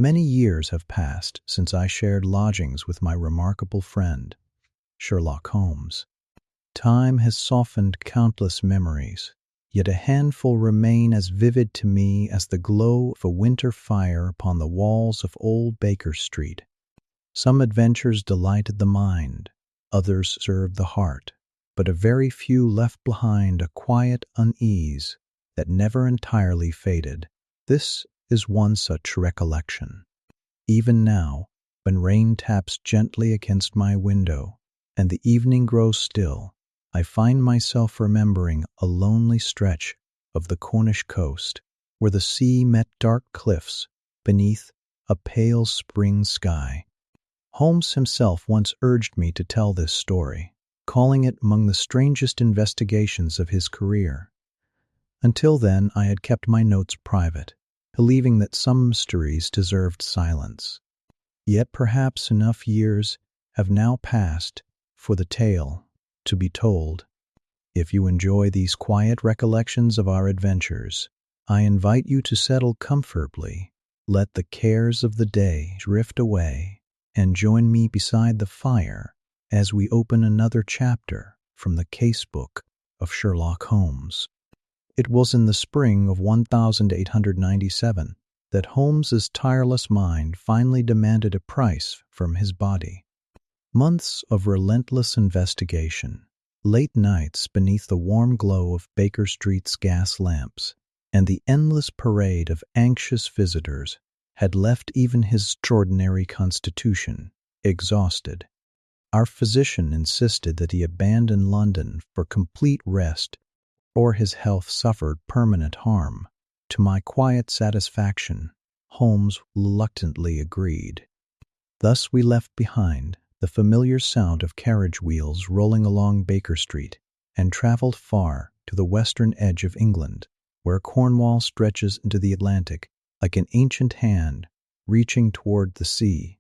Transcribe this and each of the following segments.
Many years have passed since I shared lodgings with my remarkable friend, Sherlock Holmes. Time has softened countless memories, yet a handful remain as vivid to me as the glow of a winter fire upon the walls of old Baker Street. Some adventures delighted the mind, others served the heart, but a very few left behind a quiet unease that never entirely faded. This is one such recollection. Even now, when rain taps gently against my window and the evening grows still, I find myself remembering a lonely stretch of the Cornish coast where the sea met dark cliffs beneath a pale spring sky. Holmes himself once urged me to tell this story, calling it among the strangest investigations of his career. Until then, I had kept my notes private, believing that some mysteries deserved silence. Yet perhaps enough years have now passed for the tale to be told. If you enjoy these quiet recollections of our adventures, I invite you to settle comfortably, let the cares of the day drift away, and join me beside the fire as we open another chapter from the casebook of Sherlock Holmes. It was in the spring of 1897 that Holmes's tireless mind finally demanded a price from his body. Months of relentless investigation, late nights beneath the warm glow of Baker Street's gas lamps, and the endless parade of anxious visitors had left even his extraordinary constitution exhausted. Our physician insisted that he abandon London for complete rest, or his health suffered permanent harm. To my quiet satisfaction, Holmes reluctantly agreed. Thus we left behind the familiar sound of carriage wheels rolling along Baker Street, and traveled far to the western edge of England, where Cornwall stretches into the Atlantic like an ancient hand reaching toward the sea.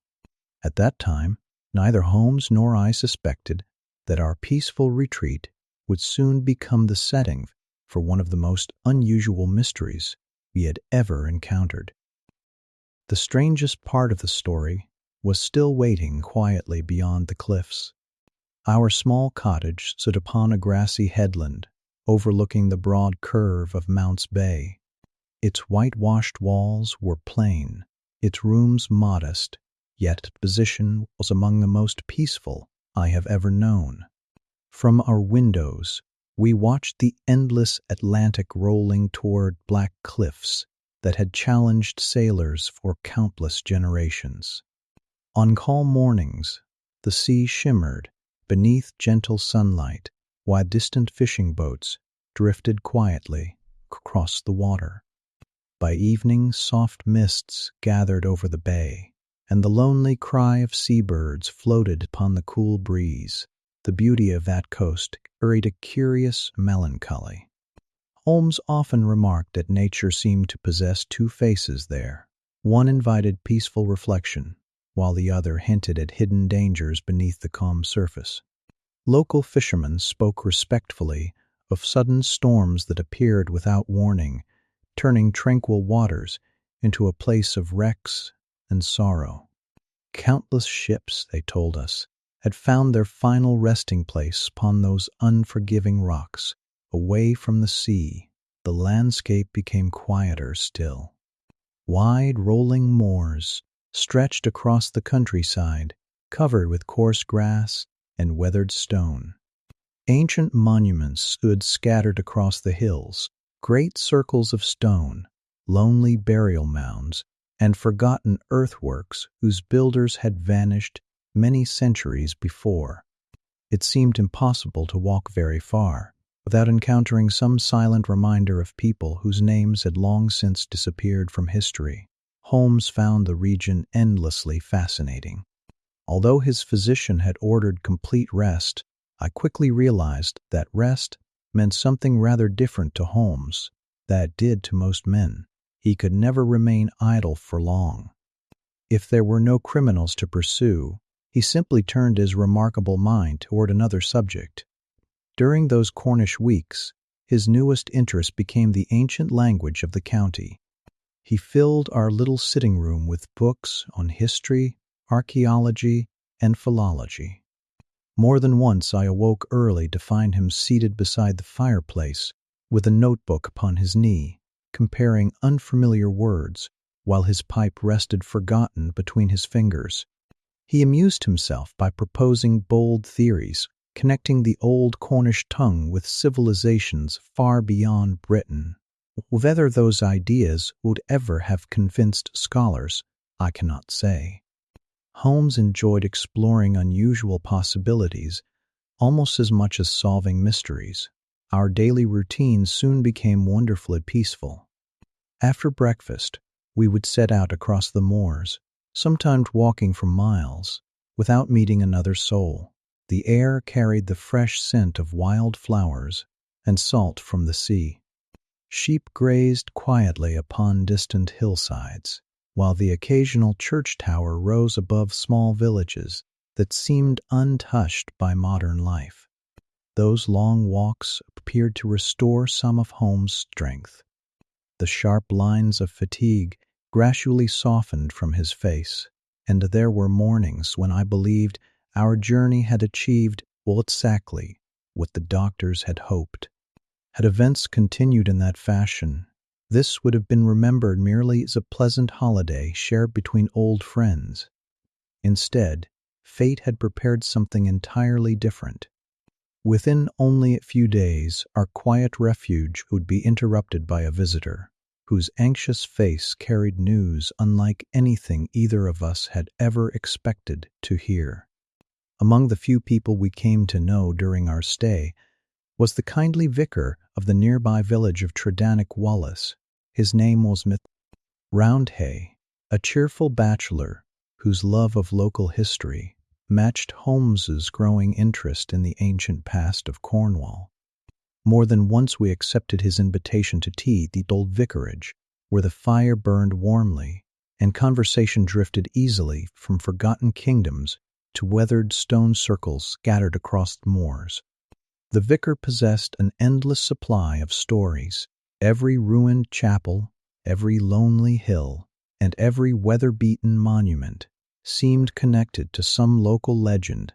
At that time, neither Holmes nor I suspected that our peaceful retreat would soon become the setting for one of the most unusual mysteries we had ever encountered. The strangest part of the story was still waiting quietly beyond the cliffs. Our small cottage stood upon a grassy headland overlooking the broad curve of Mounts Bay. Its whitewashed walls were plain, its rooms modest, yet its position was among the most peaceful I have ever known. From our windows, we watched the endless Atlantic rolling toward black cliffs that had challenged sailors for countless generations. On calm mornings, the sea shimmered beneath gentle sunlight, while distant fishing boats drifted quietly across the water. By evening, soft mists gathered over the bay, and the lonely cry of seabirds floated upon the cool breeze. The beauty of that coast carried a curious melancholy. Holmes often remarked that nature seemed to possess two faces there. One invited peaceful reflection, while the other hinted at hidden dangers beneath the calm surface. Local fishermen spoke respectfully of sudden storms that appeared without warning, turning tranquil waters into a place of wrecks and sorrow. Countless ships, they told us, had found their final resting place upon those unforgiving rocks. Away from the sea, the landscape became quieter still. Wide rolling moors stretched across the countryside, covered with coarse grass and weathered stone. Ancient monuments stood scattered across the hills, great circles of stone, lonely burial mounds, and forgotten earthworks whose builders had vanished many centuries before. It seemed impossible to walk very far without encountering some silent reminder of people whose names had long since disappeared from history. Holmes found the region endlessly fascinating. Although his physician had ordered complete rest, I quickly realized that rest meant something rather different to Holmes than it did to most men. He could never remain idle for long. If there were no criminals to pursue, he simply turned his remarkable mind toward another subject. During those Cornish weeks, his newest interest became the ancient language of the county. He filled our little sitting room with books on history, archaeology, and philology. More than once I awoke early to find him seated beside the fireplace with a notebook upon his knee, comparing unfamiliar words while his pipe rested forgotten between his fingers. He amused himself by proposing bold theories, connecting the old Cornish tongue with civilizations far beyond Britain. Whether those ideas would ever have convinced scholars, I cannot say. Holmes enjoyed exploring unusual possibilities almost as much as solving mysteries. Our daily routine soon became wonderfully peaceful. After breakfast, we would set out across the moors, sometimes walking for miles, without meeting another soul. The air carried the fresh scent of wild flowers and salt from the sea. Sheep grazed quietly upon distant hillsides, while the occasional church tower rose above small villages that seemed untouched by modern life. Those long walks appeared to restore some of Holmes' strength. The sharp lines of fatigue gradually softened from his face, and there were mornings when I believed our journey had achieved exactly what the doctors had hoped. Had events continued in that fashion, this would have been remembered merely as a pleasant holiday shared between old friends. Instead, fate had prepared something entirely different. Within only a few days, our quiet refuge would be interrupted by a visitor, whose anxious face carried news unlike anything either of us had ever expected to hear. Among the few people we came to know during our stay was the kindly vicar of the nearby village of Tredannick Wallace. His name was Roundhay, a cheerful bachelor whose love of local history matched Holmes's growing interest in the ancient past of Cornwall. More than once we accepted his invitation to tea at the old vicarage, where the fire burned warmly and conversation drifted easily from forgotten kingdoms to weathered stone circles scattered across the moors. The vicar possessed an endless supply of stories. Every ruined chapel, every lonely hill, and every weather-beaten monument seemed connected to some local legend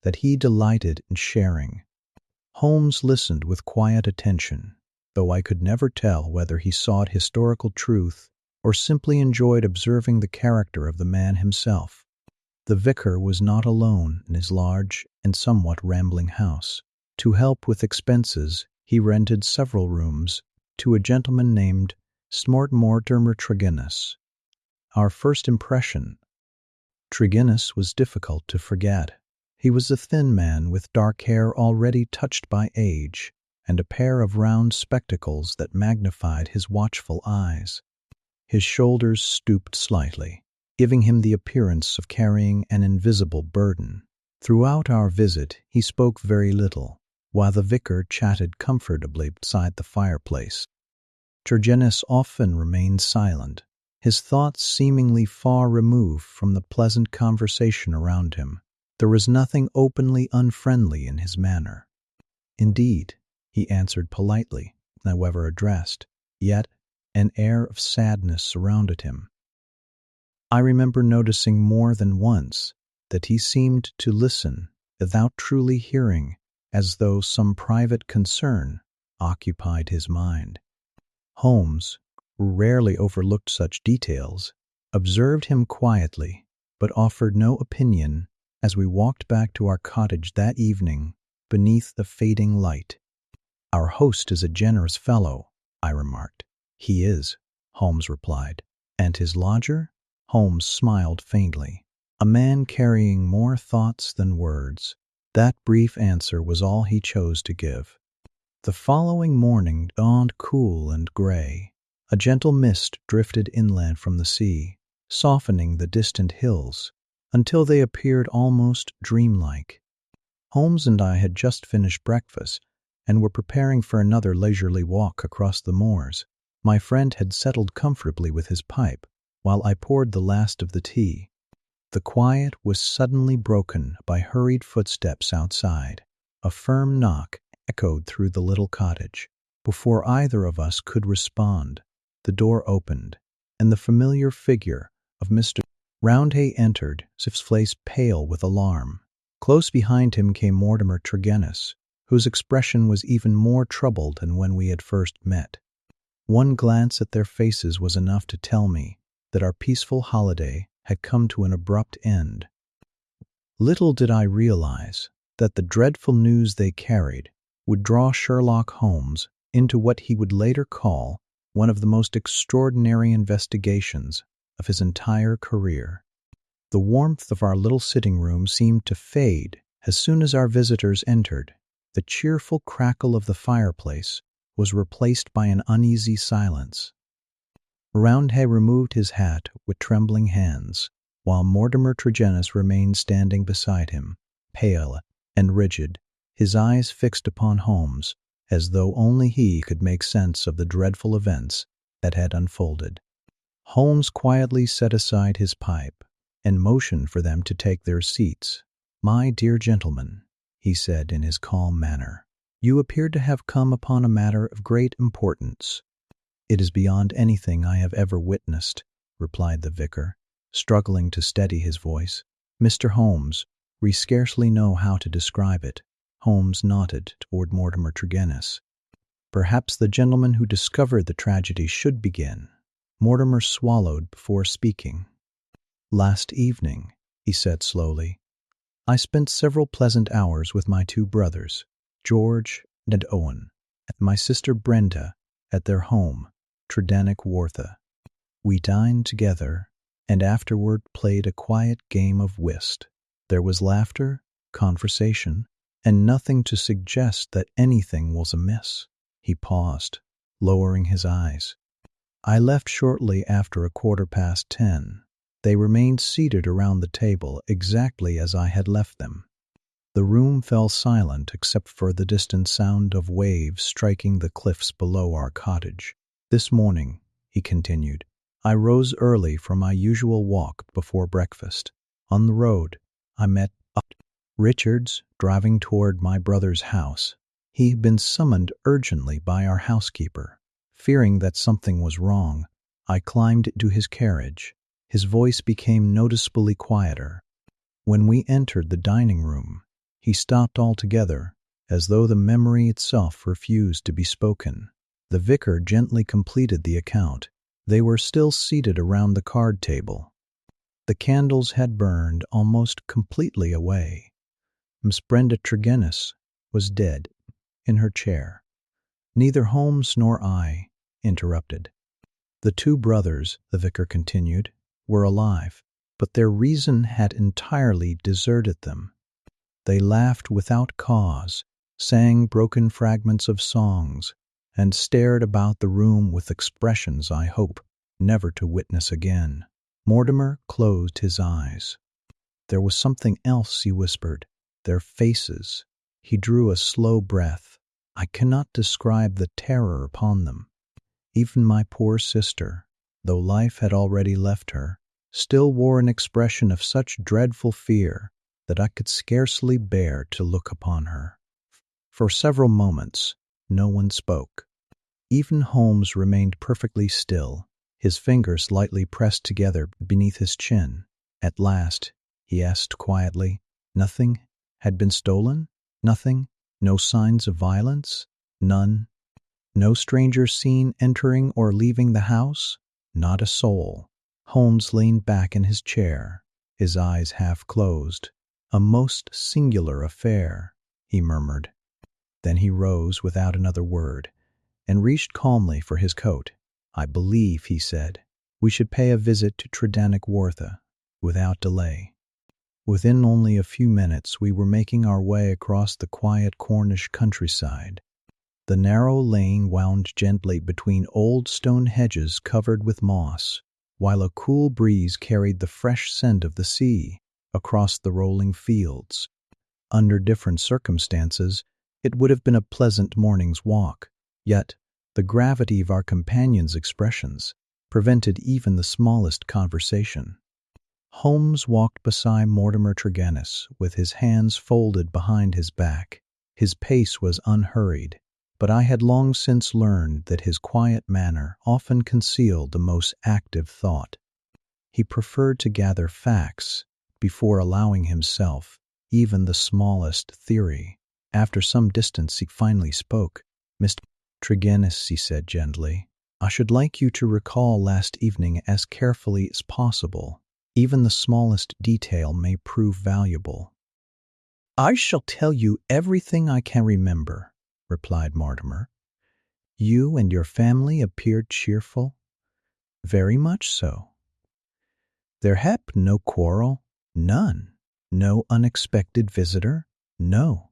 that he delighted in sharing. Holmes listened with quiet attention, though I could never tell whether he sought historical truth or simply enjoyed observing the character of the man himself. The vicar was not alone in his large and somewhat rambling house. To help with expenses, he rented several rooms to a gentleman named Mortimer Tregennis. Our first impression, Tregennis was difficult to forget. He was a thin man with dark hair already touched by age and a pair of round spectacles that magnified his watchful eyes. His shoulders stooped slightly, giving him the appearance of carrying an invisible burden. Throughout our visit, he spoke very little, while the vicar chatted comfortably beside the fireplace. Tregennis often remained silent, his thoughts seemingly far removed from the pleasant conversation around him. There was nothing openly unfriendly in his manner. Indeed, he answered politely, however addressed, yet an air of sadness surrounded him. I remember noticing more than once that he seemed to listen without truly hearing, as though some private concern occupied his mind. Holmes, who rarely overlooked such details, observed him quietly, but offered no opinion as we walked back to our cottage that evening beneath the fading light. "Our host is a generous fellow," I remarked. "He is," Holmes replied. "And his lodger?" Holmes smiled faintly. "A man carrying more thoughts than words." That brief answer was all he chose to give. The following morning dawned cool and gray. A gentle mist drifted inland from the sea, softening the distant hills until they appeared almost dreamlike. Holmes and I had just finished breakfast and were preparing for another leisurely walk across the moors. My friend had settled comfortably with his pipe, while I poured the last of the tea. The quiet was suddenly broken by hurried footsteps outside. A firm knock echoed through the little cottage. Before either of us could respond, the door opened, and the familiar figure of Mr. Roundhay entered, his face pale with alarm. Close behind him came Mortimer Tregennis, whose expression was even more troubled than when we had first met. One glance at their faces was enough to tell me that our peaceful holiday had come to an abrupt end. Little did I realize that the dreadful news they carried would draw Sherlock Holmes into what he would later call one of the most extraordinary investigations of his entire career. The warmth of our little sitting room seemed to fade as soon as our visitors entered. The cheerful crackle of the fireplace was replaced by an uneasy silence. Roundhay removed his hat with trembling hands, while Mortimer Tregennis remained standing beside him, pale and rigid, his eyes fixed upon Holmes, as though only he could make sense of the dreadful events that had unfolded. Holmes quietly set aside his pipe and motioned for them to take their seats. "My dear gentlemen," he said in his calm manner, "you appear to have come upon a matter of great importance." "It is beyond anything I have ever witnessed," replied the vicar, struggling to steady his voice. "Mr. Holmes, we scarcely know how to describe it." Holmes nodded toward Mortimer Tregennis. "Perhaps the gentleman who discovered the tragedy should begin." Mortimer swallowed before speaking. "Last evening," he said slowly, "I spent several pleasant hours with my two brothers, George and Owen, and my sister Brenda at their home, Tredannick Wartha. We dined together and afterward played a quiet game of whist. There was laughter, conversation, and nothing to suggest that anything was amiss." He paused, lowering his eyes. "I left shortly after 10:15. They remained seated around the table exactly as I had left them. The room fell silent except for the distant sound of waves striking the cliffs below our cottage. This morning," he continued, "I rose early for my usual walk before breakfast. On the road, I met Richards driving toward my brother's house. He had been summoned urgently by our housekeeper. Fearing that something was wrong, I climbed into his carriage. His voice became noticeably quieter. When we entered the dining room, he stopped altogether, as though the memory itself refused to be spoken. The vicar gently completed the account. They were still seated around the card table. The candles had burned almost completely away. Miss Brenda Tregennis was dead in her chair. Neither Holmes nor I interrupted. The two brothers, the vicar continued, were alive, but their reason had entirely deserted them. They laughed without cause, sang broken fragments of songs, and stared about the room with expressions I hope never to witness again. Mortimer closed his eyes. "There was something else," he whispered. "Their faces." He drew a slow breath. "I cannot describe the terror upon them. Even my poor sister, though life had already left her, still wore an expression of such dreadful fear that I could scarcely bear to look upon her." For several moments, no one spoke. Even Holmes remained perfectly still, his fingers lightly pressed together beneath his chin. At last, he asked quietly, "Nothing had been stolen? Nothing? No signs of violence? None? No stranger seen entering or leaving the house?" "Not a soul." Holmes leaned back in his chair, his eyes half closed. "A most singular affair," he murmured. Then he rose without another word and reached calmly for his coat. "I believe," he said, "we should pay a visit to Tredannick Wartha without delay." Within only a few minutes we were making our way across the quiet Cornish countryside. The narrow lane wound gently between old stone hedges covered with moss, while a cool breeze carried the fresh scent of the sea across the rolling fields. Under different circumstances, it would have been a pleasant morning's walk, yet the gravity of our companion's expressions prevented even the smallest conversation. Holmes walked beside Mortimer Tregennis with his hands folded behind his back. His pace was unhurried, but I had long since learned that his quiet manner often concealed the most active thought. He preferred to gather facts before allowing himself even the smallest theory. After some distance, he finally spoke. "Mr. Tregennis," he said gently, "I should like you to recall last evening as carefully as possible. Even the smallest detail may prove valuable." "I shall tell you everything I can remember," replied Mortimer. "You and your family appeared cheerful?" "Very much so." "There had been no quarrel?" "None." "No unexpected visitor?" "No."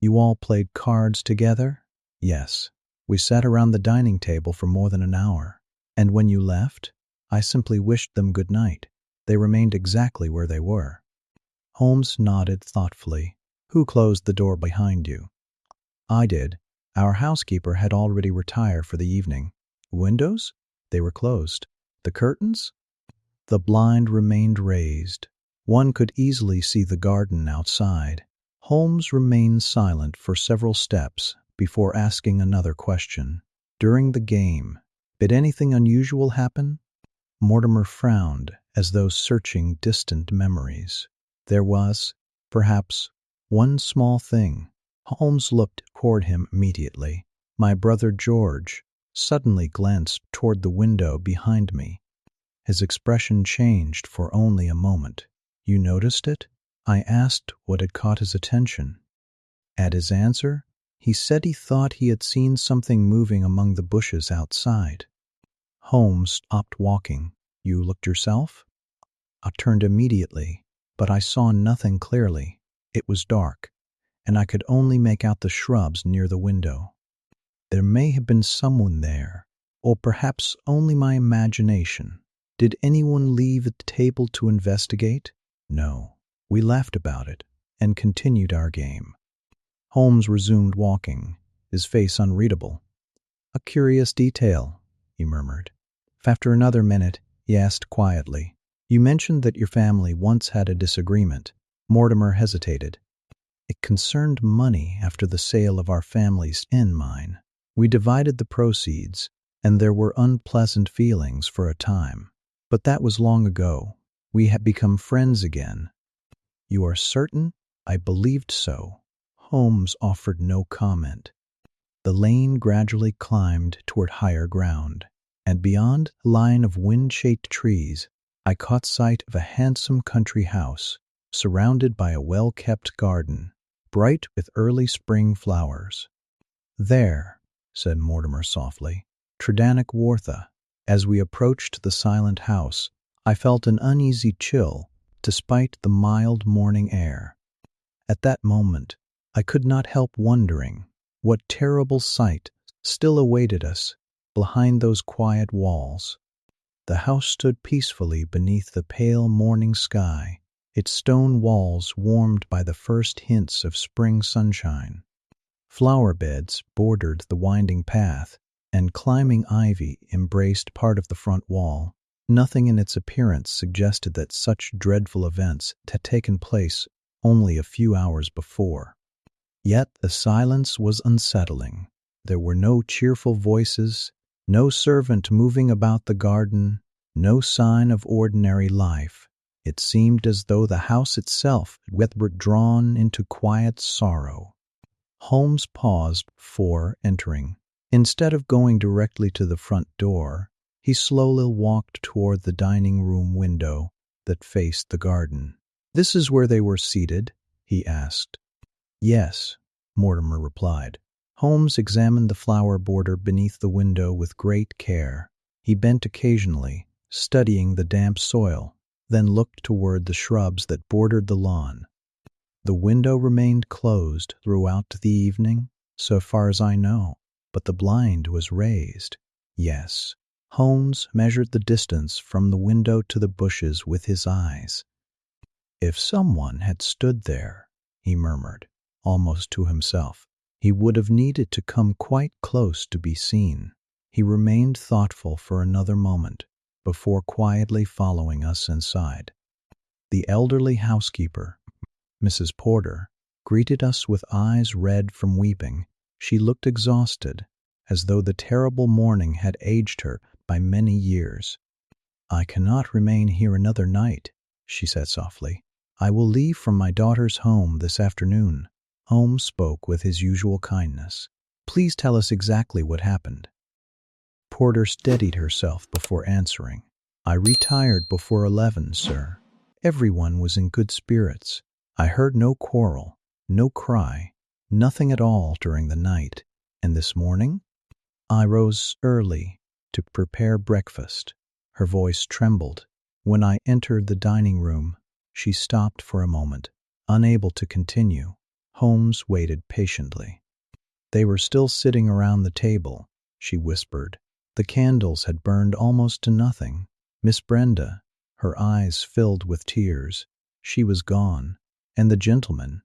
"You all played cards together?" "Yes. We sat around the dining table for more than an hour. And when you left, I simply wished them good night. They remained exactly where they were." Holmes nodded thoughtfully. "Who closed the door behind you?" "I did. Our housekeeper had already retired for the evening." "Windows?" "They were closed." "The curtains?" The blind remained raised. One could easily see the garden outside. Holmes remained silent for several steps before asking another question. "During the game, did anything unusual happen?" Mortimer frowned as though searching distant memories. "There was, perhaps, one small thing." Holmes looked toward him immediately. My brother George suddenly glanced toward the window behind me. His expression changed for only a moment. "You noticed it?" I asked what had caught his attention. At his answer, he said he thought he had seen something moving among the bushes outside. Holmes stopped walking. "You looked yourself?" I turned immediately, but I saw nothing clearly. It was dark, and I could only make out the shrubs near the window. There may have been someone there, or perhaps only my imagination. "Did anyone leave the table to investigate?" "No." We laughed about it and continued our game. Holmes resumed walking, his face unreadable. "A curious detail," he murmured. After another minute, he asked quietly, "You mentioned that your family once had a disagreement." Mortimer hesitated. "It concerned money after the sale of our family's mine. We divided the proceeds, and there were unpleasant feelings for a time. But that was long ago. We had become friends again." "You are certain?" "I believed so." Holmes offered no comment. The lane gradually climbed toward higher ground, and beyond a line of wind-shaped trees, I caught sight of a handsome country house, surrounded by a well-kept garden, bright with early spring flowers. "There," said Mortimer softly, "Tredannick Wartha." As we approached the silent house, I felt an uneasy chill, despite the mild morning air. At that moment, I could not help wondering what terrible sight still awaited us behind those quiet walls. The house stood peacefully beneath the pale morning sky, its stone walls warmed by the first hints of spring sunshine. Flower beds bordered the winding path, and climbing ivy embraced part of the front wall. Nothing in its appearance suggested that such dreadful events had taken place only a few hours before. Yet the silence was unsettling. There were no cheerful voices, no servant moving about the garden, no sign of ordinary life. It seemed as though the house itself had withdrawn into quiet sorrow. Holmes paused before entering. Instead of going directly to the front door, he slowly walked toward the dining room window that faced the garden. "This is where they were seated?" he asked. "Yes," Mortimer replied. Holmes examined the flower border beneath the window with great care. He bent occasionally, studying the damp soil, then looked toward the shrubs that bordered the lawn. "The window remained closed throughout the evening, so far as I know, but the blind was raised." "Yes." Holmes measured the distance from the window to the bushes with his eyes. "If someone had stood there," he murmured, almost to himself, "he would have needed to come quite close to be seen." He remained thoughtful for another moment before quietly following us inside. The elderly housekeeper, Mrs. Porter, greeted us with eyes red from weeping She looked exhausted, as though the terrible morning had aged her by many years. "I cannot remain here another night," she said softly. "I will leave from my daughter's home this afternoon." Holmes spoke with his usual kindness. "Please tell us exactly what happened." Porter steadied herself before answering. "I retired before 11, sir. Everyone was in good spirits. I heard no quarrel, no cry, nothing at all during the night. And this morning? I rose early to prepare breakfast." Her voice trembled. "When I entered the dining room," she stopped for a moment, unable to continue. Holmes waited patiently. "They were still sitting around the table," she whispered. "The candles had burned almost to nothing. Miss Brenda," her eyes filled with tears, "she was gone. And the gentlemen,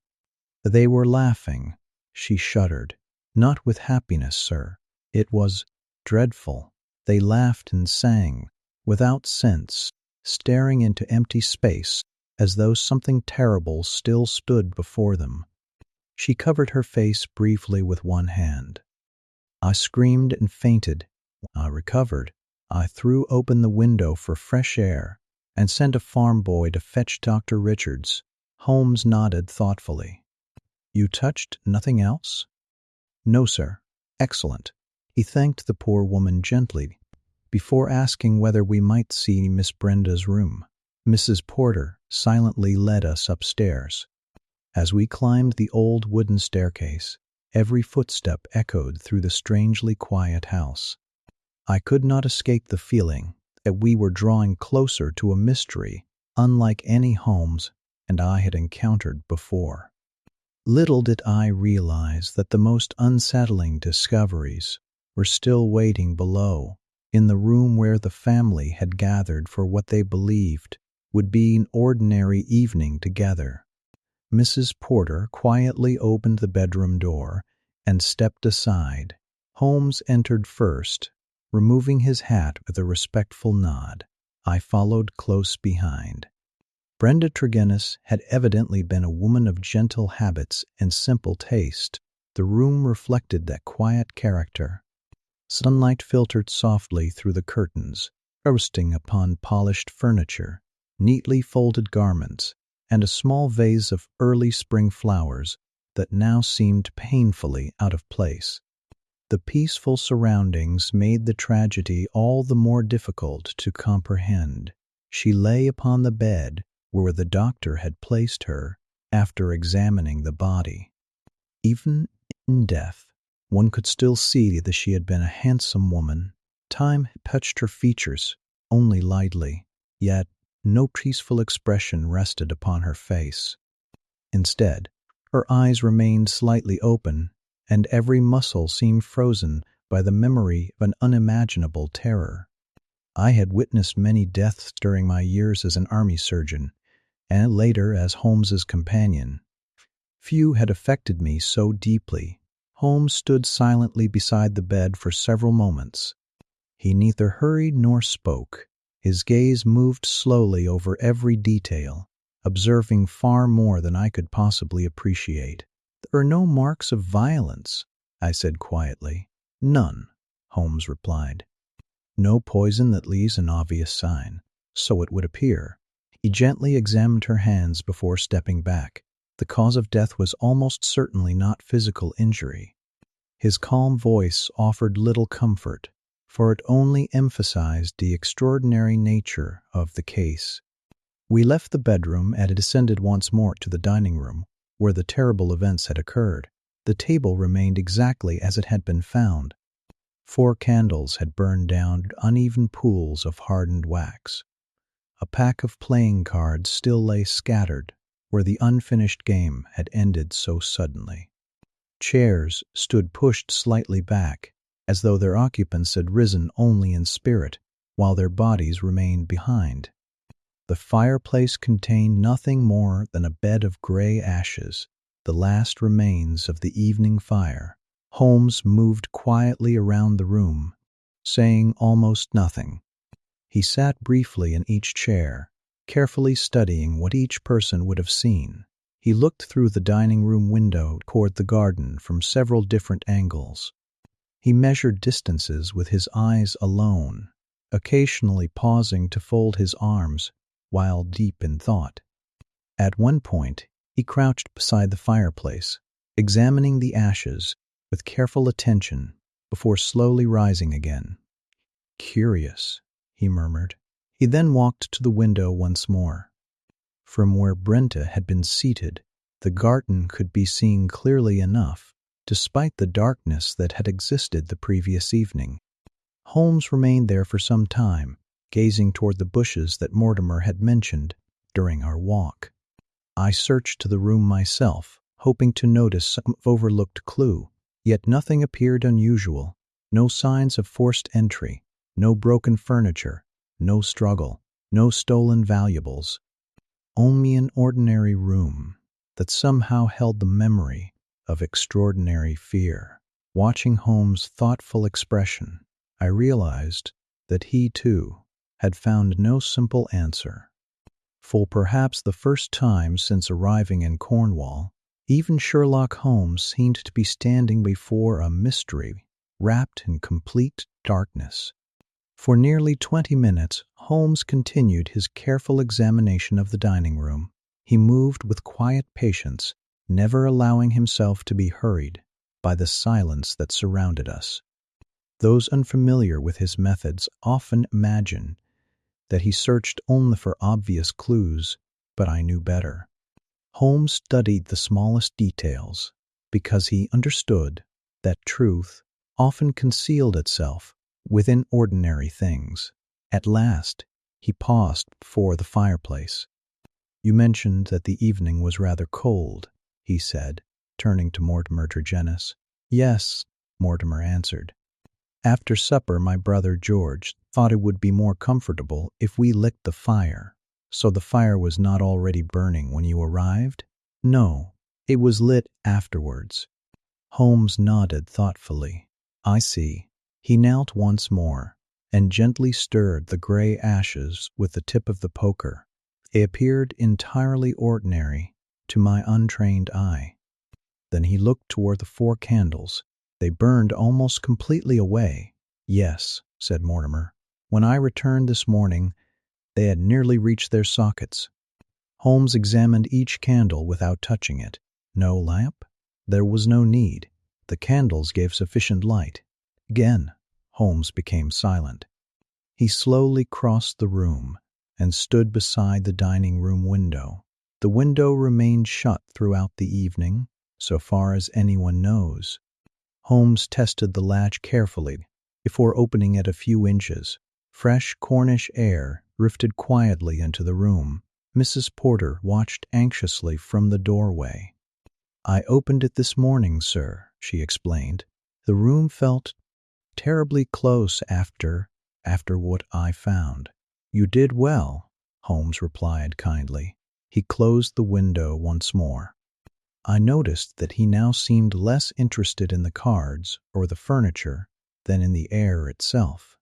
they were laughing." She shuddered. "Not with happiness, sir. It was dreadful. They laughed and sang, without sense, staring into empty space, as though something terrible still stood before them." She covered her face briefly with one hand. "I screamed and fainted. I recovered. I threw open the window for fresh air and sent a farm boy to fetch Dr. Richards." Holmes nodded thoughtfully. "You touched nothing else?" "No, sir." "Excellent." He thanked the poor woman gently before asking whether we might see Miss Brenda's room. Mrs. Porter silently led us upstairs. As we climbed the old wooden staircase, every footstep echoed through the strangely quiet house. I could not escape the feeling that we were drawing closer to a mystery unlike any Holmes and I had encountered before. Little did I realize that the most unsettling discoveries were still waiting below, in the room where the family had gathered for what they believed would be an ordinary evening together. Mrs. Porter quietly opened the bedroom door and stepped aside. Holmes entered first, removing his hat with a respectful nod. I followed close behind. Brenda Tregennis had evidently been a woman of gentle habits and simple taste. The room reflected that quiet character. Sunlight filtered softly through the curtains, resting upon polished furniture, neatly folded garments, and a small vase of early spring flowers that now seemed painfully out of place. The peaceful surroundings made the tragedy all the more difficult to comprehend. She lay upon the bed where the doctor had placed her after examining the body. Even in death, one could still see that she had been a handsome woman. Time had touched her features only lightly, yet no peaceful expression rested upon her face. Instead, her eyes remained slightly open, and every muscle seemed frozen by the memory of an unimaginable terror. I had witnessed many deaths during my years as an army surgeon, and later as Holmes's companion. Few had affected me so deeply. Holmes stood silently beside the bed for several moments. He neither hurried nor spoke. His gaze moved slowly over every detail, observing far more than I could possibly appreciate. "There are no marks of violence," I said quietly. "None," Holmes replied. "No poison that leaves an obvious sign. So it would appear." He gently examined her hands before stepping back. The cause of death was almost certainly not physical injury. His calm voice offered little comfort, for it only emphasized the extraordinary nature of the case. We left the bedroom and descended once more to the dining room, where the terrible events had occurred. The table remained exactly as it had been found. 4 candles had burned down uneven pools of hardened wax. A pack of playing cards still lay scattered where the unfinished game had ended so suddenly. Chairs stood pushed slightly back, as though their occupants had risen only in spirit, while their bodies remained behind. The fireplace contained nothing more than a bed of gray ashes, the last remains of the evening fire. Holmes moved quietly around the room, saying almost nothing. He sat briefly in each chair, carefully studying what each person would have seen. He looked through the dining room window toward the garden from several different angles. He measured distances with his eyes alone, occasionally pausing to fold his arms while deep in thought. At one point, he crouched beside the fireplace, examining the ashes with careful attention before slowly rising again. "Curious," he murmured. He then walked to the window once more. From where Brenta had been seated, the garden could be seen clearly enough, despite the darkness that had existed the previous evening. Holmes remained there for some time, gazing toward the bushes that Mortimer had mentioned during our walk. I searched the room myself, hoping to notice some overlooked clue, yet nothing appeared unusual. No signs of forced entry, no broken furniture, no struggle, no stolen valuables. Only an ordinary room that somehow held the memory of extraordinary fear. Watching Holmes' thoughtful expression, I realized that he, too, had found no simple answer. For perhaps the first time since arriving in Cornwall, even Sherlock Holmes seemed to be standing before a mystery wrapped in complete darkness. For nearly 20 minutes, Holmes continued his careful examination of the dining room. He moved with quiet patience, never allowing himself to be hurried by the silence that surrounded us. Those unfamiliar with his methods often imagine that he searched only for obvious clues, but I knew better. Holmes studied the smallest details because he understood that truth often concealed itself within ordinary things. At last, he paused before the fireplace. "You mentioned that the evening was rather cold," he said, turning to Mortimer Tregennis. "Yes," Mortimer answered. "After supper, my brother George thought it would be more comfortable if we lit the fire." "So the fire was not already burning when you arrived?" "No, it was lit afterwards." Holmes nodded thoughtfully. "I see." He knelt once more and gently stirred the gray ashes with the tip of the poker. They appeared entirely ordinary to my untrained eye. Then he looked toward the 4 candles. They burned almost completely away. "Yes," said Mortimer. "When I returned this morning, they had nearly reached their sockets." Holmes examined each candle without touching it. "No lamp?" "There was no need. The candles gave sufficient light." Again, Holmes became silent. He slowly crossed the room and stood beside the dining room window. The window remained shut throughout the evening, so far as anyone knows. Holmes tested the latch carefully before opening it a few inches. Fresh Cornish air drifted quietly into the room. Mrs. Porter watched anxiously from the doorway. "I opened it this morning, sir," she explained. "The room felt terribly close after what I found." "You did well," Holmes replied kindly. He closed the window once more. I noticed that he now seemed less interested in the cards or the furniture than in the air itself.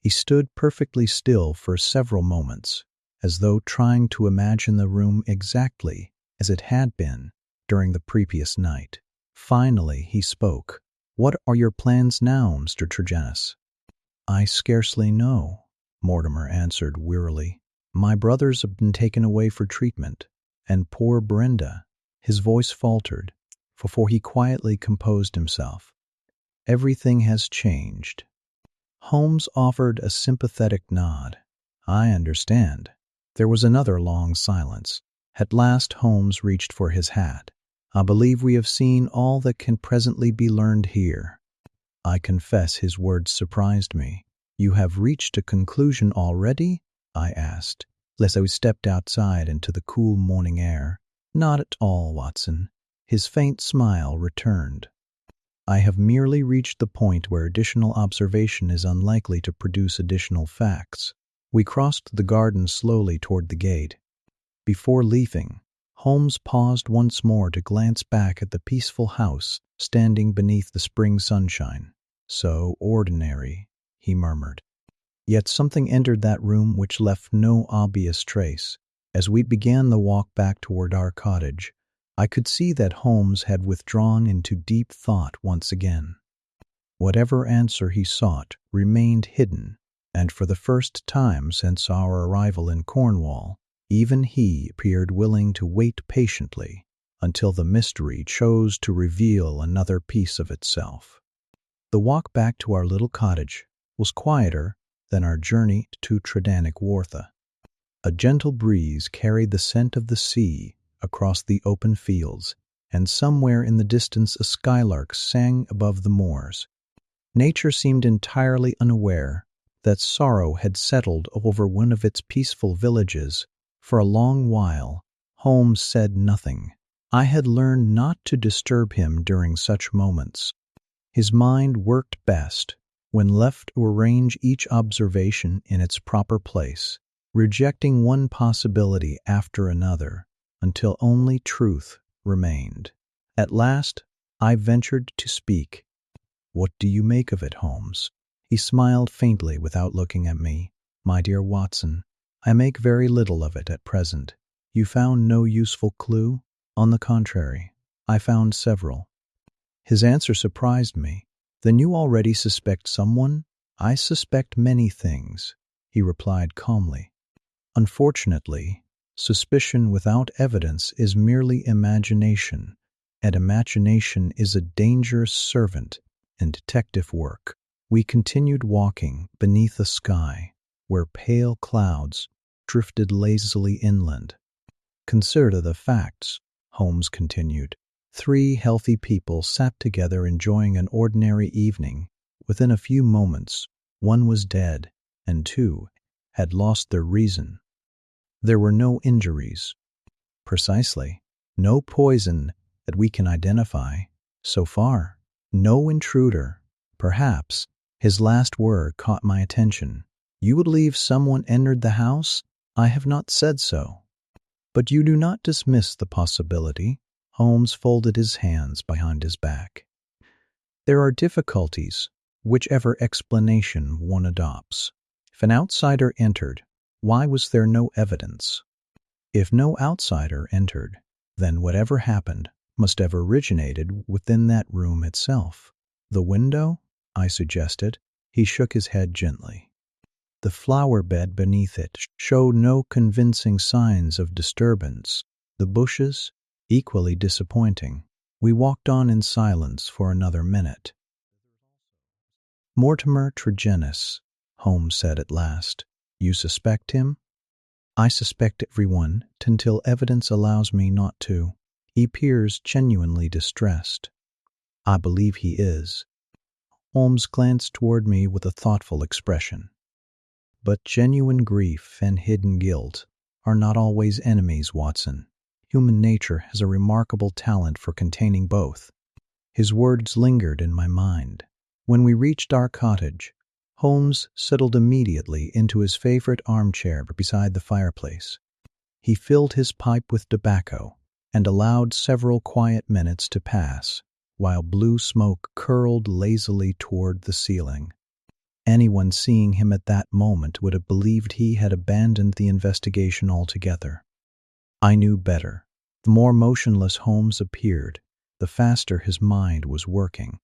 He stood perfectly still for several moments, as though trying to imagine the room exactly as it had been during the previous night. Finally, he spoke. "What are your plans now, Mr. Tregennis?" "I scarcely know," Mortimer answered wearily. "My brothers have been taken away for treatment, and poor Brenda." His voice faltered, before he quietly composed himself. "Everything has changed." Holmes offered a sympathetic nod. "I understand." There was another long silence. At last Holmes reached for his hat. "I believe we have seen all that can presently be learned here." I confess his words surprised me. "You have reached a conclusion already?" I asked, as I stepped outside into the cool morning air. "Not at all, Watson." His faint smile returned. "I have merely reached the point where additional observation is unlikely to produce additional facts." We crossed the garden slowly toward the gate. Before leaving, Holmes paused once more to glance back at the peaceful house standing beneath the spring sunshine. "So ordinary," he murmured. Yet something entered that room which left no obvious trace. As we began the walk back toward our cottage, I could see that Holmes had withdrawn into deep thought once again. Whatever answer he sought remained hidden, and for the first time since our arrival in Cornwall, even he appeared willing to wait patiently until the mystery chose to reveal another piece of itself. The walk back to our little cottage was quieter than our journey to Tredannick Wartha. A gentle breeze carried the scent of the sea across the open fields, and somewhere in the distance a skylark sang above the moors. Nature seemed entirely unaware that sorrow had settled over one of its peaceful villages. For a long while, Holmes said nothing. I had learned not to disturb him during such moments. His mind worked best when left to arrange each observation in its proper place, rejecting one possibility after another until only truth remained. At last, I ventured to speak. "What do you make of it, Holmes?" He smiled faintly without looking at me. "My dear Watson, I make very little of it at present. You found no useful clue?" "On the contrary, I found several." His answer surprised me. "Then you already suspect someone?" "I suspect many things," he replied calmly. "Unfortunately, suspicion without evidence is merely imagination, and imagination is a dangerous servant in detective work." We continued walking beneath a sky where pale clouds drifted lazily inland. "Consider the facts," Holmes continued. 3 healthy people sat together enjoying an ordinary evening. Within a few moments, one was dead, and 2 had lost their reason. There were no injuries. "Precisely. No poison that we can identify. So far, no intruder. Perhaps," his last word caught my attention, "you would believe someone entered the house?" "I have not said so." "But you do not dismiss the possibility?" Holmes folded his hands behind his back. "There are difficulties, whichever explanation one adopts. If an outsider entered, why was there no evidence? If no outsider entered, then whatever happened must have originated within that room itself." "The window?" I suggested. He shook his head gently. "The flower bed beneath it showed no convincing signs of disturbance. The bushes, equally disappointing." We walked on in silence for another minute. "Mortimer Tregennis," Holmes said at last. "You suspect him?" "I suspect everyone until evidence allows me not to." He appears genuinely distressed. "I believe he is." Holmes glanced toward me with a thoughtful expression. "But genuine grief and hidden guilt are not always enemies, Watson. Human nature has a remarkable talent for containing both." His words lingered in my mind. When we reached our cottage, Holmes settled immediately into his favorite armchair beside the fireplace. He filled his pipe with tobacco and allowed several quiet minutes to pass, while blue smoke curled lazily toward the ceiling. Anyone seeing him at that moment would have believed he had abandoned the investigation altogether. I knew better. The more motionless Holmes appeared, the faster his mind was working.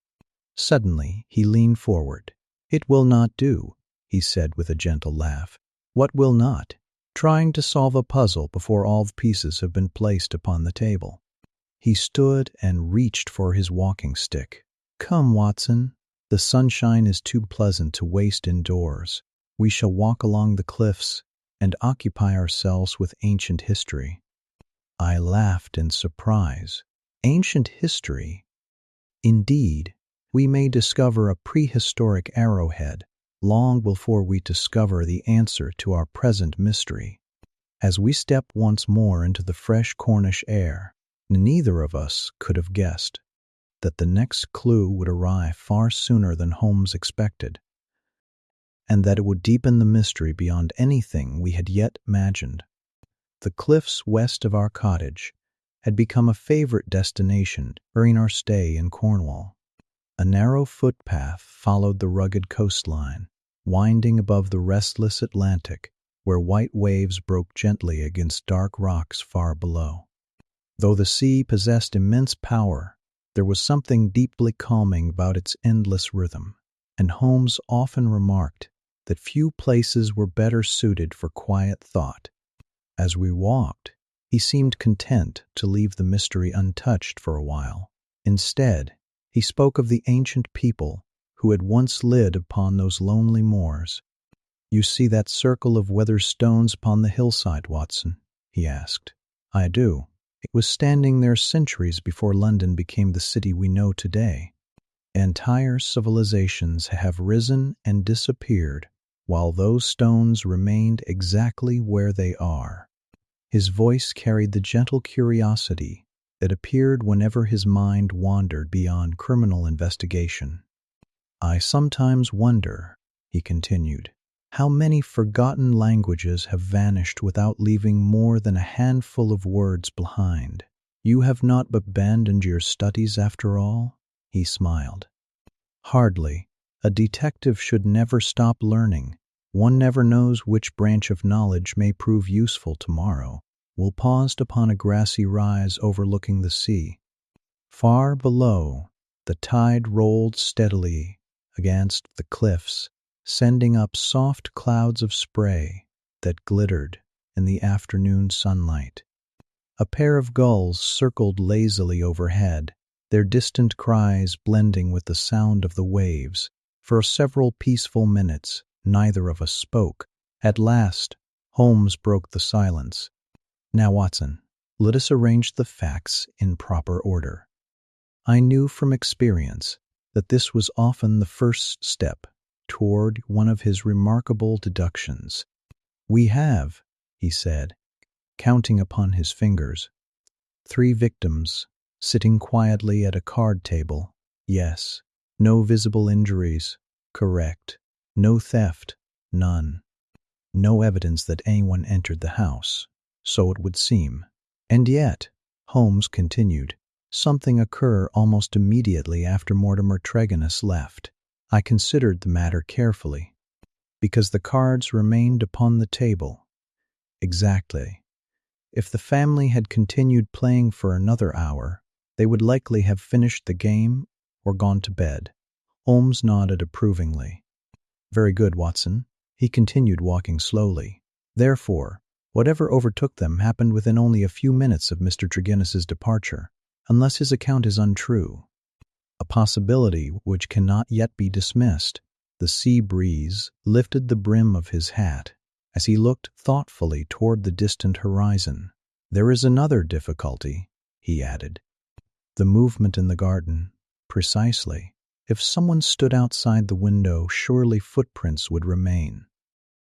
Suddenly, he leaned forward. "It will not do," he said with a gentle laugh. "What will not?" "Trying to solve a puzzle before all the pieces have been placed upon the table." He stood and reached for his walking stick. "Come, Watson. The sunshine is too pleasant to waste indoors. We shall walk along the cliffs and occupy ourselves with ancient history." I laughed in surprise. Ancient history? Indeed, we may discover a prehistoric arrowhead long before we discover the answer to our present mystery. As we stepped once more into the fresh Cornish air, neither of us could have guessed that the next clue would arrive far sooner than Holmes expected, and that it would deepen the mystery beyond anything we had yet imagined. The cliffs west of our cottage had become a favorite destination during our stay in Cornwall. A narrow footpath followed the rugged coastline, winding above the restless Atlantic, where white waves broke gently against dark rocks far below. Though the sea possessed immense power, there was something deeply calming about its endless rhythm, and Holmes often remarked that few places were better suited for quiet thought. As we walked, he seemed content to leave the mystery untouched for a while. Instead, he spoke of the ancient people who had once lived upon those lonely moors. "You see that circle of weathered stones upon the hillside, Watson?" he asked. "I do. It was standing there centuries before London became the city we know today. Entire civilizations have risen and disappeared, while those stones remained exactly where they are." His voice carried the gentle curiosity that appeared whenever his mind wandered beyond criminal investigation. "I sometimes wonder," he continued, "how many forgotten languages have vanished without leaving more than a handful of words behind." "You have not abandoned your studies after all?" he smiled. "Hardly. A detective should never stop learning. One never knows which branch of knowledge may prove useful tomorrow." We paused upon a grassy rise overlooking the sea. Far below, the tide rolled steadily against the cliffs, sending up soft clouds of spray that glittered in the afternoon sunlight. A pair of gulls circled lazily overhead, their distant cries blending with the sound of the waves. For several peaceful minutes, neither of us spoke. At last, Holmes broke the silence. "Now, Watson, let us arrange the facts in proper order." I knew from experience that this was often the first step toward one of his remarkable deductions. "We have," he said, counting upon his fingers, "3 victims sitting quietly at a card table. Yes. No visible injuries. Correct. No theft. None. No evidence that anyone entered the house. So it would seem. And yet," Holmes continued, "something occurred almost immediately after Mortimer Tregennis left. I considered the matter carefully. Because the cards remained upon the table." "Exactly. If the family had continued playing for another hour, they would likely have finished the game or gone to bed." Holmes nodded approvingly. "Very good, Watson." He continued walking slowly. "Therefore, whatever overtook them happened within only a few minutes of Mr. Tregennis's departure, unless his account is untrue. A possibility which cannot yet be dismissed." The sea breeze lifted the brim of his hat as he looked thoughtfully toward the distant horizon. "There is another difficulty," he added. "The movement in the garden." "Precisely. If someone stood outside the window, surely footprints would remain,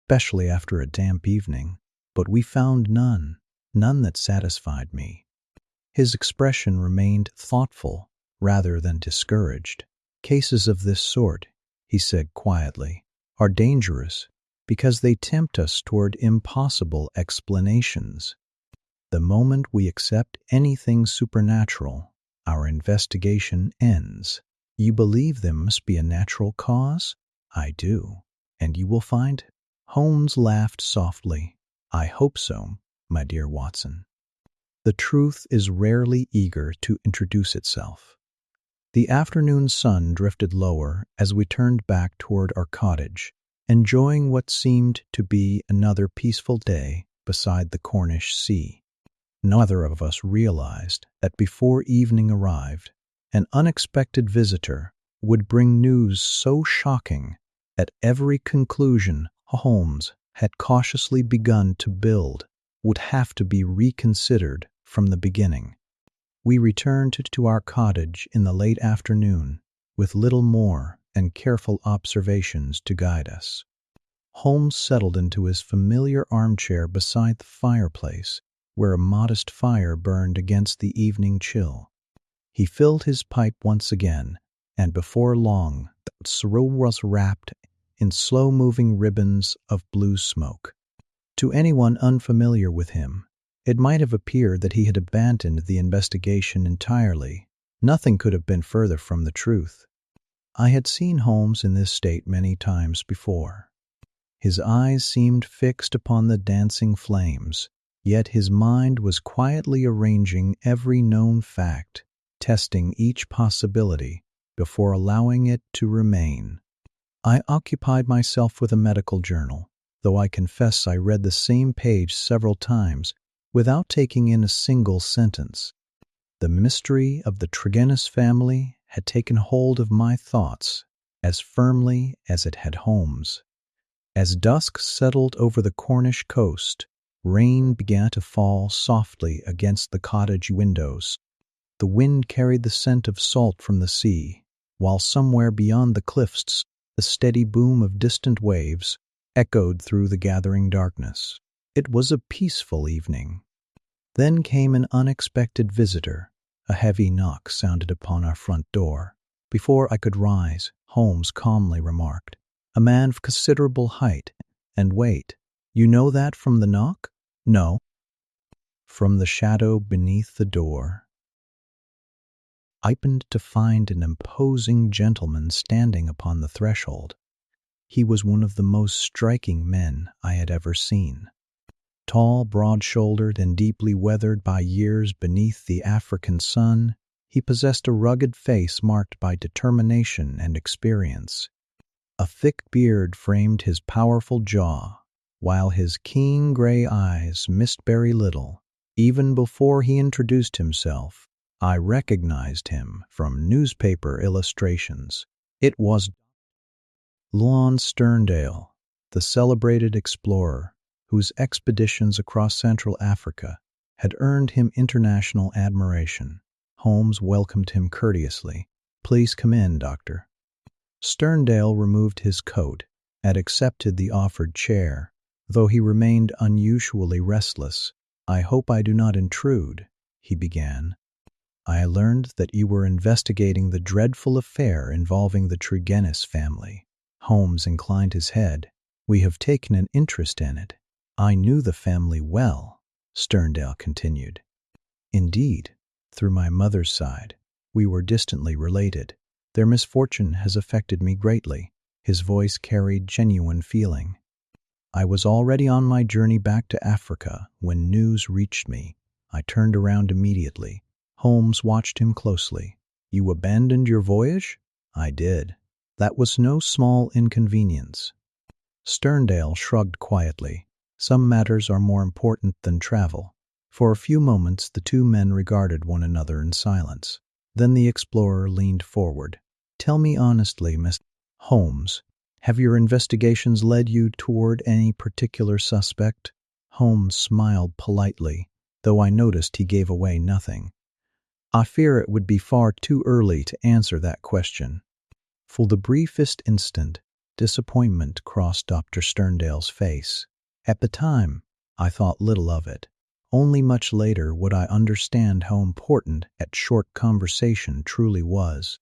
especially after a damp evening. But we found none that satisfied me." His expression remained thoughtful rather than discouraged. "Cases of this sort," he said quietly, "are dangerous because they tempt us toward impossible explanations. The moment we accept anything supernatural, our investigation ends." "You believe there must be a natural cause?" "I do. And you will find it." Holmes laughed softly. "I hope so, my dear Watson. The truth is rarely eager to introduce itself." The afternoon sun drifted lower as we turned back toward our cottage, enjoying what seemed to be another peaceful day beside the Cornish sea. Neither of us realized that before evening arrived, an unexpected visitor would bring news so shocking that every conclusion Holmes had cautiously begun to build would have to be reconsidered from the beginning. We returned to our cottage in the late afternoon with little more than careful observations to guide us. Holmes settled into his familiar armchair beside the fireplace, where a modest fire burned against the evening chill. He filled his pipe once again, and before long the room was wrapped in slow-moving ribbons of blue smoke. To anyone unfamiliar with him, it might have appeared that he had abandoned the investigation entirely. Nothing could have been further from the truth. I had seen Holmes in this state many times before. His eyes seemed fixed upon the dancing flames, Yet his mind was quietly arranging every known fact, testing each possibility before allowing it to remain. I occupied myself with a medical journal, though I confess I read the same page several times without taking in a single sentence. The mystery of the Tregennis family had taken hold of my thoughts as firmly as it had Holmes. As dusk settled over the Cornish coast, rain began to fall softly against the cottage windows. The wind carried the scent of salt from the sea, while somewhere beyond the cliffs the steady boom of distant waves echoed through the gathering darkness. It was a peaceful evening. Then came an unexpected visitor. A heavy knock sounded upon our front door. Before I could rise, Holmes calmly remarked, "A man of considerable height and weight. You know that from the knock?" "No." From the shadow beneath the door, I opened to find an imposing gentleman standing upon the threshold. He was one of the most striking men I had ever seen. Tall, broad-shouldered, and deeply weathered by years beneath the African sun, he possessed a rugged face marked by determination and experience. A thick beard framed his powerful jaw, while his keen gray eyes missed very little. Even before he introduced himself, I recognized him from newspaper illustrations. It was Lon Sterndale, the celebrated explorer, whose expeditions across Central Africa had earned him international admiration. Holmes welcomed him courteously. "Please come in, Doctor." Sterndale removed his coat and accepted the offered chair, though he remained unusually restless. "I hope I do not intrude," he began. "I learned that you were investigating the dreadful affair involving the Tregennis family." Holmes inclined his head. "We have taken an interest in it." "I knew the family well," Sterndale continued. "Indeed, through my mother's side, we were distantly related. Their misfortune has affected me greatly." His voice carried genuine feeling. "I was already on my journey back to Africa when news reached me. I turned around immediately." Holmes watched him closely. "You abandoned your voyage?" "I did. That was no small inconvenience." Sterndale shrugged quietly. "Some matters are more important than travel." For a few moments the two men regarded one another in silence. Then the explorer leaned forward. "Tell me honestly, Mr. Holmes, have your investigations led you toward any particular suspect?" Holmes smiled politely, though I noticed he gave away nothing. "I fear it would be far too early to answer that question." For the briefest instant, disappointment crossed Dr. Sterndale's face. At the time, I thought little of it. Only much later would I understand how important that short conversation truly was.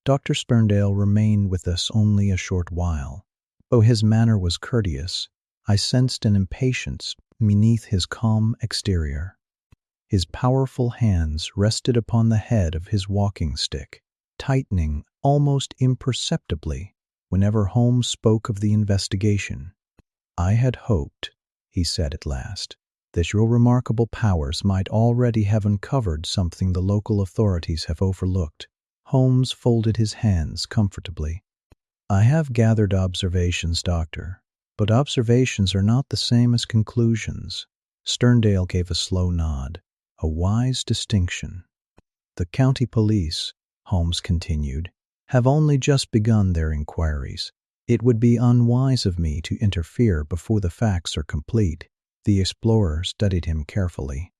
Dr. Sterndale remained with us only a short while. Though his manner was courteous, I sensed an impatience beneath his calm exterior. His powerful hands rested upon the head of his walking stick, tightening almost imperceptibly whenever Holmes spoke of the investigation. "I had hoped," he said at last, "that your remarkable powers might already have uncovered something the local authorities have overlooked." Holmes folded his hands comfortably. "I have gathered observations, Doctor, but observations are not the same as conclusions." Sterndale gave a slow nod. "A wise distinction." "The county police," Holmes continued, "have only just begun their inquiries. It would be unwise of me to interfere before the facts are complete." The explorer studied him carefully.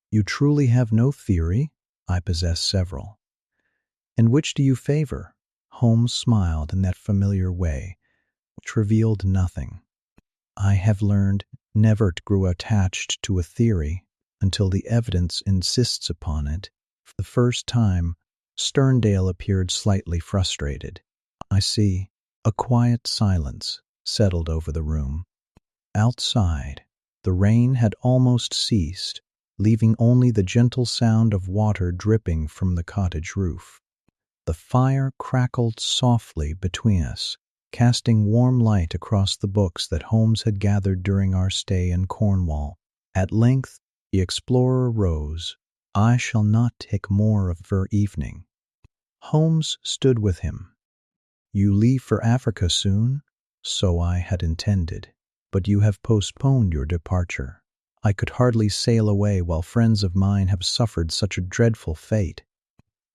"You truly have no theory?" "I possess several." "And which do you favor?" Holmes smiled in that familiar way, which revealed nothing. "I have learned never to grow attached to a theory until the evidence insists upon it." For the first time, Sterndale appeared slightly frustrated. "I see." A quiet silence settled over the room. Outside, the rain had almost ceased, leaving only the gentle sound of water dripping from the cottage roof. The fire crackled softly between us, casting warm light across the books that Holmes had gathered during our stay in Cornwall. At length the explorer rose. "I shall not take more of your evening." Holmes stood with him. "You leave for Africa soon?" "So I had intended. But you have postponed your departure. I could hardly sail away while friends of mine have suffered such a dreadful fate."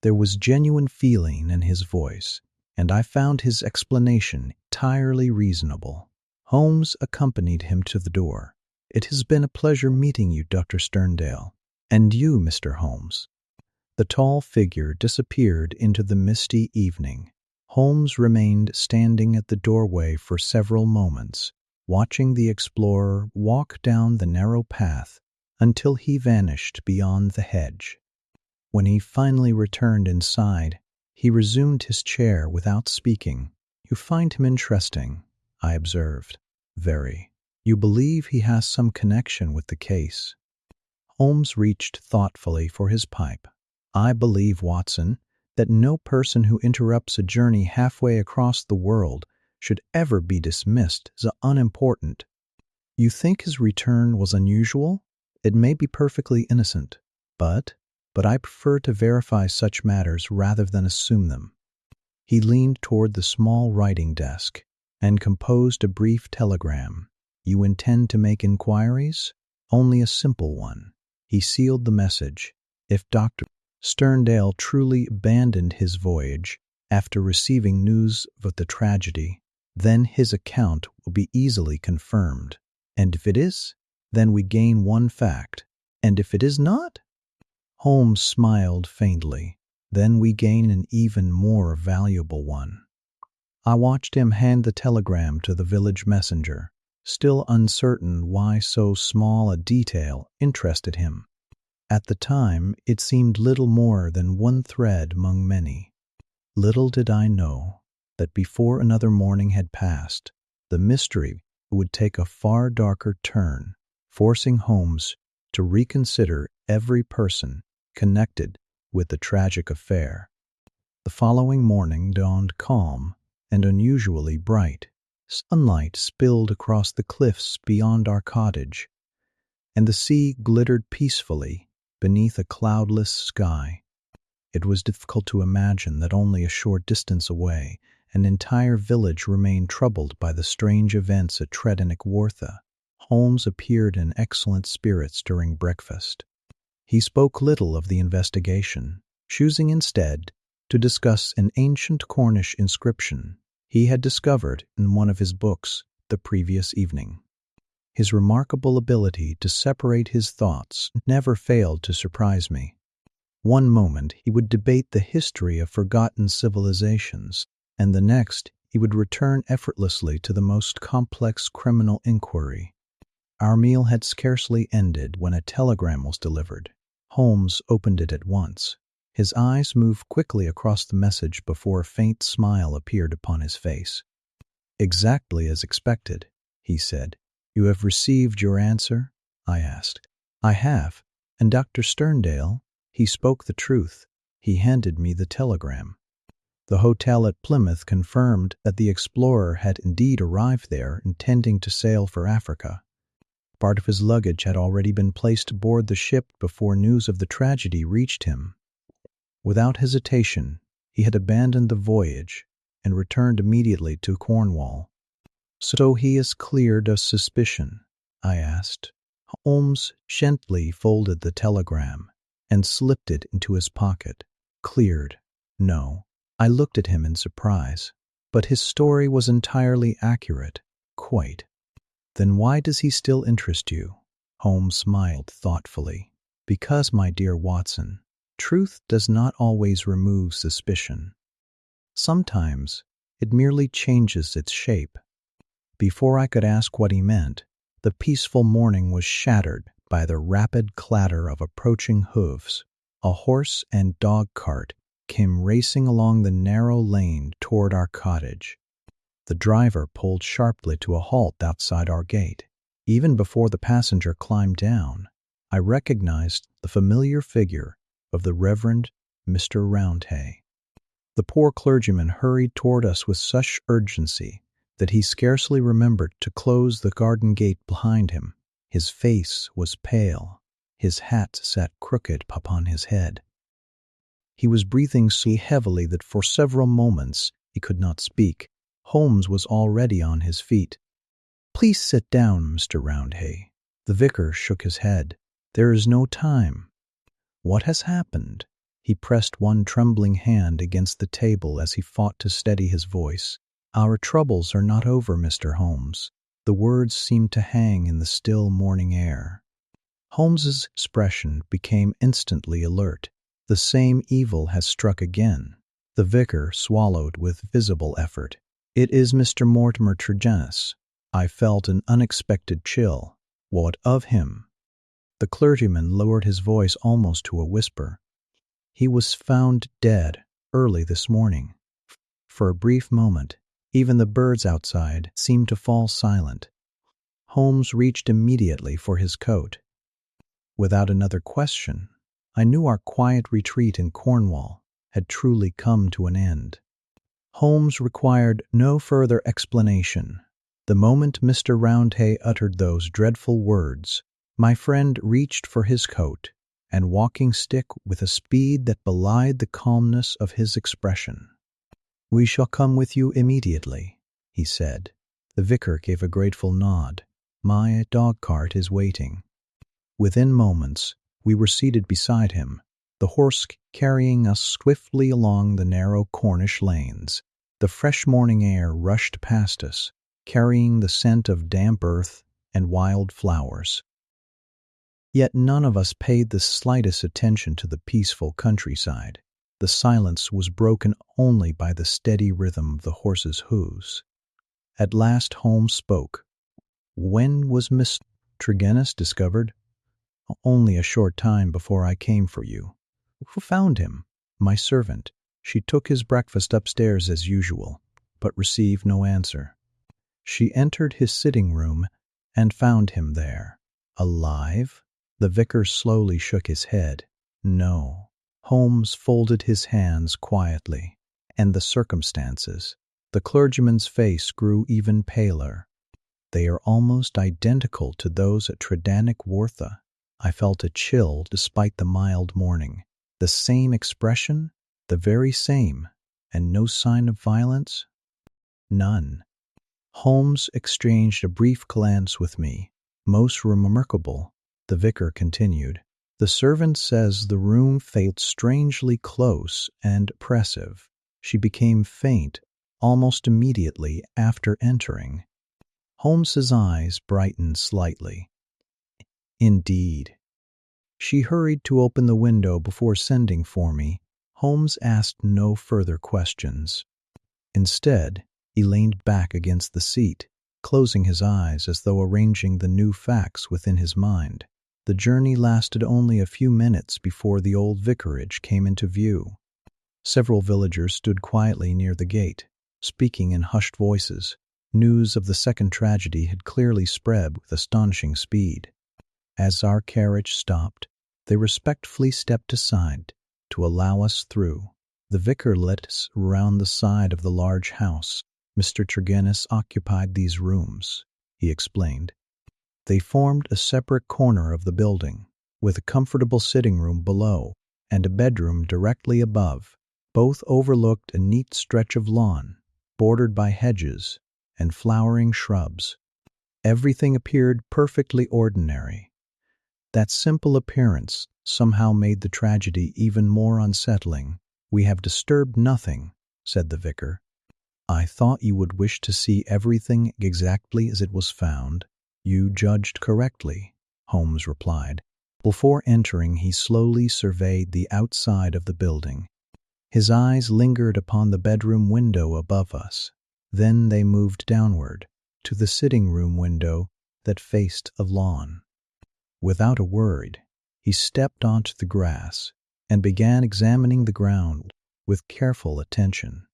There was genuine feeling in his voice, and I found his explanation entirely reasonable. Holmes accompanied him to the door. "It has been a pleasure meeting you, Dr. Sterndale. And you, Mr. Holmes." The tall figure disappeared into the misty evening. Holmes remained standing at the doorway for several moments, watching the explorer walk down the narrow path until he vanished beyond the hedge. When he finally returned inside, he resumed his chair without speaking. "You find him interesting," I observed. "Very. You believe he has some connection with the case?" Holmes reached thoughtfully for his pipe. "I believe, Watson, that no person who interrupts a journey halfway across the world should ever be dismissed as unimportant. You think his return was unusual? It may be perfectly innocent, but I prefer to verify such matters rather than assume them." He leaned toward the small writing desk and composed a brief telegram. "You intend to make inquiries?" "Only a simple one." He sealed the message. "If Dr. Sterndale truly abandoned his voyage after receiving news of the tragedy, then his account will be easily confirmed. And if it is, then we gain one fact. And if it is not?" Holmes smiled faintly. "Then we gain an even more valuable one." I watched him hand the telegram to the village messenger, still uncertain why so small a detail interested him. At the time, it seemed little more than one thread among many. Little did I know that before another morning had passed, the mystery would take a far darker turn, forcing Holmes to reconsider every person connected with the tragic affair. The following morning dawned calm and unusually bright. Sunlight spilled across the cliffs beyond our cottage, and the sea glittered peacefully beneath a cloudless sky. It was difficult to imagine that only a short distance away, an entire village remained troubled by the strange events at Tredenick-Wartha. Holmes appeared in excellent spirits during breakfast. He spoke little of the investigation, choosing instead to discuss an ancient Cornish inscription he had discovered in one of his books the previous evening. His remarkable ability to separate his thoughts never failed to surprise me. One moment he would debate the history of forgotten civilizations, and the next he would return effortlessly to the most complex criminal inquiry. Our meal had scarcely ended when a telegram was delivered. Holmes opened it at once. His eyes moved quickly across the message before a faint smile appeared upon his face. "Exactly as expected," he said. "You have received your answer?" I asked. "I have. And Dr. Sterndale, he spoke the truth. He handed me the telegram." The hotel at Plymouth confirmed that the explorer had indeed arrived there intending to sail for Africa. Part of his luggage had already been placed aboard the ship before news of the tragedy reached him. Without hesitation, he had abandoned the voyage and returned immediately to Cornwall. "So he is cleared of suspicion?" I asked. Holmes gently folded the telegram and slipped it into his pocket. "Cleared? No." I looked at him in surprise. "But his story was entirely accurate." "Quite." "Then why does he still interest you?" Holmes smiled thoughtfully. "Because, my dear Watson, truth does not always remove suspicion. Sometimes it merely changes its shape." Before I could ask what he meant, the peaceful morning was shattered by the rapid clatter of approaching hooves. A horse and dog cart came racing along the narrow lane toward our cottage. The driver pulled sharply to a halt outside our gate. Even before the passenger climbed down, I recognized the familiar figure of the Reverend Mr. Roundhay. The poor clergyman hurried toward us with such urgency that he scarcely remembered to close the garden gate behind him. His face was pale. His hat sat crooked upon his head. He was breathing so heavily that for several moments he could not speak. Holmes was already on his feet. "Please sit down, Mr. Roundhay." The vicar shook his head. "There is no time." "What has happened?" He pressed one trembling hand against the table as he fought to steady his voice. "Our troubles are not over, Mr. Holmes." The words seemed to hang in the still morning air. Holmes's expression became instantly alert. "The same evil has struck again." The vicar swallowed with visible effort. "It is Mr. Mortimer Tregennis." I felt an unexpected chill. "What of him?" The clergyman lowered his voice almost to a whisper. "He was found dead early this morning." For a brief moment, even the birds outside seemed to fall silent. Holmes reached immediately for his coat. Without another question, I knew our quiet retreat in Cornwall had truly come to an end. Holmes required no further explanation. The moment Mr. Roundhay uttered those dreadful words, my friend reached for his coat and walking stick with a speed that belied the calmness of his expression. "We shall come with you immediately," he said. The vicar gave a grateful nod. "My dog-cart is waiting." Within moments, we were seated beside him, the horse carrying us swiftly along the narrow Cornish lanes. The fresh morning air rushed past us, carrying the scent of damp earth and wild flowers. Yet none of us paid the slightest attention to the peaceful countryside. The silence was broken only by the steady rhythm of the horse's hoofs. At last Holmes spoke. "When was Miss Tregennis discovered?" "Only a short time before I came for you." "Who found him?" "My servant. She took his breakfast upstairs as usual, but received no answer. She entered his sitting room and found him there." "Alive?" The vicar slowly shook his head. "No." Holmes folded his hands quietly. "And the circumstances?" The clergyman's face grew even paler. "They are almost identical to those at Tredannick Wartha." I felt a chill despite the mild morning. "The same expression? The very same? And no sign of violence?" "None." Holmes exchanged a brief glance with me. "Most remarkable," the vicar continued. "The servant says the room felt strangely close and oppressive. She became faint almost immediately after entering." Holmes's eyes brightened slightly. "Indeed." "She hurried to open the window before sending for me." Holmes asked no further questions. Instead, he leaned back against the seat, closing his eyes as though arranging the new facts within his mind. The journey lasted only a few minutes before the old vicarage came into view. Several villagers stood quietly near the gate, speaking in hushed voices. News of the second tragedy had clearly spread with astonishing speed. As our carriage stopped, they respectfully stepped aside to allow us through. The vicar led us round the side of the large house. "Mr. Tregennis occupied these rooms," he explained. They formed a separate corner of the building, with a comfortable sitting room below and a bedroom directly above. Both overlooked a neat stretch of lawn, bordered by hedges and flowering shrubs. Everything appeared perfectly ordinary. That simple appearance somehow made the tragedy even more unsettling. "We have disturbed nothing," said the vicar. "I thought you would wish to see everything exactly as it was found." "You judged correctly," Holmes replied. Before entering, he slowly surveyed the outside of the building. His eyes lingered upon the bedroom window above us. Then they moved downward to the sitting room window that faced a lawn. Without a word, he stepped onto the grass and began examining the ground with careful attention.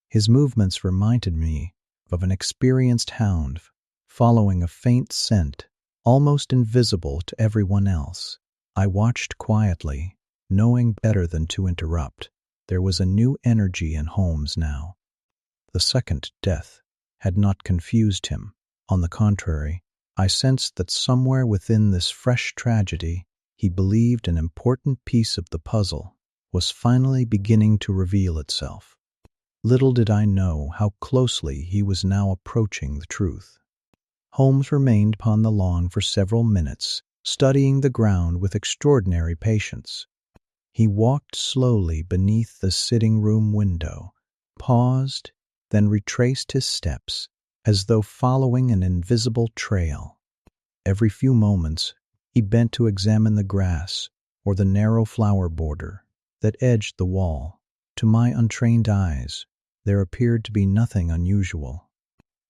His movements reminded me of an experienced hound following a faint scent, almost invisible to everyone else. I watched quietly, knowing better than to interrupt. There was a new energy in Holmes now. The second death had not confused him. On the contrary, I sensed that somewhere within this fresh tragedy, he believed an important piece of the puzzle was finally beginning to reveal itself. Little did I know how closely he was now approaching the truth. Holmes remained upon the lawn for several minutes, studying the ground with extraordinary patience. He walked slowly beneath the sitting-room window, paused, then retraced his steps, as though following an invisible trail. Every few moments, he bent to examine the grass or the narrow flower border that edged the wall. To my untrained eyes, there appeared to be nothing unusual.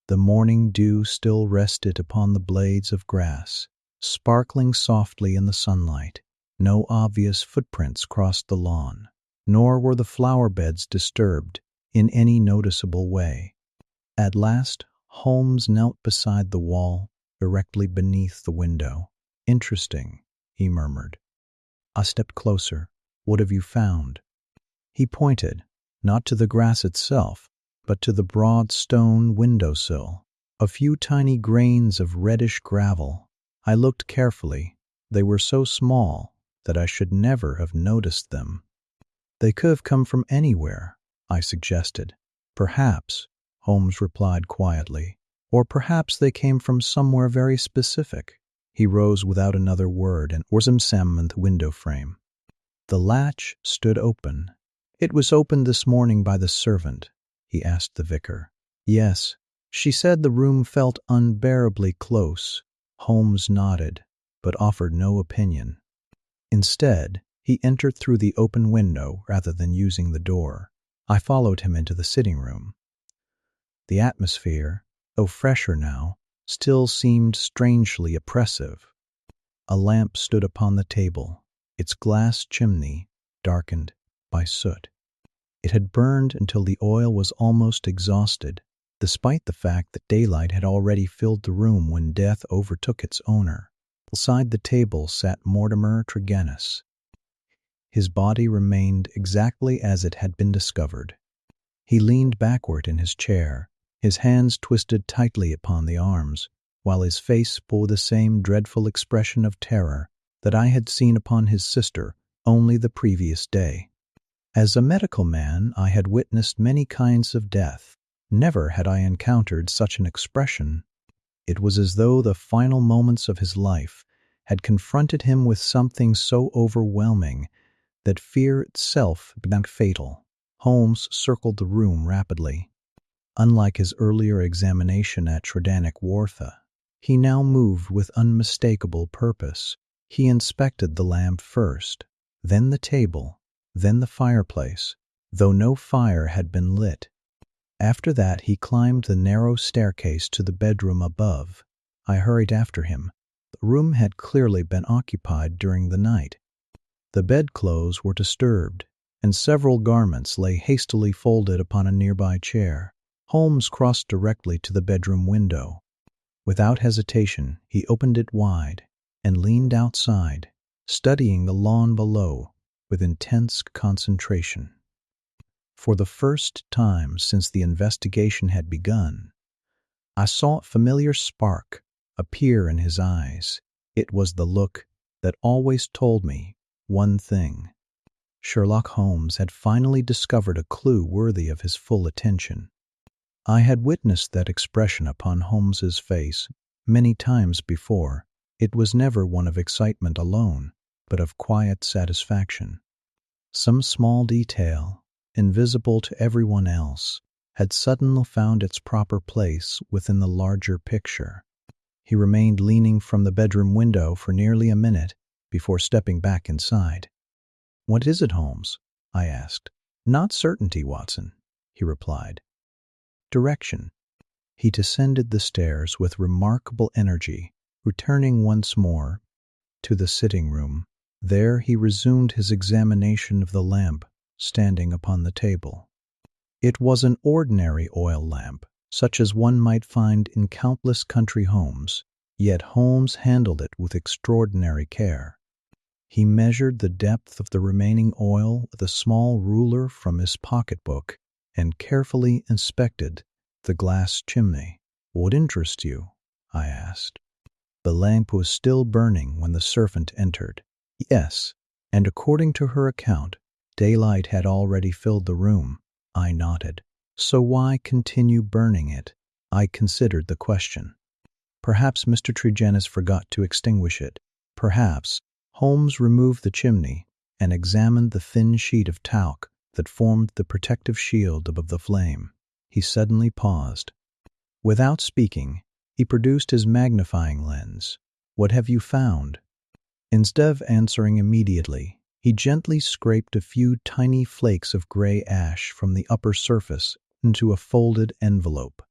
The morning dew still rested upon the blades of grass, sparkling softly in the sunlight. No obvious footprints crossed the lawn, nor were the flower beds disturbed in any noticeable way. At last, Holmes knelt beside the wall, directly beneath the window. "Interesting," he murmured. I stepped closer. "What have you found?" He pointed, not to the grass itself, but to the broad stone windowsill. A few tiny grains of reddish gravel. I looked carefully. They were so small that I should never have noticed them. "They could have come from anywhere," I suggested. "Perhaps," Holmes replied quietly, "or perhaps they came from somewhere very specific." He rose without another word and examined the window frame. The latch stood open. "It was opened this morning by the servant," he asked the vicar. "Yes. She said the room felt unbearably close." Holmes nodded, but offered no opinion. Instead, he entered through the open window rather than using the door. I followed him into the sitting room. The atmosphere, though fresher now, still seemed strangely oppressive. A lamp stood upon the table, its glass chimney darkened by soot. It had burned until the oil was almost exhausted, despite the fact that daylight had already filled the room when death overtook its owner. Beside the table sat Mortimer Tregennis. His body remained exactly as it had been discovered. He leaned backward in his chair, his hands twisted tightly upon the arms, while his face bore the same dreadful expression of terror that I had seen upon his sister only the previous day. As a medical man, I had witnessed many kinds of death. Never had I encountered such an expression. It was as though the final moments of his life had confronted him with something so overwhelming that fear itself became fatal. Holmes circled the room rapidly. Unlike his earlier examination at Tredannick Wartha, he now moved with unmistakable purpose. He inspected the lamp first, then the table, then the fireplace, though no fire had been lit. After that, he climbed the narrow staircase to the bedroom above. I hurried after him. The room had clearly been occupied during the night. The bedclothes were disturbed, and several garments lay hastily folded upon a nearby chair. Holmes crossed directly to the bedroom window. Without hesitation, he opened it wide and leaned outside, studying the lawn below with intense concentration. For the first time since the investigation had begun, I saw a familiar spark appear in his eyes. It was the look that always told me one thing. Sherlock Holmes had finally discovered a clue worthy of his full attention. I had witnessed that expression upon Holmes's face many times before. It was never one of excitement alone, but of quiet satisfaction. Some small detail, invisible to everyone else, had suddenly found its proper place within the larger picture. He remained leaning from the bedroom window for nearly a minute before stepping back inside. "What is it, Holmes?" I asked. "Not certainty, Watson," he replied. "Direction." He descended the stairs with remarkable energy, returning once more to the sitting room. There he resumed his examination of the lamp standing upon the table. It was an ordinary oil lamp, such as one might find in countless country homes, yet Holmes handled it with extraordinary care. He measured the depth of the remaining oil with a small ruler from his pocketbook and carefully inspected the glass chimney. "What interests you?" I asked. The lamp was still burning when the servant entered. Yes, and according to her account, daylight had already filled the room. I nodded. So why continue burning it? I considered the question. Perhaps Mr. Tregennis forgot to extinguish it. Perhaps Holmes removed the chimney and examined the thin sheet of talc that formed the protective shield above the flame. He suddenly paused. Without speaking, he produced his magnifying lens. "What have you found?" Instead of answering immediately, he gently scraped a few tiny flakes of gray ash from the upper surface into a folded envelope.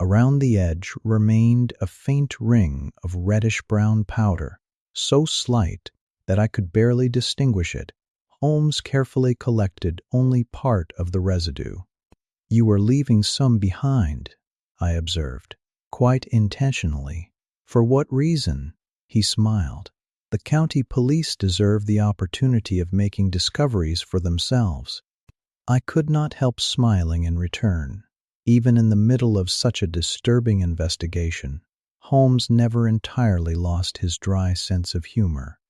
Around the edge remained a faint ring of reddish-brown powder, so slight that I could barely distinguish it. Holmes carefully collected only part of the residue. "You are leaving some behind," I observed, quite intentionally. "For what reason?" He smiled. "The county police deserve the opportunity of making discoveries for themselves." I could not help smiling in return. Even in the middle of such a disturbing investigation, Holmes never entirely lost his dry sense of humor.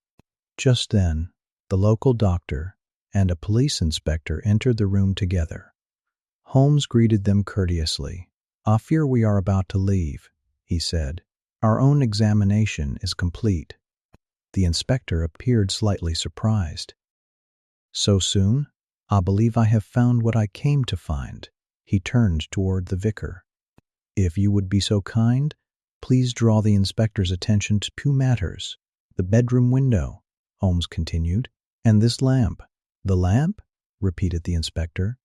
Just then, the local doctor and a police inspector entered the room together. Holmes greeted them courteously. "I fear we are about to leave," he said. "Our own examination is complete." The inspector appeared slightly surprised. "So soon? I believe I have found what I came to find." He turned toward the vicar. "If you would be so kind, please draw the inspector's attention to two matters. The bedroom window," Holmes continued, "and this lamp." "The lamp?" repeated the inspector.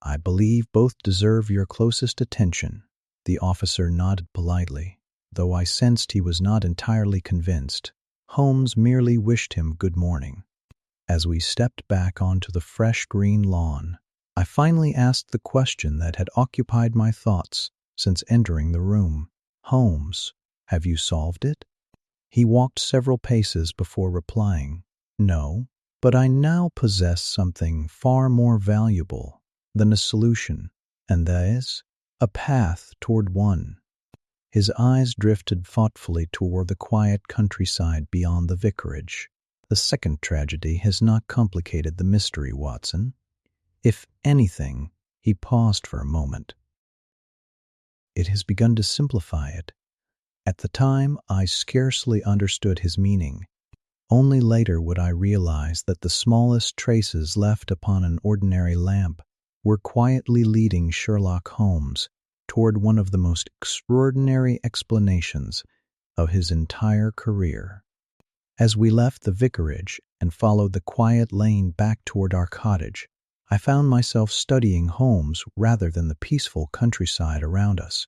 "I believe both deserve your closest attention." The officer nodded politely, though I sensed he was not entirely convinced. Holmes merely wished him good morning. As we stepped back onto the fresh green lawn, I finally asked the question that had occupied my thoughts since entering the room. "Holmes, have you solved it?" He walked several paces before replying. "No, but I now possess something far more valuable than a solution, and that is a path toward one." His eyes drifted thoughtfully toward the quiet countryside beyond the vicarage. "The second tragedy has not complicated the mystery, Watson. If anything," he paused for a moment, "it has begun to simplify it. At the time, I scarcely understood his meaning. Only later would I realize that the smallest traces left upon an ordinary lamp were quietly leading Sherlock Holmes toward one of the most extraordinary explanations of his entire career." As we left the vicarage and followed the quiet lane back toward our cottage, I found myself studying Holmes rather than the peaceful countryside around us.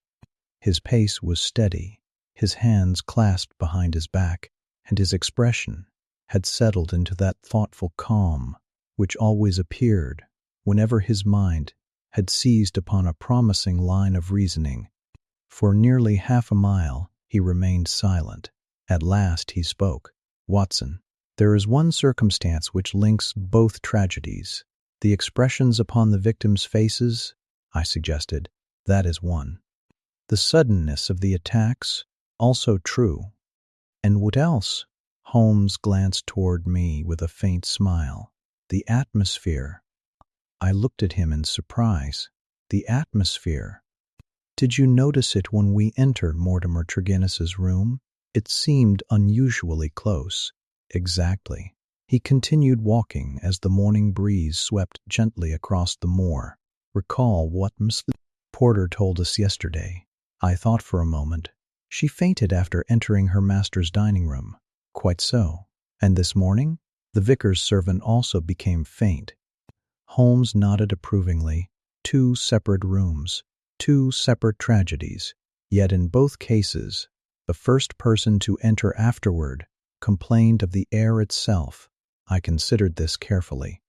His pace was steady, his hands clasped behind his back, and his expression had settled into that thoughtful calm which always appeared whenever his mind had seized upon a promising line of reasoning. For nearly half a mile he remained silent. At last he spoke. "Watson, there is one circumstance which links both tragedies. The expressions upon the victims' faces," I suggested. "That is one. The suddenness of the attacks, also true. And what else?" Holmes glanced toward me with a faint smile. "The atmosphere." I looked at him in surprise. "The atmosphere? Did you notice it when we entered Mortimer Tregennis's room? It seemed unusually close." "Exactly." He continued walking as the morning breeze swept gently across the moor. "Recall what Miss Porter told us yesterday." I thought for a moment. "She fainted after entering her master's dining room." "Quite so." "And this morning, the vicar's servant also became faint." Holmes nodded approvingly. "Two separate rooms, two separate tragedies. Yet in both cases, the first person to enter afterward complained of the air itself." I considered this carefully.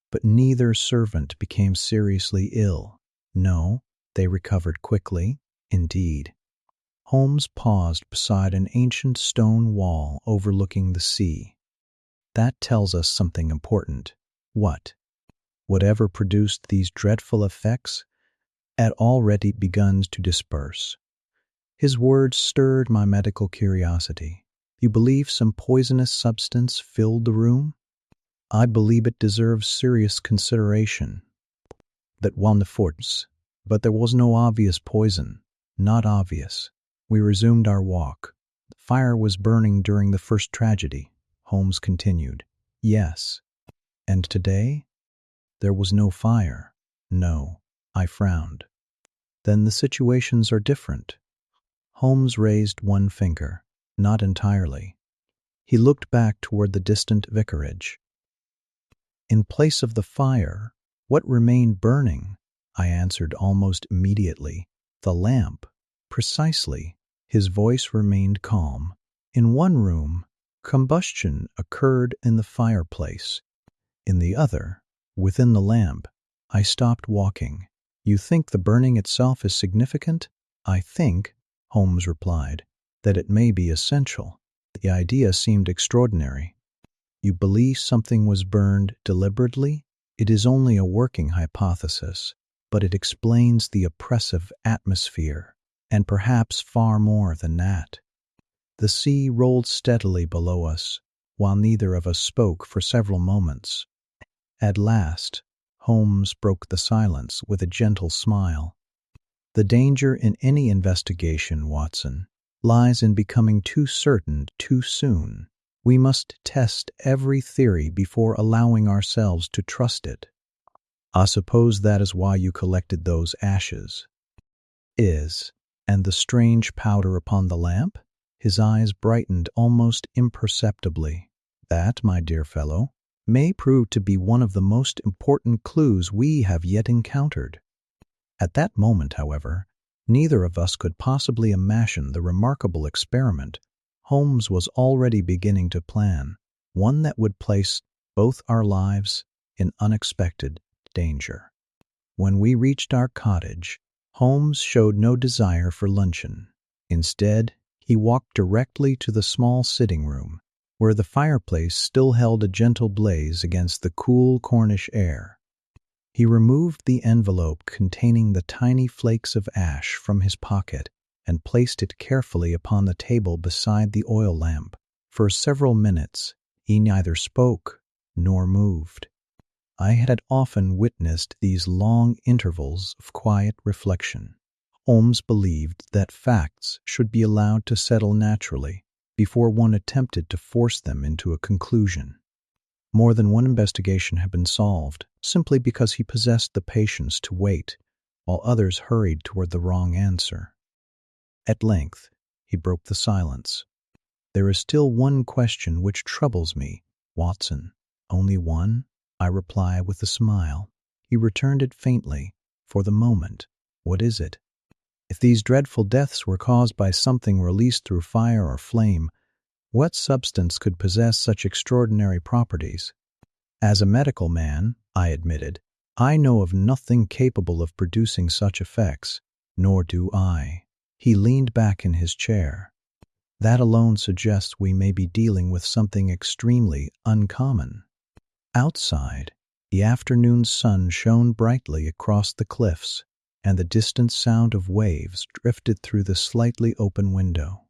"But neither servant became seriously ill." "No, they recovered quickly." "Indeed." Holmes paused beside an ancient stone wall overlooking the sea. "That tells us something important." "What?" "Whatever produced these dreadful effects had already begun to disperse. His words stirred my medical curiosity. You believe some poisonous substance filled the room? I believe it deserves serious consideration. That won the forts, but there was no obvious poison. Not obvious. We resumed our walk. The fire was burning during the first tragedy, Holmes continued. Yes. And today? There was no fire. No. I frowned. Then the situations are different. Holmes raised one finger. Not entirely. He looked back toward the distant vicarage. In place of the fire, what remained burning? I answered almost immediately. The lamp. Precisely. His voice remained calm. In one room, combustion occurred in the fireplace. In the other, within the lamp, I stopped walking. You think the burning itself is significant? I think, Holmes replied, that it may be essential. The idea seemed extraordinary. You believe something was burned deliberately? It is only a working hypothesis, but it explains the oppressive atmosphere, and perhaps far more than that. The sea rolled steadily below us, while neither of us spoke for several moments. At last, Holmes broke the silence with a gentle smile. The danger in any investigation, Watson, lies in becoming too certain too soon. We must test every theory before allowing ourselves to trust it. I suppose that is why you collected those ashes. And the strange powder upon the lamp? His eyes brightened almost imperceptibly. That, my dear fellow, may prove to be one of the most important clues we have yet encountered. At that moment, however, neither of us could possibly imagine the remarkable experiment Holmes was already beginning to plan, one that would place both our lives in unexpected danger. When we reached our cottage, Holmes showed no desire for luncheon. Instead, he walked directly to the small sitting room, where the fireplace still held a gentle blaze against the cool Cornish air. He removed the envelope containing the tiny flakes of ash from his pocket and placed it carefully upon the table beside the oil lamp. For several minutes, he neither spoke nor moved. I had often witnessed these long intervals of quiet reflection. Holmes believed that facts should be allowed to settle naturally before one attempted to force them into a conclusion. More than one investigation had been solved simply because he possessed the patience to wait, while others hurried toward the wrong answer. At length, he broke the silence. There is still one question which troubles me, Watson. Only one? I reply with a smile. He returned it faintly, for the moment. What is it? If these dreadful deaths were caused by something released through fire or flame, what substance could possess such extraordinary properties? As a medical man, I admitted, I know of nothing capable of producing such effects, nor do I. He leaned back in his chair. That alone suggests we may be dealing with something extremely uncommon. Outside, the afternoon sun shone brightly across the cliffs, and the distant sound of waves drifted through the slightly open window.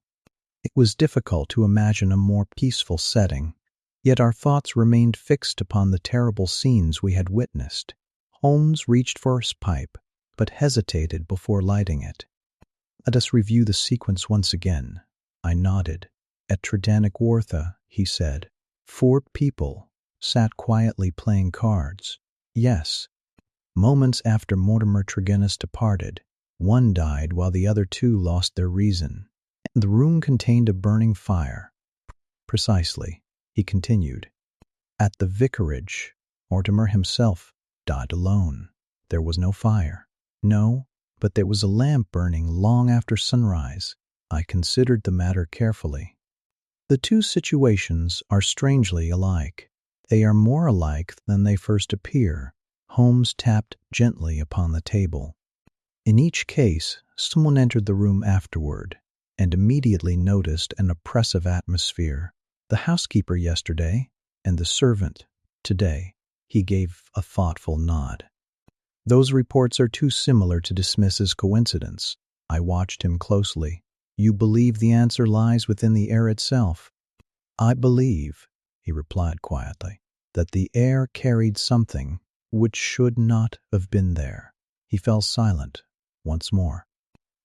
It was difficult to imagine a more peaceful setting, yet our thoughts remained fixed upon the terrible scenes we had witnessed. Holmes reached for his pipe, but hesitated before lighting it. Let us review the sequence once again. I nodded. At Tredannick-Wartha, he said, 4 people sat quietly playing cards. Yes. Moments after Mortimer Tregennis departed, one died while the other 2 lost their reason. The room contained a burning fire. Precisely, he continued. At the vicarage, Mortimer himself died alone. There was no fire. No, but there was a lamp burning long after sunrise. I considered the matter carefully. The 2 situations are strangely alike. They are more alike than they first appear. Holmes tapped gently upon the table. In each case, someone entered the room afterward and immediately noticed an oppressive atmosphere. The housekeeper yesterday and the servant today. He gave a thoughtful nod. Those reports are too similar to dismiss as coincidence. I watched him closely. You believe the answer lies within the air itself. I believe, he replied quietly, that the air carried something which should not have been there. He fell silent once more.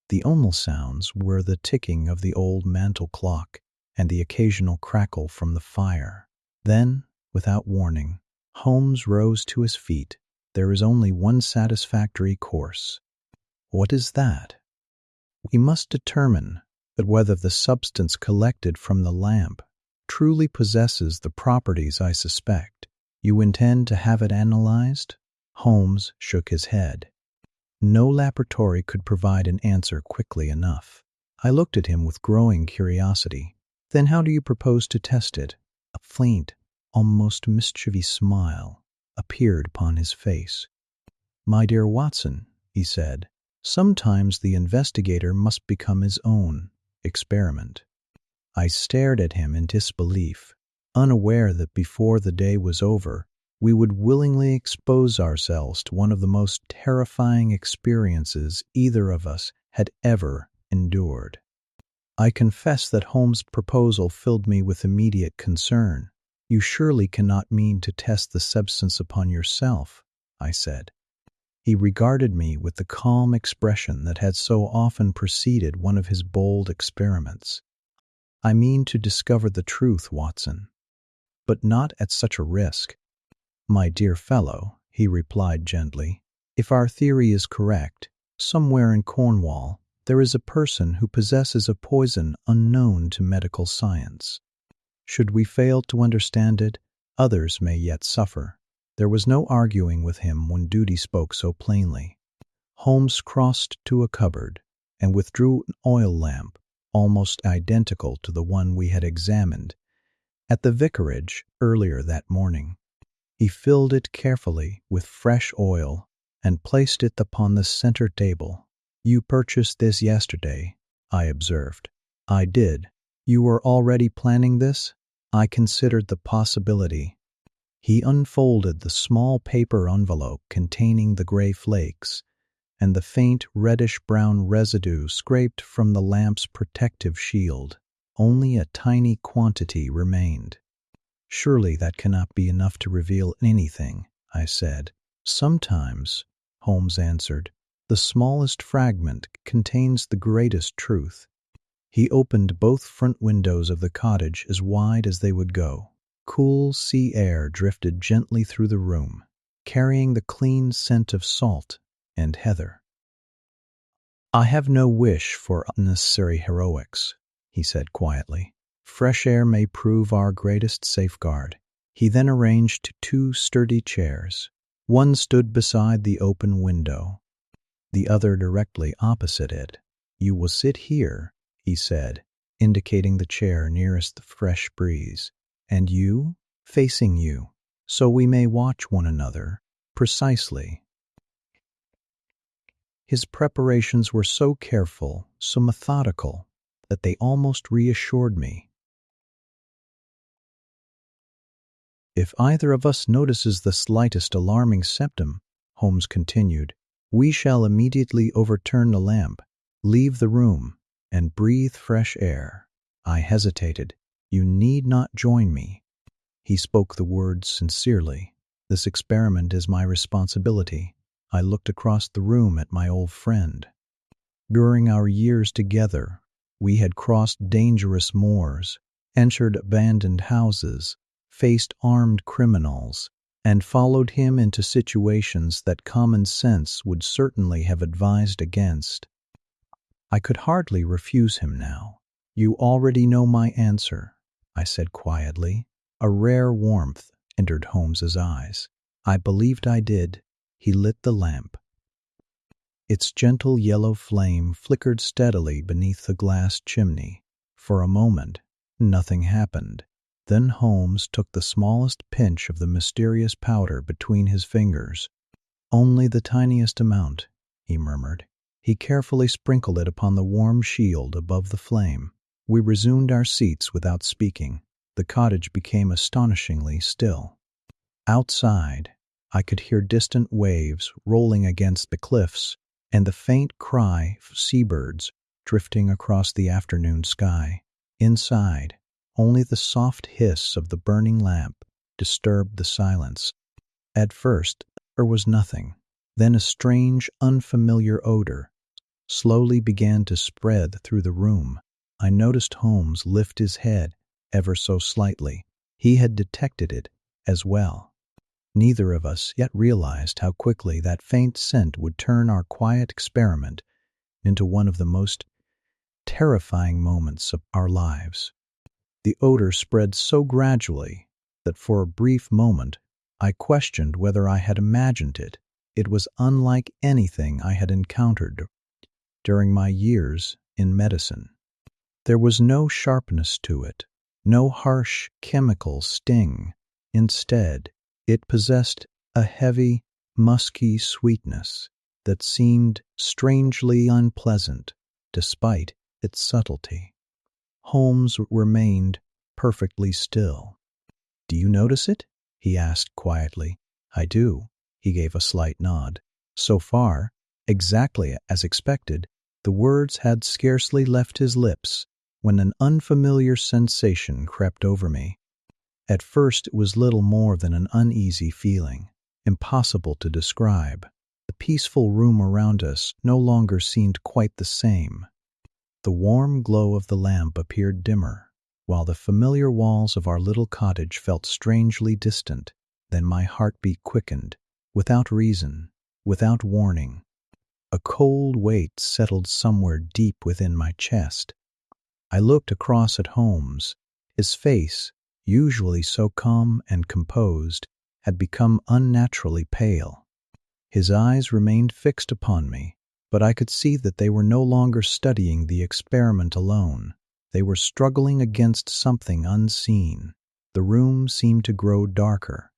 The only sounds were the ticking of the old mantel clock and the occasional crackle from the fire. Then, without warning, Holmes rose to his feet. There is only one satisfactory course. What is that? We must determine that whether the substance collected from the lamp truly possesses the properties I suspect. You intend to have it analyzed? Holmes shook his head. No laboratory could provide an answer quickly enough. I looked at him with growing curiosity. Then how do you propose to test it? A faint, almost mischievous smile appeared upon his face. My dear Watson, he said, sometimes the investigator must become his own experiment. I stared at him in disbelief, unaware that before the day was over, we would willingly expose ourselves to one of the most terrifying experiences either of us had ever endured. I confess that Holmes' proposal filled me with immediate concern. You surely cannot mean to test the substance upon yourself, I said. He regarded me with the calm expression that had so often preceded one of his bold experiments. I mean to discover the truth, Watson, but not at such a risk. My dear fellow, he replied gently, if our theory is correct, somewhere in Cornwall there is a person who possesses a poison unknown to medical science. Should we fail to understand it, others may yet suffer. There was no arguing with him when duty spoke so plainly. Holmes crossed to a cupboard and withdrew an oil lamp almost identical to the one we had examined at the vicarage earlier that morning. He filled it carefully with fresh oil and placed it upon the center table. You purchased this yesterday, I observed. I did. You were already planning this? I considered the possibility. He unfolded the small paper envelope containing the gray flakes and the faint reddish-brown residue scraped from the lamp's protective shield. Only a tiny quantity remained. Surely that cannot be enough to reveal anything, I said. Sometimes, Holmes answered, the smallest fragment contains the greatest truth. He opened both front windows of the cottage as wide as they would go. Cool sea air drifted gently through the room, carrying the clean scent of salt and heather. I have no wish for unnecessary heroics, he said quietly. Fresh air may prove our greatest safeguard. He then arranged two sturdy chairs. One stood beside the open window, the other directly opposite it. You will sit here, he said, indicating the chair nearest the fresh breeze, and you, facing you, so we may watch one another. Precisely. His preparations were so careful, so methodical, that they almost reassured me. If either of us notices the slightest alarming symptom, Holmes continued, we shall immediately overturn the lamp, leave the room, and breathe fresh air. I hesitated. You need not join me. He spoke the words sincerely. This experiment is my responsibility. I looked across the room at my old friend. During our years together, we had crossed dangerous moors, entered abandoned houses, faced armed criminals, and followed him into situations that common sense would certainly have advised against. I could hardly refuse him now. You already know my answer, I said quietly. A rare warmth entered Holmes's eyes. I believed I did. He lit the lamp. Its gentle yellow flame flickered steadily beneath the glass chimney. For a moment, nothing happened. Then Holmes took the smallest pinch of the mysterious powder between his fingers. Only the tiniest amount, he murmured. He carefully sprinkled it upon the warm shield above the flame. We resumed our seats without speaking. The cottage became astonishingly still. Outside, I could hear distant waves rolling against the cliffs and the faint cry of seabirds drifting across the afternoon sky. Inside, only the soft hiss of the burning lamp disturbed the silence. At first, there was nothing. Then a strange, unfamiliar odor slowly began to spread through the room. I noticed Holmes lift his head ever so slightly. He had detected it as well. Neither of us yet realized how quickly that faint scent would turn our quiet experiment into one of the most terrifying moments of our lives. The odor spread so gradually that for a brief moment I questioned whether I had imagined it. It was unlike anything I had encountered during my years in medicine. There was no sharpness to it, no harsh chemical sting. Instead, it possessed a heavy, musky sweetness that seemed strangely unpleasant despite its subtlety. Holmes remained perfectly still. "Do you notice it?" he asked quietly. "I do." He gave a slight nod. So far, exactly as expected, the words had scarcely left his lips when an unfamiliar sensation crept over me. At first it was little more than an uneasy feeling, impossible to describe. The peaceful room around us no longer seemed quite the same. The warm glow of the lamp appeared dimmer, while the familiar walls of our little cottage felt strangely distant. Then my heartbeat quickened, without reason, without warning. A cold weight settled somewhere deep within my chest. I looked across at Holmes. His face, usually so calm and composed, had become unnaturally pale. His eyes remained fixed upon me, but I could see that they were no longer studying the experiment alone. They were struggling against something unseen. The room seemed to grow darker,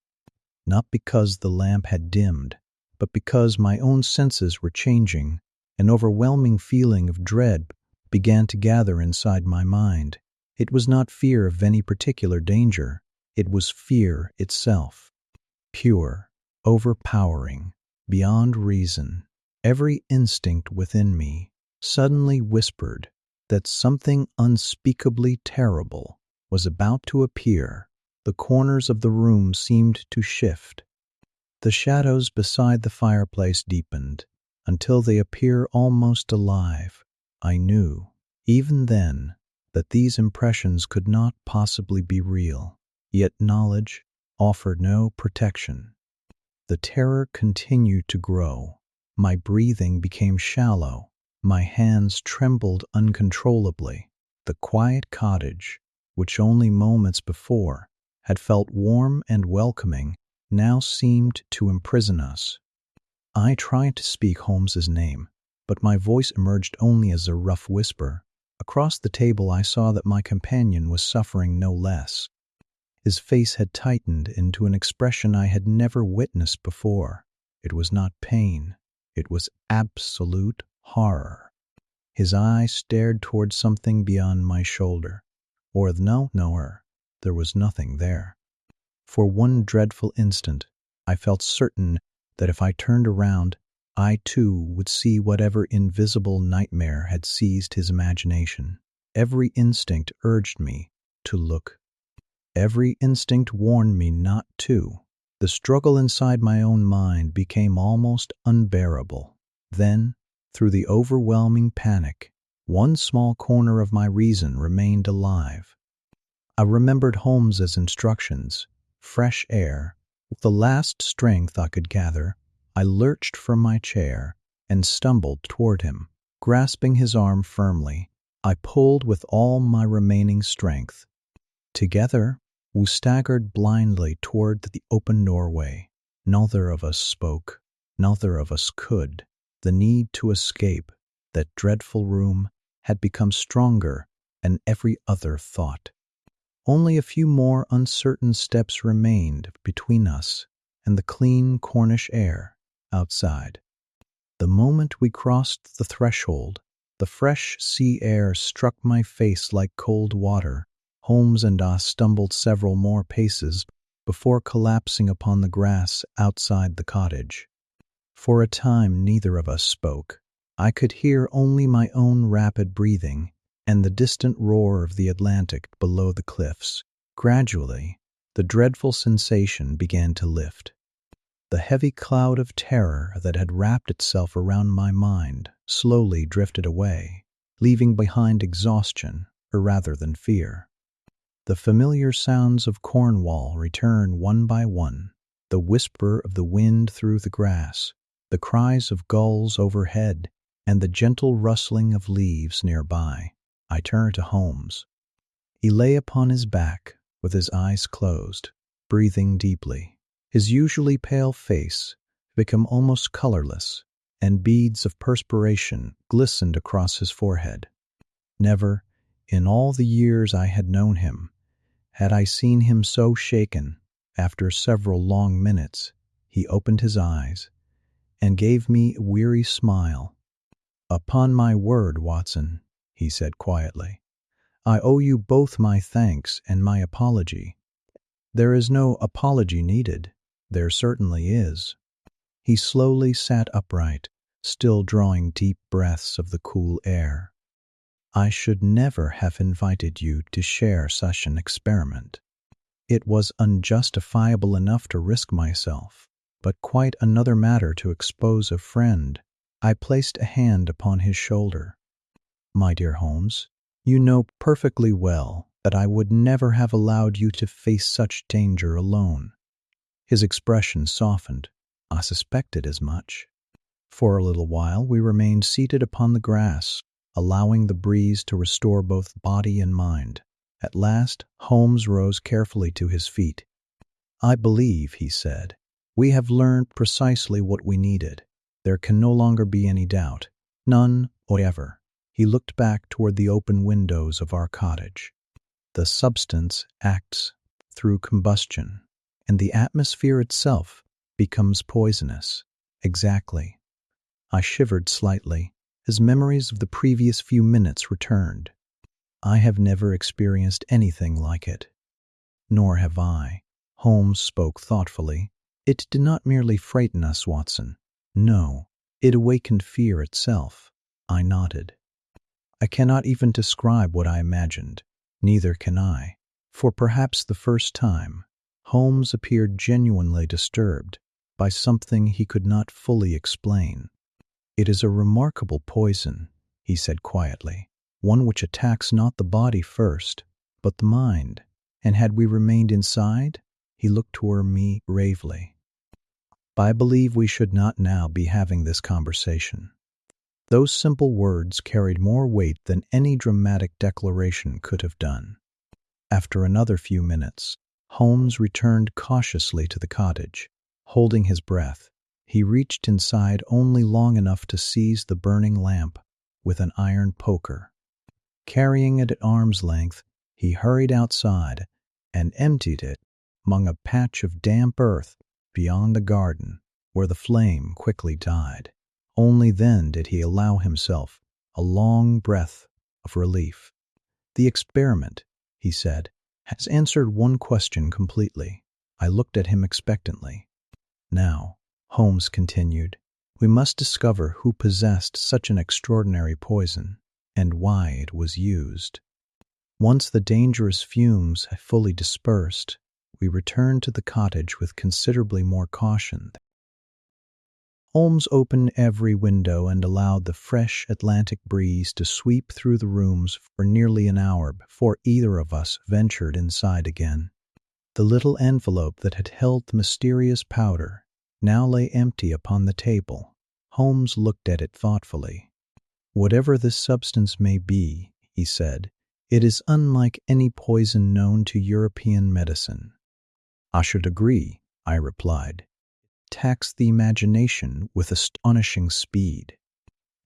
not because the lamp had dimmed, but because my own senses were changing. An overwhelming feeling of dread began to gather inside my mind. It was not fear of any particular danger. It was fear itself. Pure, overpowering, beyond reason. Every instinct within me suddenly whispered that something unspeakably terrible was about to appear. The corners of the room seemed to shift. The shadows beside the fireplace deepened until they appeared almost alive. I knew, even then, that these impressions could not possibly be real, yet knowledge offered no protection. The terror continued to grow. My breathing became shallow. My hands trembled uncontrollably. The quiet cottage, which only moments before had felt warm and welcoming, now seemed to imprison us. I tried to speak Holmes's name, but my voice emerged only as a rough whisper. Across the table I saw that my companion was suffering no less. His face had tightened into an expression I had never witnessed before. It was not pain. It was absolute horror. His eye stared toward something beyond my shoulder. There was nothing there. For one dreadful instant, I felt certain that if I turned around, I too would see whatever invisible nightmare had seized his imagination. Every instinct urged me to look. Every instinct warned me not to. The struggle inside my own mind became almost unbearable. Then, through the overwhelming panic, one small corner of my reason remained alive. I remembered Holmes's instructions. Fresh air. With the last strength I could gather, I lurched from my chair and stumbled toward him. Grasping his arm firmly, I pulled with all my remaining strength. Together, we staggered blindly toward the open doorway. Neither of us spoke. Neither of us could. The need to escape that dreadful room had become stronger than every other thought. Only a few more uncertain steps remained between us and the clean Cornish air outside. The moment we crossed the threshold, the fresh sea air struck my face like cold water. Holmes and I stumbled several more paces before collapsing upon the grass outside the cottage. For a time neither of us spoke. I could hear only my own rapid breathing and the distant roar of the Atlantic below the cliffs. Gradually, the dreadful sensation began to lift. The heavy cloud of terror that had wrapped itself around my mind slowly drifted away, leaving behind exhaustion rather than fear. The familiar sounds of Cornwall returned one by one, the whisper of the wind through the grass, the cries of gulls overhead, and the gentle rustling of leaves nearby. I turned to Holmes. He lay upon his back, with his eyes closed, breathing deeply. His usually pale face became almost colorless, and beads of perspiration glistened across his forehead. Never, in all the years I had known him, had I seen him so shaken. After several long minutes, he opened his eyes and gave me a weary smile. "Upon my word, Watson," he said quietly, "I owe you both my thanks and my apology." "There is no apology needed. There certainly is." He slowly sat upright, still drawing deep breaths of the cool air. "I should never have invited you to share such an experiment. It was unjustifiable enough to risk myself, but quite another matter to expose a friend." I placed a hand upon his shoulder. "My dear Holmes, you know perfectly well that I would never have allowed you to face such danger alone." His expression softened. I suspected as much. For a little while we remained seated upon the grass, allowing the breeze to restore both body and mind. At last, Holmes rose carefully to his feet. "I believe," he said, "we have learned precisely what we needed. There can no longer be any doubt. None whatever." He looked back toward the open windows of our cottage. "The substance acts through combustion, and the atmosphere itself becomes poisonous." "Exactly." I shivered slightly as memories of the previous few minutes returned. "I have never experienced anything like it." "Nor have I." Holmes spoke thoughtfully. "It did not merely frighten us, Watson. No, it awakened fear itself." I nodded. "I cannot even describe what I imagined. Neither can I." For perhaps the first time, Holmes appeared genuinely disturbed by something he could not fully explain. "It is a remarkable poison," he said quietly, "one which attacks not the body first, but the mind. And had we remained inside?" He looked toward me gravely. "I believe we should not now be having this conversation." Those simple words carried more weight than any dramatic declaration could have done. After another few minutes, Holmes returned cautiously to the cottage. Holding his breath, he reached inside only long enough to seize the burning lamp with an iron poker. Carrying it at arm's length, he hurried outside and emptied it among a patch of damp earth beyond the garden, where the flame quickly died. Only then did he allow himself a long breath of relief. "The experiment," he said, "has answered one question completely." I looked at him expectantly. "Now," Holmes continued, "we must discover who possessed such an extraordinary poison, and why it was used." Once the dangerous fumes had fully dispersed, we returned to the cottage with considerably more caution. Holmes opened every window and allowed the fresh Atlantic breeze to sweep through the rooms for nearly an hour before either of us ventured inside again. The little envelope that had held the mysterious powder now lay empty upon the table. Holmes looked at it thoughtfully. "Whatever this substance may be," he said, "it is unlike any poison known to European medicine." "I should agree," I replied. "It attacks the imagination with astonishing speed."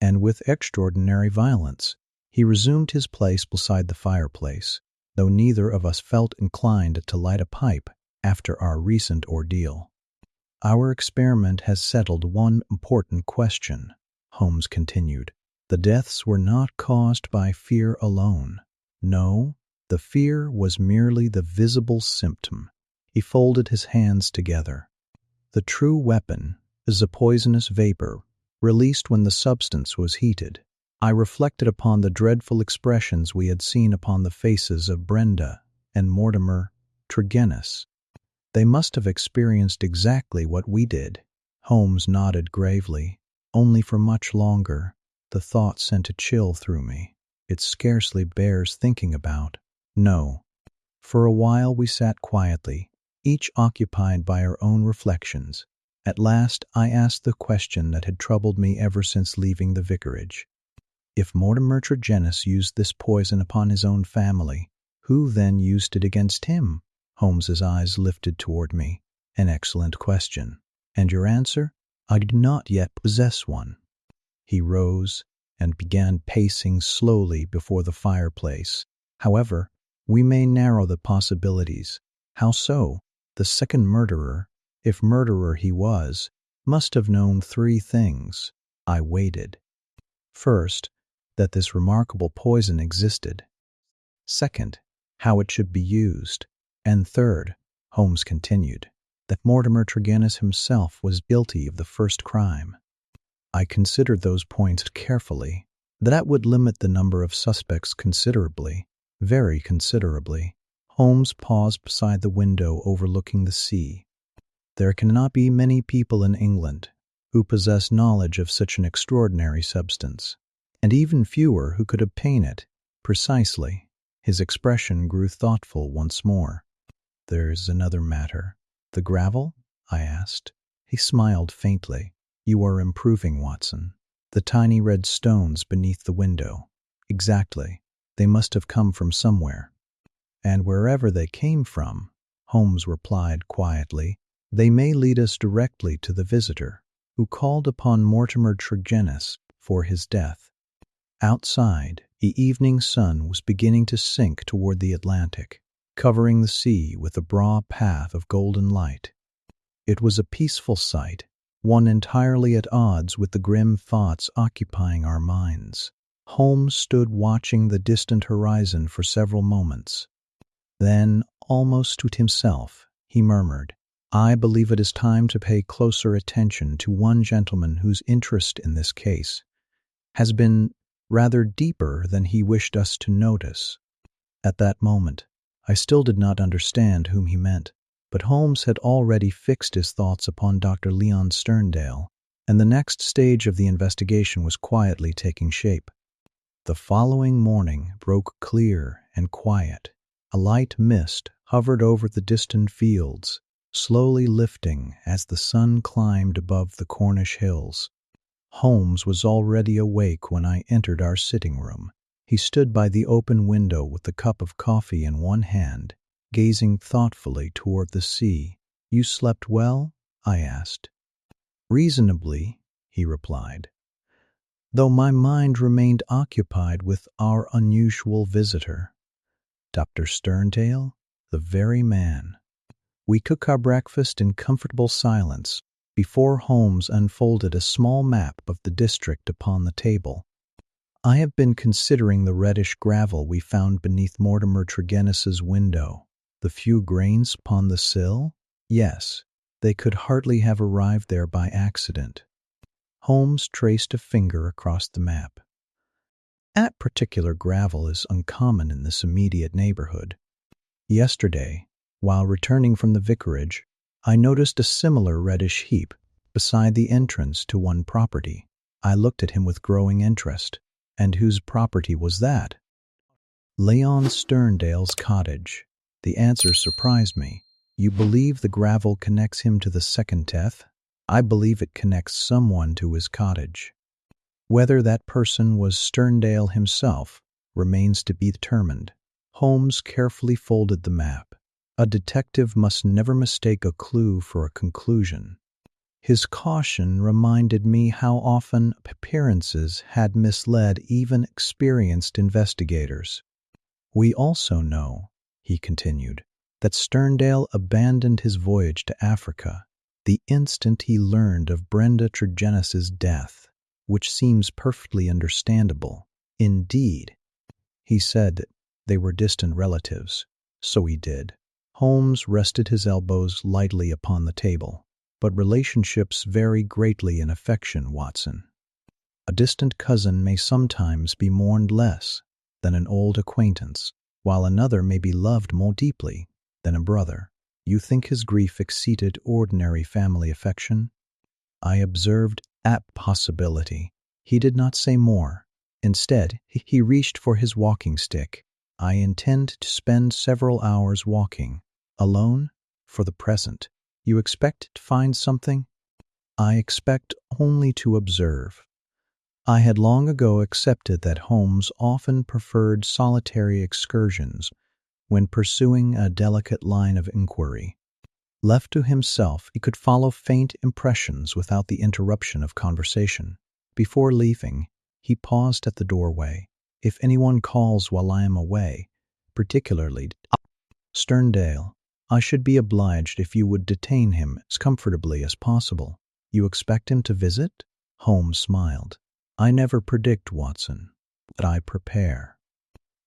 And with extraordinary violence, he resumed his place beside the fireplace, though neither of us felt inclined to light a pipe after our recent ordeal. "Our experiment has settled one important question," Holmes continued. "The deaths were not caused by fear alone. No, the fear was merely the visible symptom." He folded his hands together. "The true weapon is a poisonous vapor released when the substance was heated. I reflected upon the dreadful expressions we had seen upon the faces of Brenda and Mortimer Tregennis. They must have experienced exactly what we did. Holmes nodded gravely. Only for much longer. The thought sent a chill through me. It scarcely bears thinking about. No. For a while we sat quietly, each occupied by our own reflections. At last I asked the question that had troubled me ever since leaving the vicarage. If Mortimer Tregennis used this poison upon his own family, who then used it against him? Holmes's eyes lifted toward me. An excellent question. And your answer? I do not yet possess one. He rose and began pacing slowly before the fireplace. However, we may narrow the possibilities. How so? The second murderer, if murderer he was, must have known three things. I waited. First, that this remarkable poison existed. Second, how it should be used. And third, Holmes continued, that Mortimer Tregennis himself was guilty of the first crime. I considered those points carefully. That would limit the number of suspects considerably, very considerably. Holmes paused beside the window overlooking the sea. There cannot be many people in England who possess knowledge of such an extraordinary substance, and even fewer who could obtain it. Precisely. His expression grew thoughtful once more. There's another matter. The gravel? I asked. He smiled faintly. You are improving, Watson. The tiny red stones beneath the window. Exactly. They must have come from somewhere. And wherever they came from, Holmes replied quietly, they may lead us directly to the visitor who called upon Mortimer Tregennis for his death. Outside, the evening sun was beginning to sink toward the Atlantic, covering the sea with a broad path of golden light. It was a peaceful sight, one entirely at odds with the grim thoughts occupying our minds. Holmes stood watching the distant horizon for several moments. Then, almost to himself, he murmured, I believe it is time to pay closer attention to one gentleman whose interest in this case has been rather deeper than he wished us to notice. At that moment, I still did not understand whom he meant, but Holmes had already fixed his thoughts upon Dr. Leon Sterndale, and the next stage of the investigation was quietly taking shape. The following morning broke clear and quiet. A light mist hovered over the distant fields, slowly lifting as the sun climbed above the Cornish hills. Holmes was already awake when I entered our sitting room. He stood by the open window with the cup of coffee in one hand, gazing thoughtfully toward the sea. You slept well? I asked. Reasonably, he replied, though my mind remained occupied with our unusual visitor. Dr. Sterndale, the very man. We took our breakfast in comfortable silence before Holmes unfolded a small map of the district upon the table. I have been considering the reddish gravel we found beneath Mortimer Tregennis's window. The few grains upon the sill? Yes, they could hardly have arrived there by accident. Holmes traced a finger across the map. That particular gravel is uncommon in this immediate neighborhood. Yesterday, while returning from the vicarage, I noticed a similar reddish heap beside the entrance to one property. I looked at him with growing interest. And whose property was that? Leon Sterndale's cottage. The answer surprised me. You believe the gravel connects him to the second death? I believe it connects someone to his cottage. Whether that person was Sterndale himself remains to be determined. Holmes carefully folded the map. A detective must never mistake a clue for a conclusion. His caution reminded me how often appearances had misled even experienced investigators. We also know, he continued, that Sterndale abandoned his voyage to Africa the instant he learned of Brenda Tregennis's death, which seems perfectly understandable. Indeed, he said that they were distant relatives. So he did. Holmes rested his elbows lightly upon the table. But relationships vary greatly in affection, Watson. A distant cousin may sometimes be mourned less than an old acquaintance, while another may be loved more deeply than a brother. You think his grief exceeded ordinary family affection? I observed that possibility. He did not say more. Instead, he reached for his walking stick. I intend to spend several hours walking, alone, for the present. You expect to find something? I expect only to observe. I had long ago accepted that Holmes often preferred solitary excursions when pursuing a delicate line of inquiry. Left to himself, he could follow faint impressions without the interruption of conversation. Before leaving, he paused at the doorway. If anyone calls while I am away, particularly Sterndale, I should be obliged if you would detain him as comfortably as possible. You expect him to visit? Holmes smiled. I never predict, Watson, but I prepare.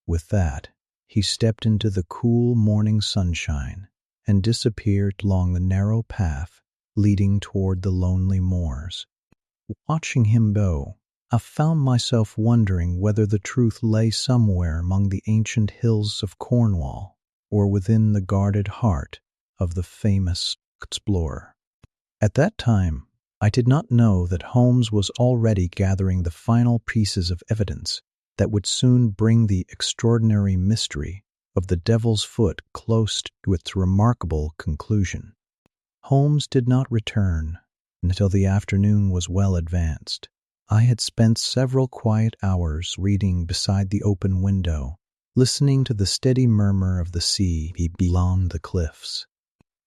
With that, he stepped into the cool morning sunshine and disappeared along the narrow path leading toward the lonely moors. Watching him go, I found myself wondering whether the truth lay somewhere among the ancient hills of Cornwall or within the guarded heart of the famous explorer. At that time, I did not know that Holmes was already gathering the final pieces of evidence that would soon bring the extraordinary mystery of the Devil's Foot close to its remarkable conclusion. Holmes did not return until the afternoon was well advanced. I had spent several quiet hours reading beside the open window, listening to the steady murmur of the sea beyond the cliffs.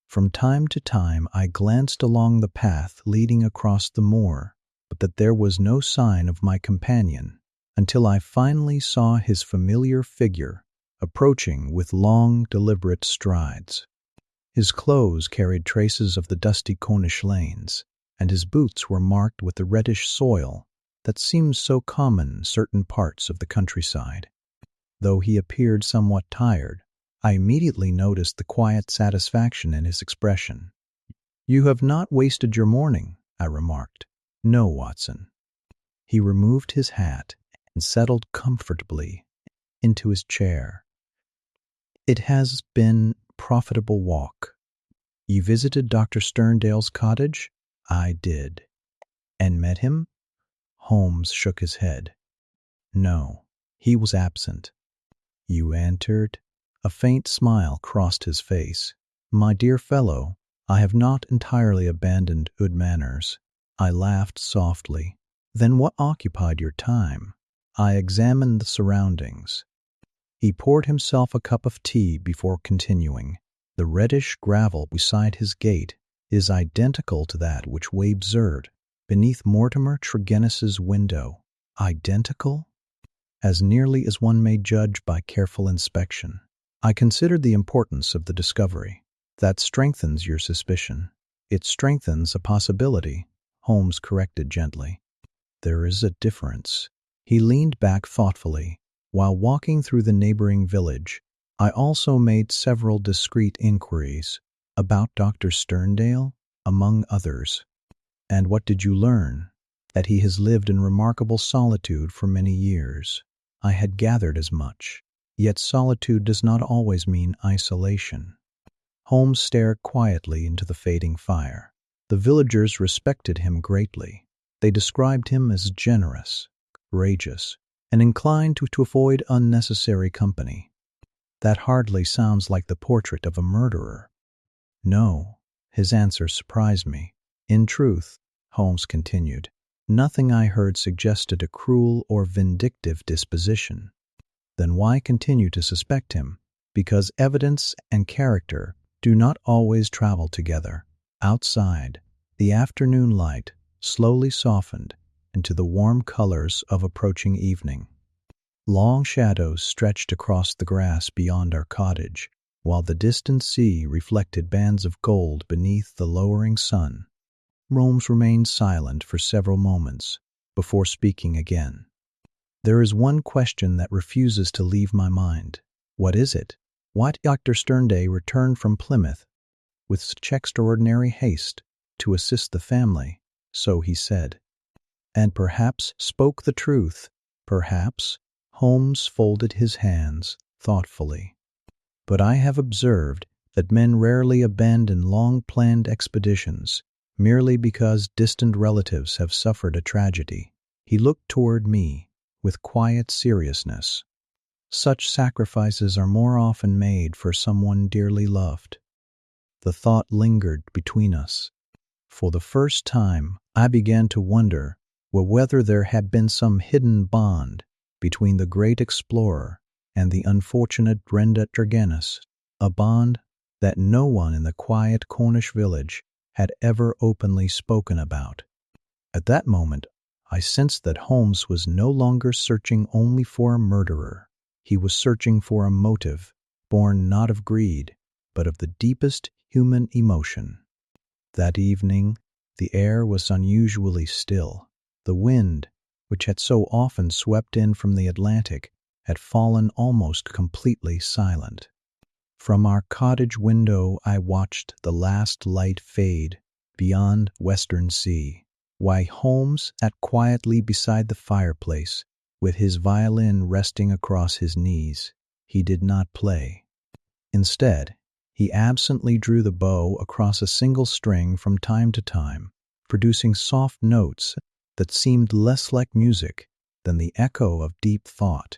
From time to time I glanced along the path leading across the moor, but that there was no sign of my companion until I finally saw his familiar figure approaching with long, deliberate strides. His clothes carried traces of the dusty Cornish lanes, and his boots were marked with the reddish soil that seems so common in certain parts of the countryside. Though he appeared somewhat tired, I immediately noticed the quiet satisfaction in his expression. "You have not wasted your morning," I remarked. "No, Watson." He removed his hat and settled comfortably into his chair. "It has been a profitable walk." "You visited Dr. Sterndale's cottage?" "I did." "And met him?" Holmes shook his head. "No, he was absent." "You entered?" A faint smile crossed his face. "My dear fellow, I have not entirely abandoned good manners." I laughed softly. "Then what occupied your time?" "I examined the surroundings." He poured himself a cup of tea before continuing. "The reddish gravel beside his gate is identical to that which we observed beneath Mortimer Tregennis's window." "Identical?" "As nearly as one may judge by careful inspection." I considered the importance of the discovery. "That strengthens your suspicion." "It strengthens a possibility," Holmes corrected gently. "There is a difference." He leaned back thoughtfully. "While walking through the neighboring village, I also made several discreet inquiries about Dr. Sterndale, among others." "And what did you learn?" "That he has lived in remarkable solitude for many years." I had gathered as much. Yet solitude does not always mean isolation. Holmes stared quietly into the fading fire. "The villagers respected him greatly. They described him as generous, courageous, and inclined to avoid unnecessary company." "That hardly sounds like the portrait of a murderer." "No." His answer surprised me. "In truth," Holmes continued, "nothing I heard suggested a cruel or vindictive disposition." "Then why continue to suspect him?" "Because evidence and character do not always travel together." Outside, the afternoon light slowly softened into the warm colors of approaching evening. Long shadows stretched across the grass beyond our cottage, while the distant sea reflected bands of gold beneath the lowering sun. Holmes remained silent for several moments before speaking again. "There is one question that refuses to leave my mind." "What is it?" "Why did Dr. Sterndale return from Plymouth with such extraordinary haste to assist the family?" "So he said." and perhaps spoke the truth. Perhaps. Holmes folded his hands thoughtfully. But I have observed that men rarely abandon long-planned expeditions merely because distant relatives have suffered a tragedy. He looked toward me with quiet seriousness. Such sacrifices are more often made for someone dearly loved. The thought lingered between us. For the first time, I began to wonder whether there had been some hidden bond between the great explorer and the unfortunate Brenda Tregennis, a bond that no one in the quiet Cornish village had ever openly spoken about. At that moment, I sensed that Holmes was no longer searching only for a murderer. He was searching for a motive, born not of greed, but of the deepest human emotion. That evening, the air was unusually still. The wind, which had so often swept in from the Atlantic, had fallen almost completely silent. From our cottage window I watched the last light fade beyond Western Sea, while Holmes sat quietly beside the fireplace, with his violin resting across his knees. He did not play. Instead, he absently drew the bow across a single string from time to time, producing soft notes that seemed less like music than the echo of deep thought.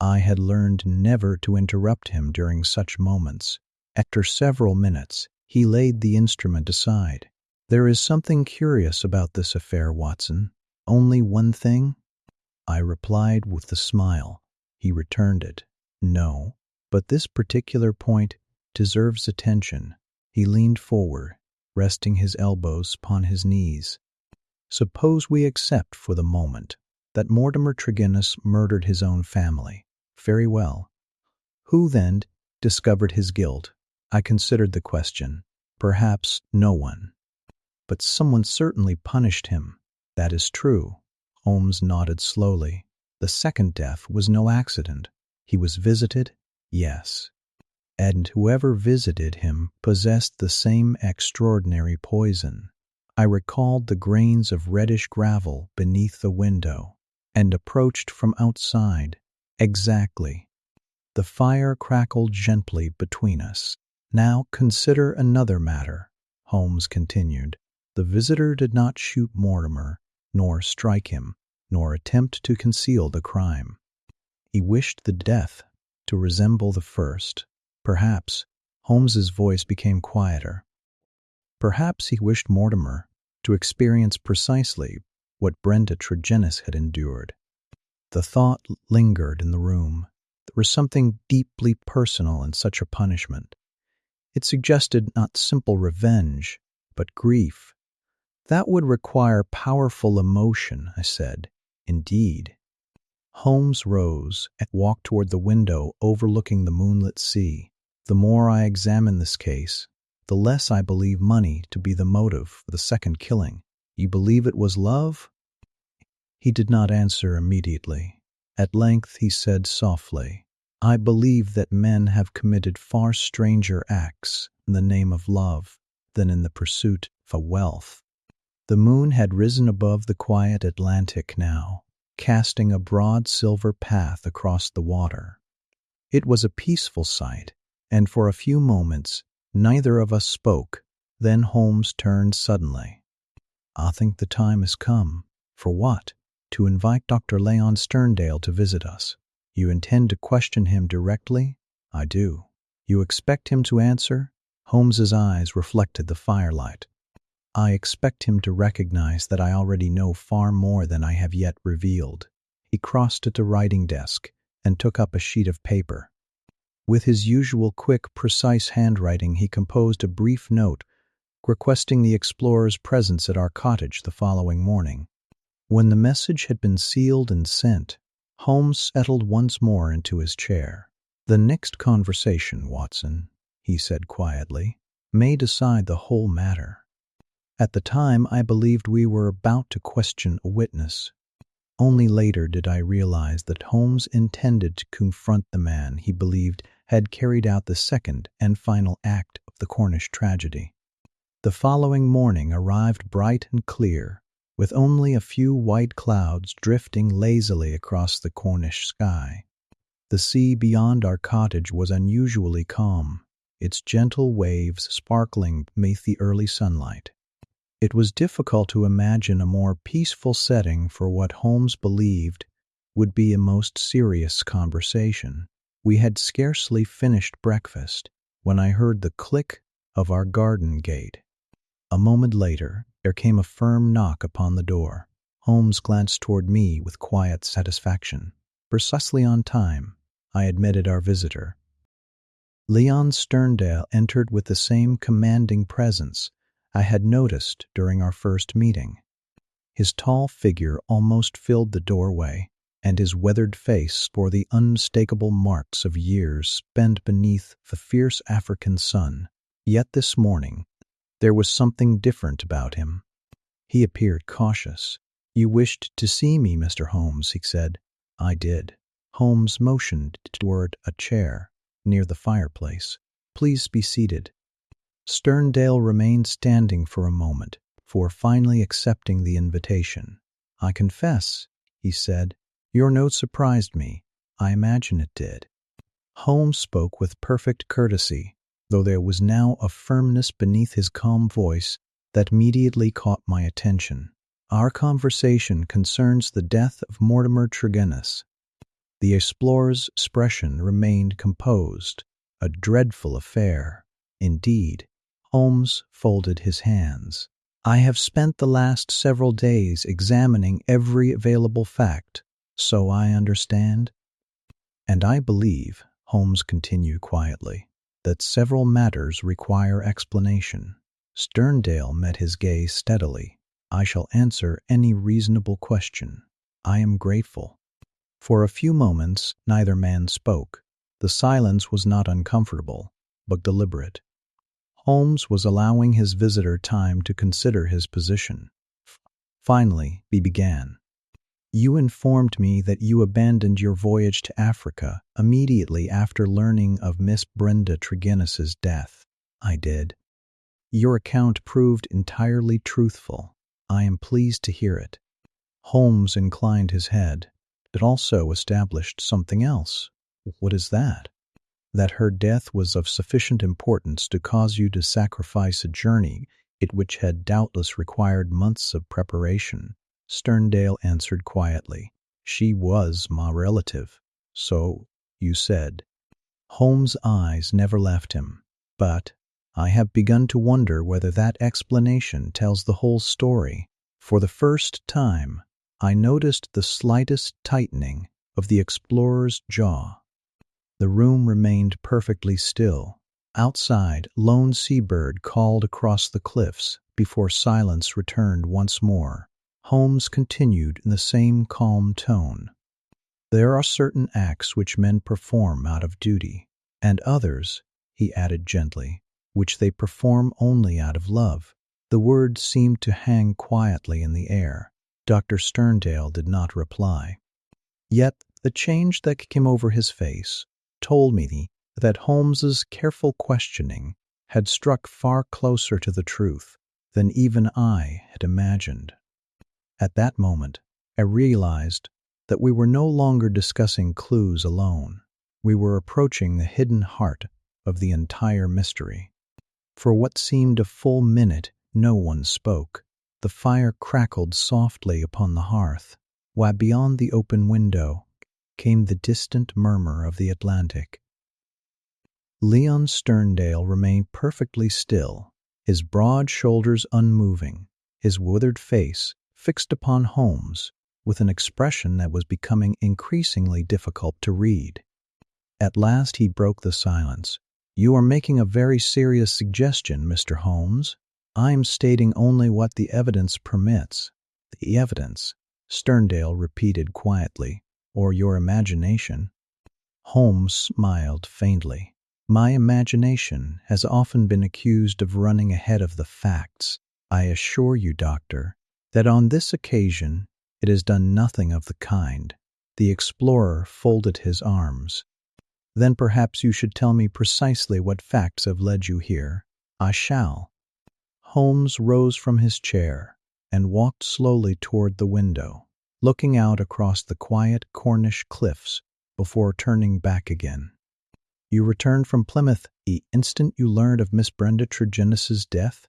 I had learned never to interrupt him during such moments. After several minutes, he laid the instrument aside. "There is something curious about this affair, Watson. Only one thing?" I replied with a smile. He returned it. "No, but this particular point deserves attention." He leaned forward, resting his elbows upon his knees. "Suppose we accept for the moment that Mortimer Tregennis murdered his own family. Very well. Who then discovered his guilt?" I considered the question. "Perhaps no one. But someone certainly punished him." "That is true." Holmes nodded slowly. "The second death was no accident. He was visited?" "Yes. And whoever visited him possessed the same extraordinary poison." I recalled the grains of reddish gravel beneath the window, and approached from outside. "Exactly." The fire crackled gently between us. "Now consider another matter," Holmes continued. "The visitor did not shoot Mortimer, nor strike him, nor attempt to conceal the crime. He wished the death to resemble the first. Perhaps," Holmes's voice became quieter, "perhaps he wished Mortimer to experience precisely what Brenda Tregennis had endured." The thought lingered in the room. There was something deeply personal in such a punishment. It suggested not simple revenge, but grief. "That would require powerful emotion," I said. "Indeed." Holmes rose and walked toward the window overlooking the moonlit sea. "The more I examine this case, the less I believe money to be the motive for the second killing. You believe it was love?" He did not answer immediately. At length he said softly, "I believe that men have committed far stranger acts in the name of love than in the pursuit of wealth." The moon had risen above the quiet Atlantic now, casting a broad silver path across the water. It was a peaceful sight, and for a few moments neither of us spoke. Then Holmes turned suddenly. "I think the time has come." "For what?" "To invite Dr. Leon Sterndale to visit us." "You intend to question him directly?" "I do." "You expect him to answer?" Holmes's eyes reflected the firelight. "I expect him to recognize that I already know far more than I have yet revealed." He crossed to the writing desk and took up a sheet of paper. With his usual quick, precise handwriting, he composed a brief note requesting the explorer's presence at our cottage the following morning. When the message had been sealed and sent, Holmes settled once more into his chair. "The next conversation, Watson," he said quietly, "may decide the whole matter. At the time, I believed we were about to question a witness. Only later did I realize that Holmes intended to confront the man he believed had carried out the second and final act of the Cornish tragedy." The following morning arrived bright and clear. with only a few white clouds drifting lazily across the Cornish sky. The sea beyond our cottage was unusually calm, its gentle waves sparkling beneath the early sunlight. It was difficult to imagine a more peaceful setting for what Holmes believed would be a most serious conversation. We had scarcely finished breakfast when I heard the click of our garden gate. A moment later, there came a firm knock upon the door. Holmes glanced toward me with quiet satisfaction. Precisely on time, I admitted our visitor. Leon Sterndale entered with the same commanding presence I had noticed during our first meeting. His tall figure almost filled the doorway, and his weathered face bore the unmistakable marks of years spent beneath the fierce African sun. Yet this morning, there was something different about him. He appeared cautious. "You wished to see me, Mr. Holmes," he said. "I did." Holmes motioned toward a chair near the fireplace. "Please be seated." Sterndale remained standing for a moment before finally accepting the invitation. "I confess," he said, "your note surprised me. I imagine it did." Holmes spoke with perfect courtesy, though there was now a firmness beneath his calm voice that immediately caught my attention. "Our conversation concerns the death of Mortimer Tregennis." The explorer's expression remained composed. "A dreadful affair, indeed." Holmes folded his hands. "I have spent the last several days examining every available fact, so I understand." "And I believe," Holmes continued quietly, "that several matters require explanation." Sterndale met his gaze steadily. "I shall answer any reasonable question. I am grateful." For a few moments, neither man spoke. The silence was not uncomfortable, but deliberate. Holmes was allowing his visitor time to consider his position. Finally, he began. "You informed me that you abandoned your voyage to Africa immediately after learning of Miss Brenda Tregennis's death." "I did." "Your account proved entirely truthful. I am pleased to hear it." Holmes inclined his head. "It also established something else." "What is that?" "That her death was of sufficient importance to cause you to sacrifice a journey which had doubtless required months of preparation." Sterndale answered quietly. "She was my relative." "So you said." Holmes' eyes never left him. "But I have begun to wonder whether that explanation tells the whole story." For the first time, I noticed the slightest tightening of the explorer's jaw. The room remained perfectly still. Outside, lone seabird called across the cliffs before silence returned once more. Holmes continued in the same calm tone. "There are certain acts which men perform out of duty, and others," he added gently, "which they perform only out of love." The words seemed to hang quietly in the air. Dr. Sterndale did not reply. Yet the change that came over his face told me that Holmes's careful questioning had struck far closer to the truth than even I had imagined. At that moment, I realized that we were no longer discussing clues alone. We were approaching the hidden heart of the entire mystery. For what seemed a full minute, no one spoke. The fire crackled softly upon the hearth, while beyond the open window came the distant murmur of the Atlantic. Leon Sterndale remained perfectly still, his broad shoulders unmoving, his withered face fixed upon Holmes with an expression that was becoming increasingly difficult to read. At last he broke the silence. "You are making a very serious suggestion, Mr. Holmes. I am stating only what the evidence permits." "The evidence," Sterndale repeated quietly, "or your imagination." Holmes smiled faintly. "My imagination has often been accused of running ahead of the facts. I assure you, Doctor, that on this occasion it has done nothing of the kind." The explorer folded his arms. "Then perhaps you should tell me precisely what facts have led you here." "I shall." Holmes rose from his chair and walked slowly toward the window, looking out across the quiet Cornish cliffs before turning back again. You returned from Plymouth the instant you learned of Miss Brenda Tregennis's death?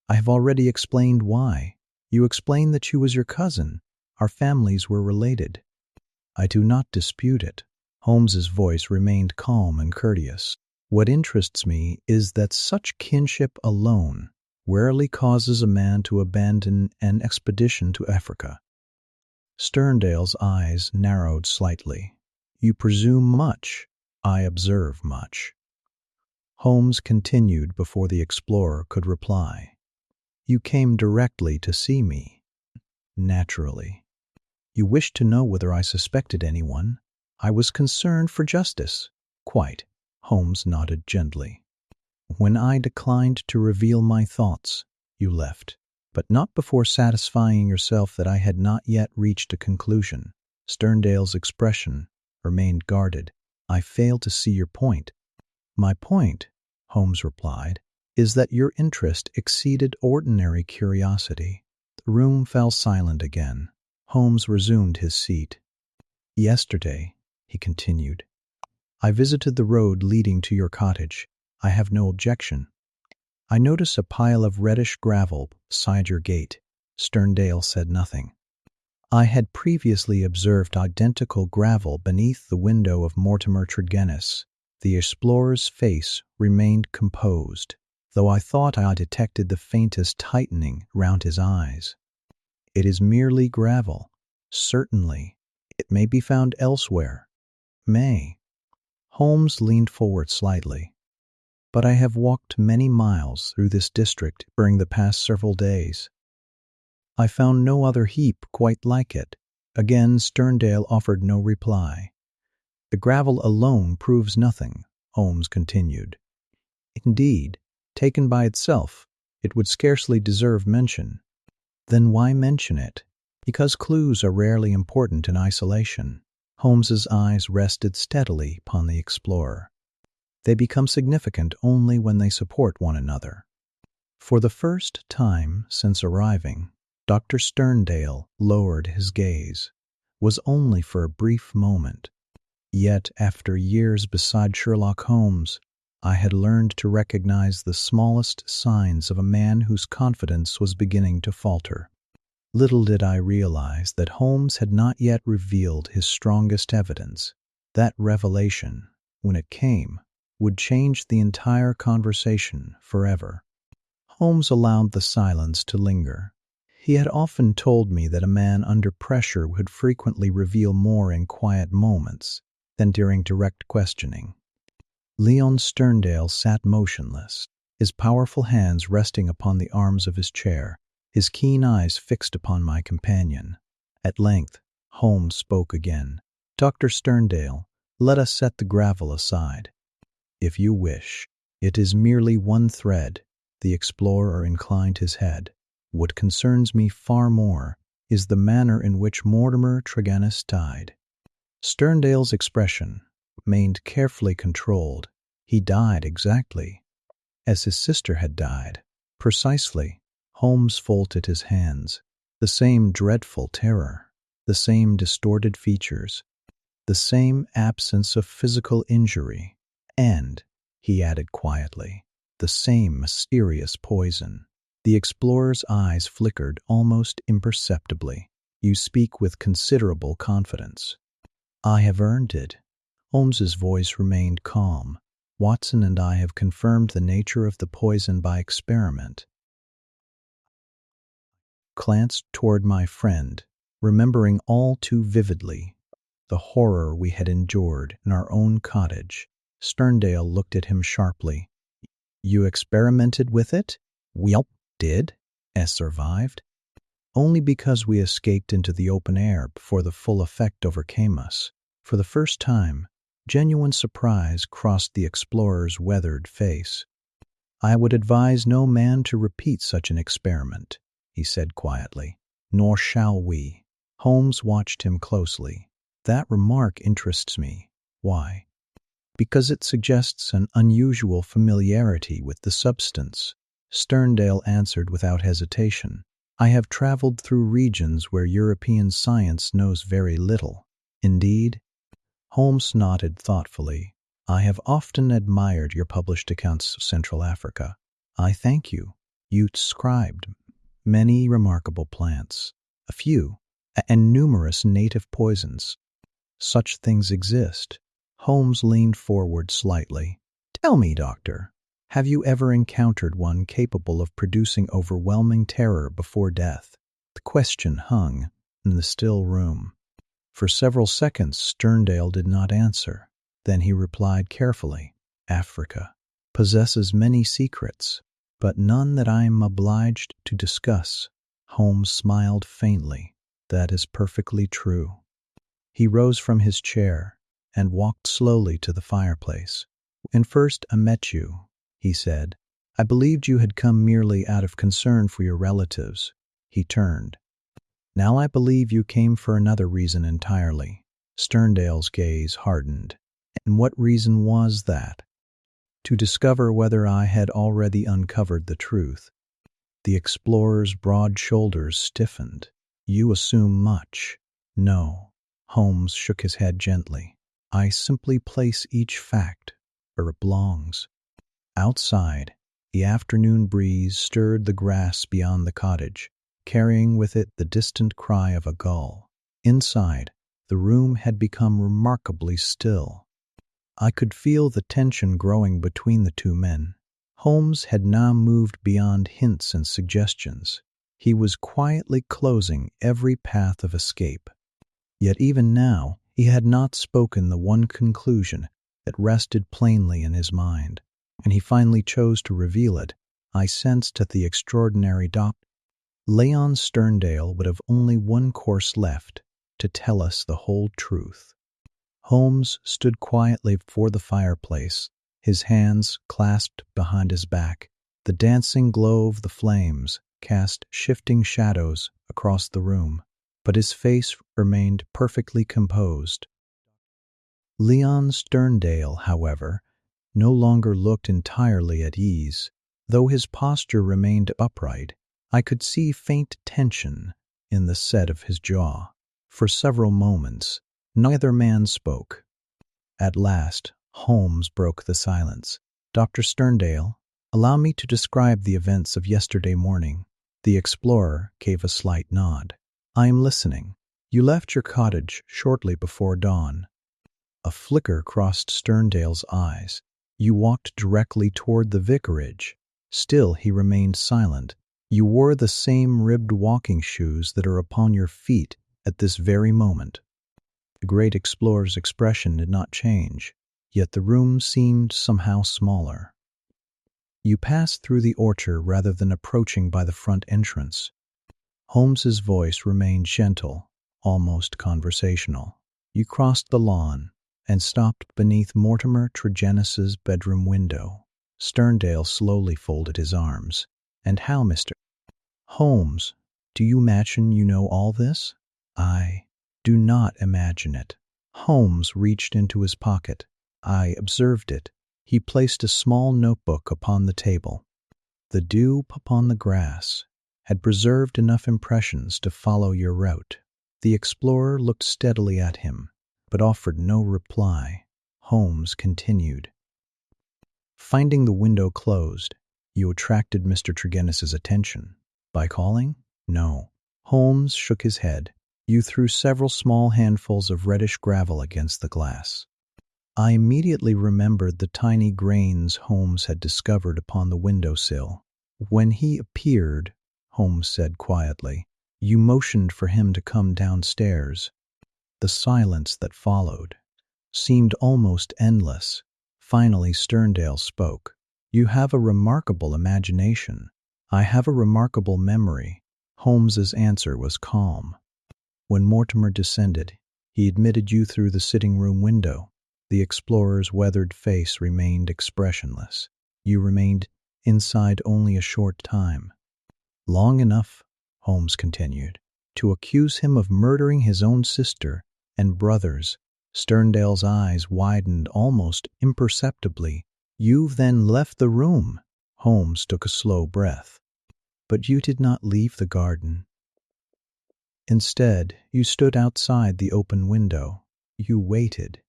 I have already explained why. You explained that she was your cousin. Our families were related. I do not dispute it. Holmes's voice remained calm and courteous. What interests me is that such kinship alone rarely causes a man to abandon an expedition to Africa. Sterndale's eyes narrowed slightly. You presume much. I observe much. Holmes continued before the explorer could reply. You came directly to see me. Naturally. You wished to know whether I suspected anyone. I was concerned for justice. Quite. Holmes nodded gently. When I declined to reveal my thoughts, you left, but not before satisfying yourself that I had not yet reached a conclusion. Sterndale's expression remained guarded. I fail to see your point. My point, Holmes replied, is that your interest exceeded ordinary curiosity. The room fell silent again. Holmes resumed his seat. Yesterday, he continued, I visited the road leading to your cottage. I have no objection. I notice a pile of reddish gravel beside your gate. Sterndale said nothing. I had previously observed identical gravel beneath the window of Mortimer Tregennis. The explorer's face remained composed, though I thought I detected the faintest tightening round his eyes. It is merely gravel. Certainly. It may be found elsewhere. May. Holmes leaned forward slightly. But I have walked many miles through this district during the past several days. I found no other heap quite like it. Again, Sterndale offered no reply. The gravel alone proves nothing, Holmes continued. Indeed, taken by itself, it would scarcely deserve mention. Then why mention it? Because clues are rarely important in isolation. Holmes's eyes rested steadily upon the explorer. They become significant only when they support one another. For the first time since arriving, Dr. Sterndale lowered his gaze. Was only for a brief moment. Yet, after years beside Sherlock Holmes, I had learned to recognize the smallest signs of a man whose confidence was beginning to falter. Little did I realize that Holmes had not yet revealed his strongest evidence. That revelation, when it came, would change the entire conversation forever. Holmes allowed the silence to linger. He had often told me that a man under pressure would frequently reveal more in quiet moments than during direct questioning. Leon Sterndale sat motionless, his powerful hands resting upon the arms of his chair, his keen eyes fixed upon my companion. At length, Holmes spoke again. Dr. Sterndale, let us set the gravel aside. If you wish. It is merely one thread. The explorer inclined his head. What concerns me far more is the manner in which Mortimer Tregennis died. Sterndale's expression remained carefully controlled. He died exactly as his sister had died. Precisely. Holmes folded his hands. The same dreadful terror, the same distorted features, the same absence of physical injury, and, he added quietly, the same mysterious poison. The explorer's eyes flickered almost imperceptibly. You speak with considerable confidence. I have earned it. Holmes's voice remained calm. Watson and I have confirmed the nature of the poison by experiment. Glanced toward my friend, remembering all too vividly the horror we had endured in our own cottage. Sterndale looked at him sharply. You experimented with it? We all did. Survived. Only because we escaped into the open air before the full effect overcame us. For the first time, genuine surprise crossed the explorer's weathered face. I would advise no man to repeat such an experiment, he said quietly. Nor shall we. Holmes watched him closely. That remark interests me. Why? Because it suggests an unusual familiarity with the substance. Sterndale answered without hesitation. I have traveled through regions where European science knows very little. Indeed, Holmes nodded thoughtfully. I have often admired your published accounts of Central Africa. I thank you. You described many remarkable plants, a few, and numerous native poisons. Such things exist. Holmes leaned forward slightly. Tell me, doctor, have you ever encountered one capable of producing overwhelming terror before death? The question hung in the still room. For several seconds, Sterndale did not answer. Then he replied carefully, Africa possesses many secrets, but none that I am obliged to discuss. Holmes smiled faintly. That is perfectly true. He rose from his chair and walked slowly to the fireplace. When first I met you, he said, I believed you had come merely out of concern for your relatives. He turned. Now I believe you came for another reason entirely. Sterndale's gaze hardened. And what reason was that? To discover whether I had already uncovered the truth. The explorer's broad shoulders stiffened. You assume much. No. Holmes shook his head gently. I simply place each fact where it belongs. Outside, the afternoon breeze stirred the grass beyond the cottage, carrying with it the distant cry of a gull. Inside, the room had become remarkably still. I could feel the tension growing between the two men. Holmes had now moved beyond hints and suggestions. He was quietly closing every path of escape. Yet even now, he had not spoken the one conclusion that rested plainly in his mind, and he finally chose to reveal it. I sensed that the extraordinary doctor, Leon Sterndale, would have only one course left, to tell us the whole truth. Holmes stood quietly before the fireplace, his hands clasped behind his back. The dancing glow of the flames cast shifting shadows across the room, but his face remained perfectly composed. Leon Sterndale, however, no longer looked entirely at ease. Though his posture remained upright, I could see faint tension in the set of his jaw. For several moments, neither man spoke. At last, Holmes broke the silence. Dr. Sterndale, allow me to describe the events of yesterday morning. The explorer gave a slight nod. I am listening. You left your cottage shortly before dawn. A flicker crossed Sterndale's eyes. You walked directly toward the vicarage. Still he remained silent. You wore the same ribbed walking shoes that are upon your feet at this very moment. The great explorer's expression did not change, yet the room seemed somehow smaller. You passed through the orchard rather than approaching by the front entrance. Holmes's voice remained gentle, almost conversational. You crossed the lawn and stopped beneath Mortimer Tregennis's bedroom window. Sterndale slowly folded his arms. And how, Mr. Holmes, do you imagine you know all this? I do not imagine it. Holmes reached into his pocket. I observed it. He placed a small notebook upon the table. The dew upon the grass had preserved enough impressions to follow your route. The explorer looked steadily at him, but offered no reply. Holmes continued. Finding the window closed, you attracted Mr. Tregennis's attention. By calling? No. Holmes shook his head. You threw several small handfuls of reddish gravel against the glass. I immediately remembered the tiny grains Holmes had discovered upon the windowsill. When he appeared, Holmes said quietly, you motioned for him to come downstairs. The silence that followed seemed almost endless. Finally, Sterndale spoke. You have a remarkable imagination. I have a remarkable memory. Holmes's answer was calm. When Mortimer descended, he admitted you through the sitting-room window. The explorer's weathered face remained expressionless. You remained inside only a short time. Long enough, Holmes continued, to accuse him of murdering his own sister and brothers. Sterndale's eyes widened almost imperceptibly. You've then left the room. Holmes took a slow breath. But you did not leave the garden. Instead, you stood outside the open window. You waited.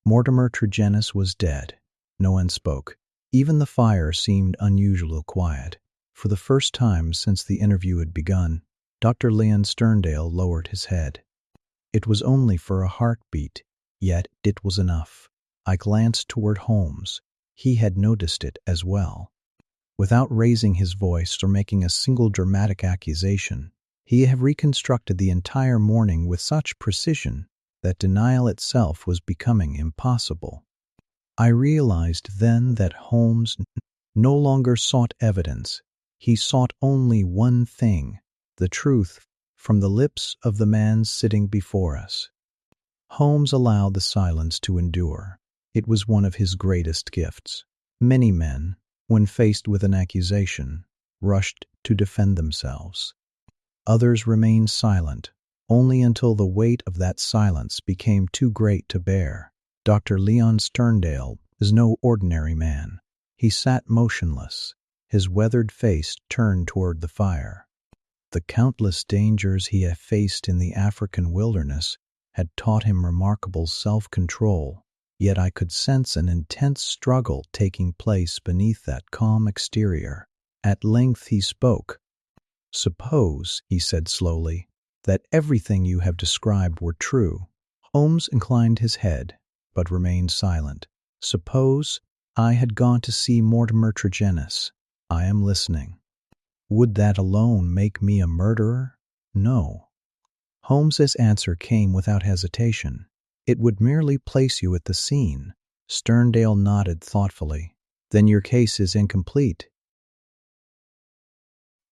Mortimer Tregennis was dead. No one spoke. Even the fire seemed unusually quiet. For the first time since the interview had begun, Dr. Leon Sterndale lowered his head. It was only for a heartbeat, yet it was enough. I glanced toward Holmes. He had noticed it as well. Without raising his voice or making a single dramatic accusation, he had reconstructed the entire morning with such precision that denial itself was becoming impossible. I realized then that Holmes no longer sought evidence. He sought only one thing, the truth from the lips of the man sitting before us. Holmes allowed the silence to endure. It was one of his greatest gifts. Many men, when faced with an accusation, rushed to defend themselves. Others remained silent, only until the weight of that silence became too great to bear. Dr. Leon Sterndale is no ordinary man. He sat motionless, his weathered face turned toward the fire. The countless dangers he had faced in the African wilderness had taught him remarkable self-control, yet I could sense an intense struggle taking place beneath that calm exterior. At length he spoke. "Suppose," he said slowly, "that everything you have described were true." Holmes inclined his head, but remained silent. "Suppose I had gone to see Mortimer Tregennis. I am listening. Would that alone make me a murderer? No." Holmes's answer came without hesitation. "It would merely place you at the scene." Sterndale nodded thoughtfully. "Then your case is incomplete."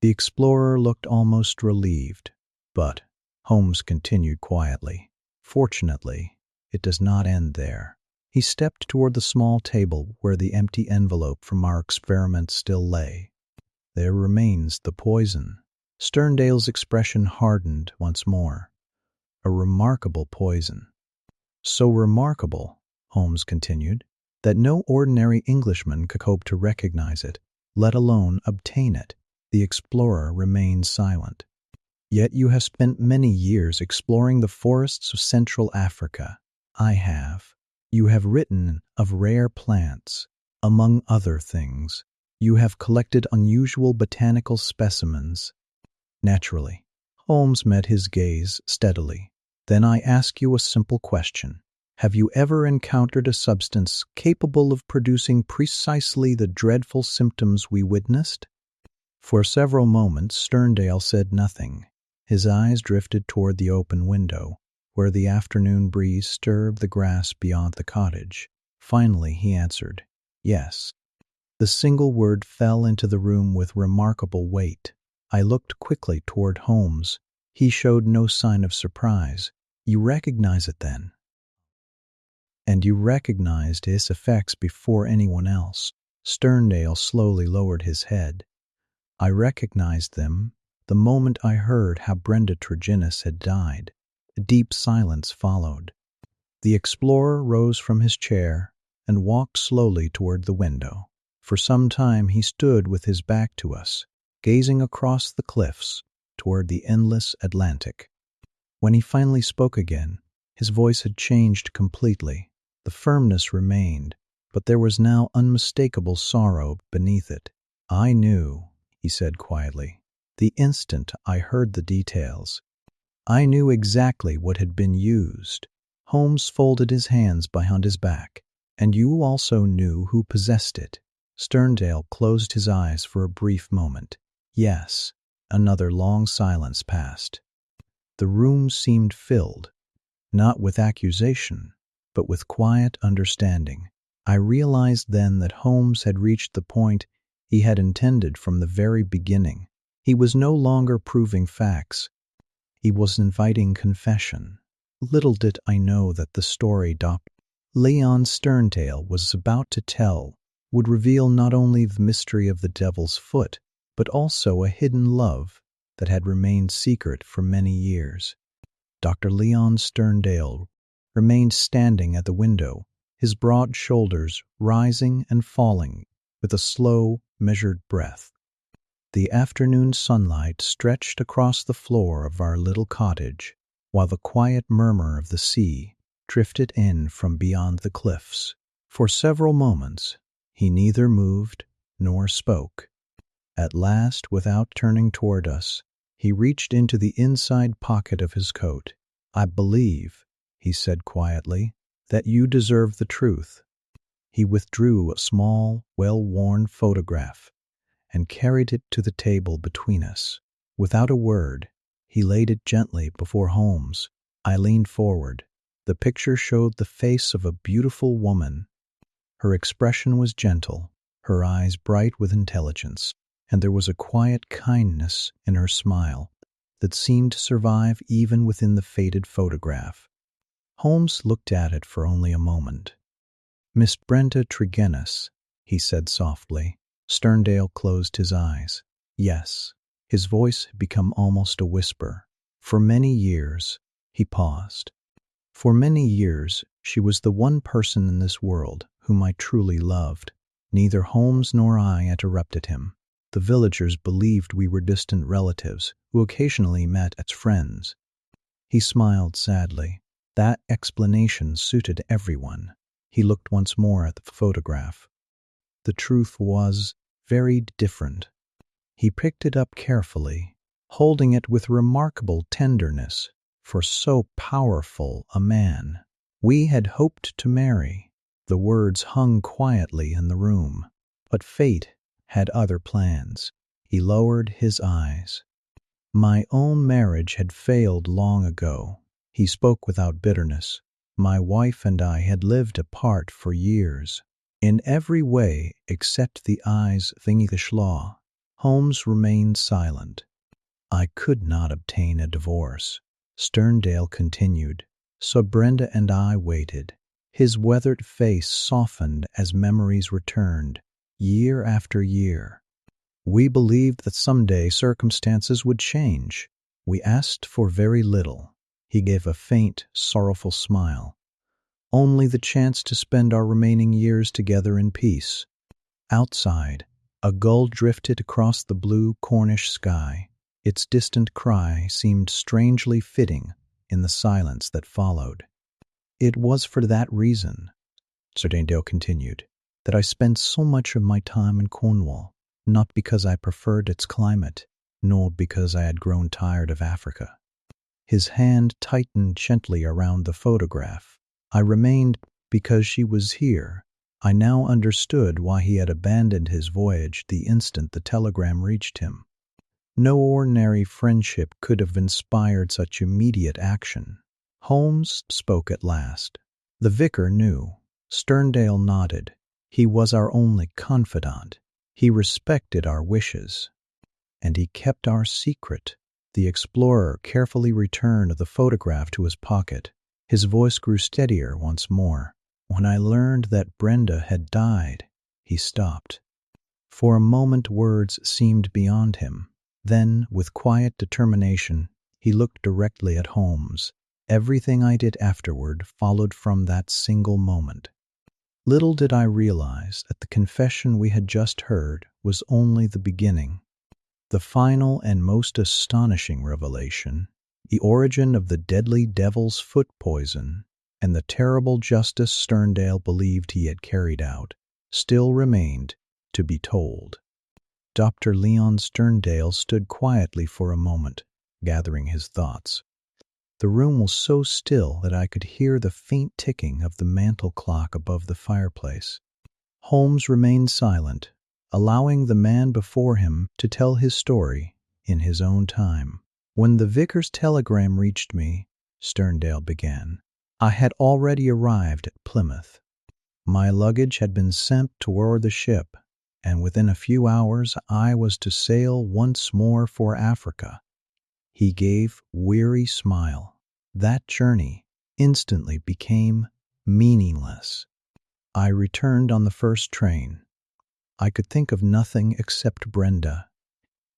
The explorer looked almost relieved. "But," Holmes continued quietly, "fortunately, it does not end there." He stepped toward the small table where the empty envelope from our experiment still lay. "There remains the poison." Sterndale's expression hardened once more. "A remarkable poison. So remarkable," Holmes continued, "that no ordinary Englishman could hope to recognize it, let alone obtain it." The explorer remained silent. "Yet you have spent many years exploring the forests of Central Africa." "I have." "You have written of rare plants. Among other things, you have collected unusual botanical specimens." "Naturally." Holmes met his gaze steadily. "Then I ask you a simple question. Have you ever encountered a substance capable of producing precisely the dreadful symptoms we witnessed?" For several moments Sterndale said nothing. His eyes drifted toward the open window, where the afternoon breeze stirred the grass beyond the cottage. Finally he answered, "Yes." The single word fell into the room with remarkable weight. I looked quickly toward Holmes. He showed no sign of surprise. "You recognize it then?" "And you recognized its effects before anyone else." Sterndale slowly lowered his head. "I recognized them the moment I heard how Brenda Tregennis had died." A deep silence followed. The explorer rose from his chair and walked slowly toward the window. For some time he stood with his back to us, gazing across the cliffs toward the endless Atlantic. When he finally spoke again, his voice had changed completely. The firmness remained, but there was now unmistakable sorrow beneath it. "I knew," he said quietly, "the instant I heard the details. I knew exactly what had been used." Holmes folded his hands behind his back. "And you also knew who possessed it?" Sterndale closed his eyes for a brief moment. "Yes." Another long silence passed. The room seemed filled, not with accusation, but with quiet understanding. I realized then that Holmes had reached the point he had intended from the very beginning. He was no longer proving facts. He was inviting confession. Little did I know that the story Dr. Leon Sterndale was about to tell would reveal not only the mystery of the Devil's Foot, but also a hidden love that had remained secret for many years. Dr. Leon Sterndale remained standing at the window, his broad shoulders rising and falling with a slow, measured breath. The afternoon sunlight stretched across the floor of our little cottage, while the quiet murmur of the sea drifted in from beyond the cliffs. For several moments, he neither moved nor spoke. At last, without turning toward us, he reached into the inside pocket of his coat. "I believe," he said quietly, "that you deserve the truth." He withdrew a small, well-worn photograph and carried it to the table between us. Without a word, he laid it gently before Holmes. I leaned forward. The picture showed the face of a beautiful woman. Her expression was gentle, her eyes bright with intelligence, and there was a quiet kindness in her smile that seemed to survive even within the faded photograph. Holmes looked at it for only a moment. "Miss Brenda Tregennis," he said softly. Sterndale closed his eyes. "Yes." His voice had become almost a whisper. "For many years," he paused. "For many years, she was the one person in this world whom I truly loved." Neither Holmes nor I interrupted him. The villagers believed we were distant relatives who occasionally met as friends. He smiled sadly. That explanation suited everyone. He looked once more at the photograph. The truth was very different. He picked it up carefully, holding it with remarkable tenderness for so powerful a man. "We had hoped to marry." The words hung quietly in the room, but fate had other plans. He lowered his eyes. "My own marriage had failed long ago." He spoke without bitterness. "My wife and I had lived apart for years. In every way except the eyes of English law." Holmes remained silent. "I could not obtain a divorce," Sterndale continued. "So Brenda and I waited." His weathered face softened as memories returned, year after year. "We believed that someday circumstances would change. We asked for very little." He gave a faint, sorrowful smile. "Only the chance to spend our remaining years together in peace." Outside, a gull drifted across the blue Cornish sky. Its distant cry seemed strangely fitting in the silence that followed. "It was for that reason," Sterndale continued, "that I spent so much of my time in Cornwall, not because I preferred its climate, nor because I had grown tired of Africa." His hand tightened gently around the photograph. "I remained because she was here." I now understood why he had abandoned his voyage the instant the telegram reached him. No ordinary friendship could have inspired such immediate action. Holmes spoke at last. "The vicar knew." Sterndale nodded. "He was our only confidant. He respected our wishes. And he kept our secret." The explorer carefully returned the photograph to his pocket. His voice grew steadier once more. "When I learned that Brenda had died," he stopped. For a moment words seemed beyond him. Then, with quiet determination, he looked directly at Holmes. "Everything I did afterward followed from that single moment." Little did I realize that the confession we had just heard was only the beginning. The final and most astonishing revelation, the origin of the deadly devil's foot poison, and the terrible justice Sterndale believed he had carried out, still remained to be told. Dr. Leon Sterndale stood quietly for a moment, gathering his thoughts. The room was so still that I could hear the faint ticking of the mantel clock above the fireplace. Holmes remained silent, allowing the man before him to tell his story in his own time. "When the vicar's telegram reached me," Sterndale began, "I had already arrived at Plymouth. My luggage had been sent toward the ship, and within a few hours I was to sail once more for Africa." He gave a weary smile. "That journey instantly became meaningless. I returned on the first train. I could think of nothing except Brenda."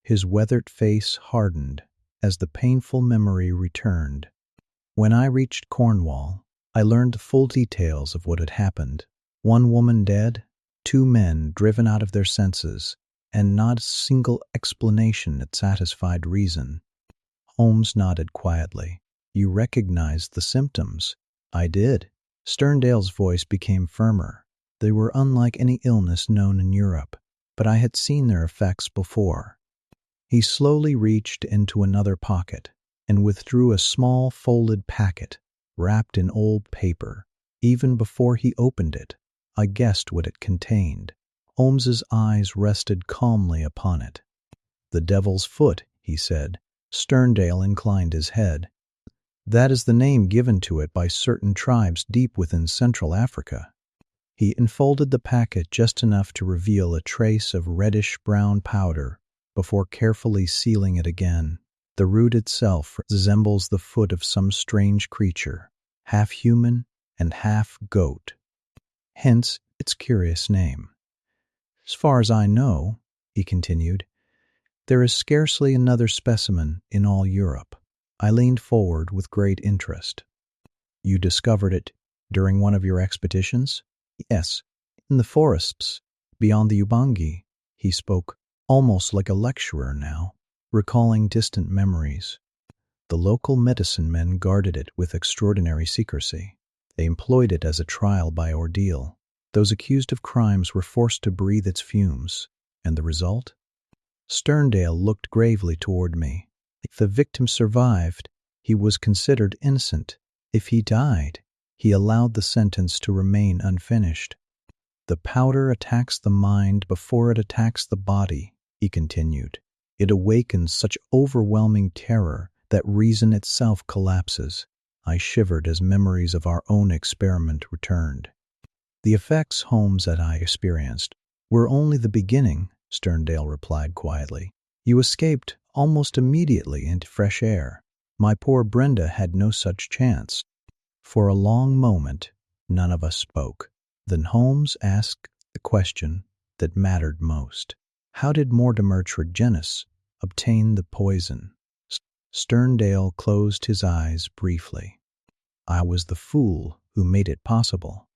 His weathered face hardened as the painful memory returned. "When I reached Cornwall, I learned the full details of what had happened. One woman dead, 2 men driven out of their senses, and not a single explanation that satisfied reason. Holmes nodded quietly. You recognized the symptoms? I did. Sterndale's voice became firmer. They were unlike any illness known in Europe, but I had seen their effects before. He slowly reached into another pocket and withdrew a small folded packet wrapped in old paper. Even before he opened it, I guessed what it contained. Holmes's eyes rested calmly upon it. The devil's foot, he said. Sterndale inclined his head. That is the name given to it by certain tribes deep within Central Africa. He unfolded the packet just enough to reveal a trace of reddish-brown powder before carefully sealing it again. The root itself resembles the foot of some strange creature, half human and half goat. Hence its curious name. As far as I know, he continued, there is scarcely another specimen in all Europe. I leaned forward with great interest. You discovered it during one of your expeditions? Yes, in the forests beyond the Ubangi. He spoke almost like a lecturer now, recalling distant memories. The local medicine men guarded it with extraordinary secrecy. They employed it as a trial by ordeal. Those accused of crimes were forced to breathe its fumes. And the result? Sterndale looked gravely toward me. If the victim survived, he was considered innocent. If he died, he allowed the sentence to remain unfinished. The powder attacks the mind before it attacks the body, he continued. It awakens such overwhelming terror that reason itself collapses. I shivered as memories of our own experiment returned. The effects Holmes and I experienced were only the beginning, Sterndale replied quietly. You escaped almost immediately into fresh air. My poor Brenda had no such chance. For a long moment, none of us spoke. Then Holmes asked the question that mattered most. How did Mortimer Tregennis obtain the poison? Sterndale closed his eyes briefly. I was the fool who made it possible.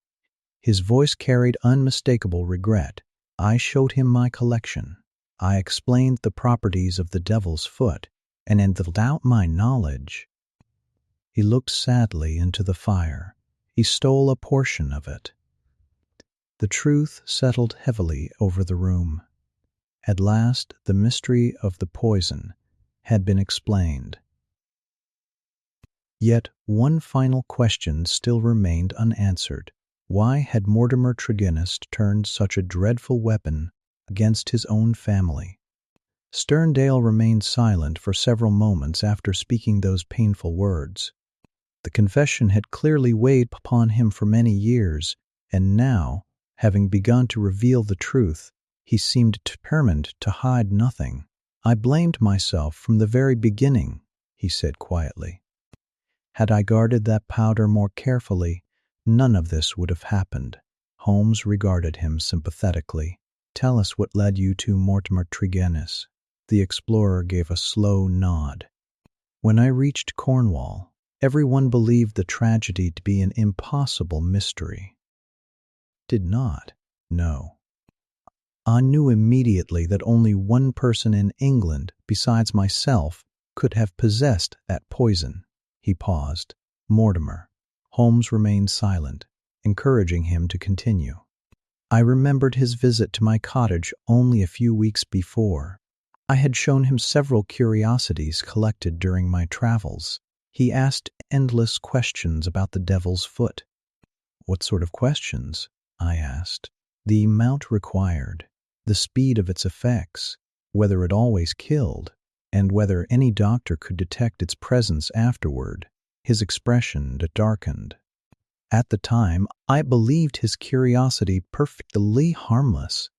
His voice carried unmistakable regret. I showed him my collection. I explained the properties of the devil's foot, and without my knowledge. He looked sadly into the fire. He stole a portion of it. The truth settled heavily over the room. At last, the mystery of the poison had been explained. Yet one final question still remained unanswered. Why had Mortimer Tregennis turned such a dreadful weapon against his own family? Sterndale remained silent for several moments after speaking those painful words. The confession had clearly weighed upon him for many years, and now, having begun to reveal the truth, he seemed determined to hide nothing. I blamed myself from the very beginning, he said quietly. Had I guarded that powder more carefully, none of this would have happened. Holmes regarded him sympathetically. Tell us what led you to Mortimer Tregennis. The explorer gave a slow nod. When I reached Cornwall, everyone believed the tragedy to be an impossible mystery. Did not. No. I knew immediately that only one person in England, besides myself, could have possessed that poison. He paused. Mortimer. Holmes remained silent, encouraging him to continue. I remembered his visit to my cottage only a few weeks before. I had shown him several curiosities collected during my travels. He asked endless questions about the devil's foot. What sort of questions? I asked. The amount required, the speed of its effects, whether it always killed, and whether any doctor could detect its presence afterward. His expression darkened. At the time, I believed his curiosity perfectly harmless.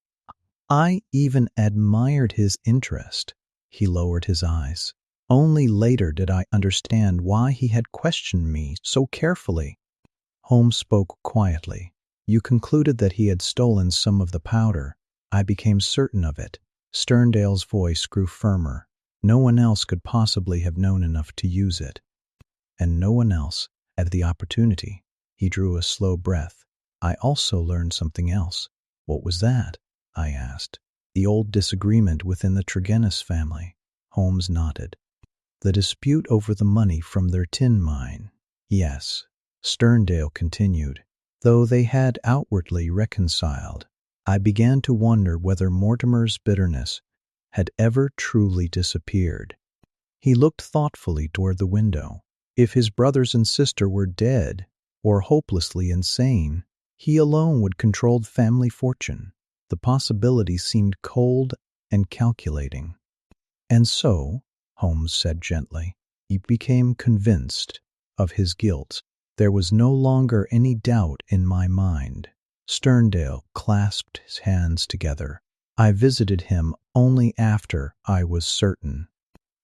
I even admired his interest. He lowered his eyes. Only later did I understand why he had questioned me so carefully. Holmes spoke quietly. You concluded that he had stolen some of the powder. I became certain of it. Sterndale's voice grew firmer. No one else could possibly have known enough to use it. And no one else had the opportunity. He drew a slow breath. I also learned something else. What was that? I asked. The old disagreement within the Tregennis family. Holmes nodded. The dispute over the money from their tin mine. Yes, Sterndale continued. Though they had outwardly reconciled, I began to wonder whether Mortimer's bitterness had ever truly disappeared. He looked thoughtfully toward the window. If his brothers and sister were dead or hopelessly insane, he alone would control the family fortune. The possibility seemed cold and calculating. And so, Holmes said gently, he became convinced of his guilt. There was no longer any doubt in my mind. Sterndale clasped his hands together. I visited him only after I was certain.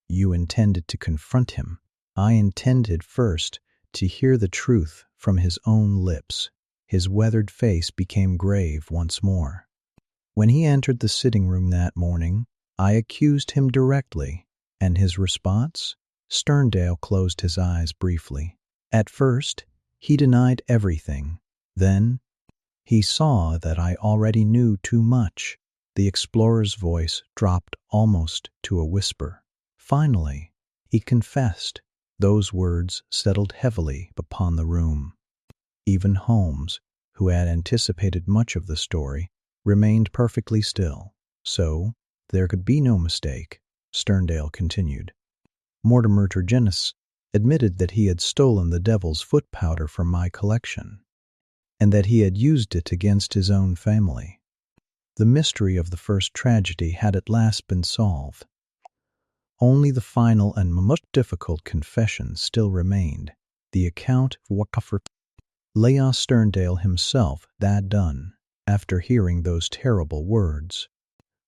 You intended to confront him. I intended first to hear the truth from his own lips. His weathered face became grave once more. When he entered the sitting room that morning, I accused him directly, and his response? Sterndale closed his eyes briefly. At first, he denied everything. Then, he saw that I already knew too much. The explorer's voice dropped almost to a whisper. Finally, he confessed. Those words settled heavily upon the room. Even Holmes, who had anticipated much of the story, remained perfectly still. So, there could be no mistake, Sterndale continued. Mortimer Tregennis admitted that he had stolen the devil's foot powder from my collection, and that he had used it against his own family. The mystery of the first tragedy had at last been solved. Only the final and most difficult confession still remained, the account of what Leon Sterndale himself had done after hearing those terrible words.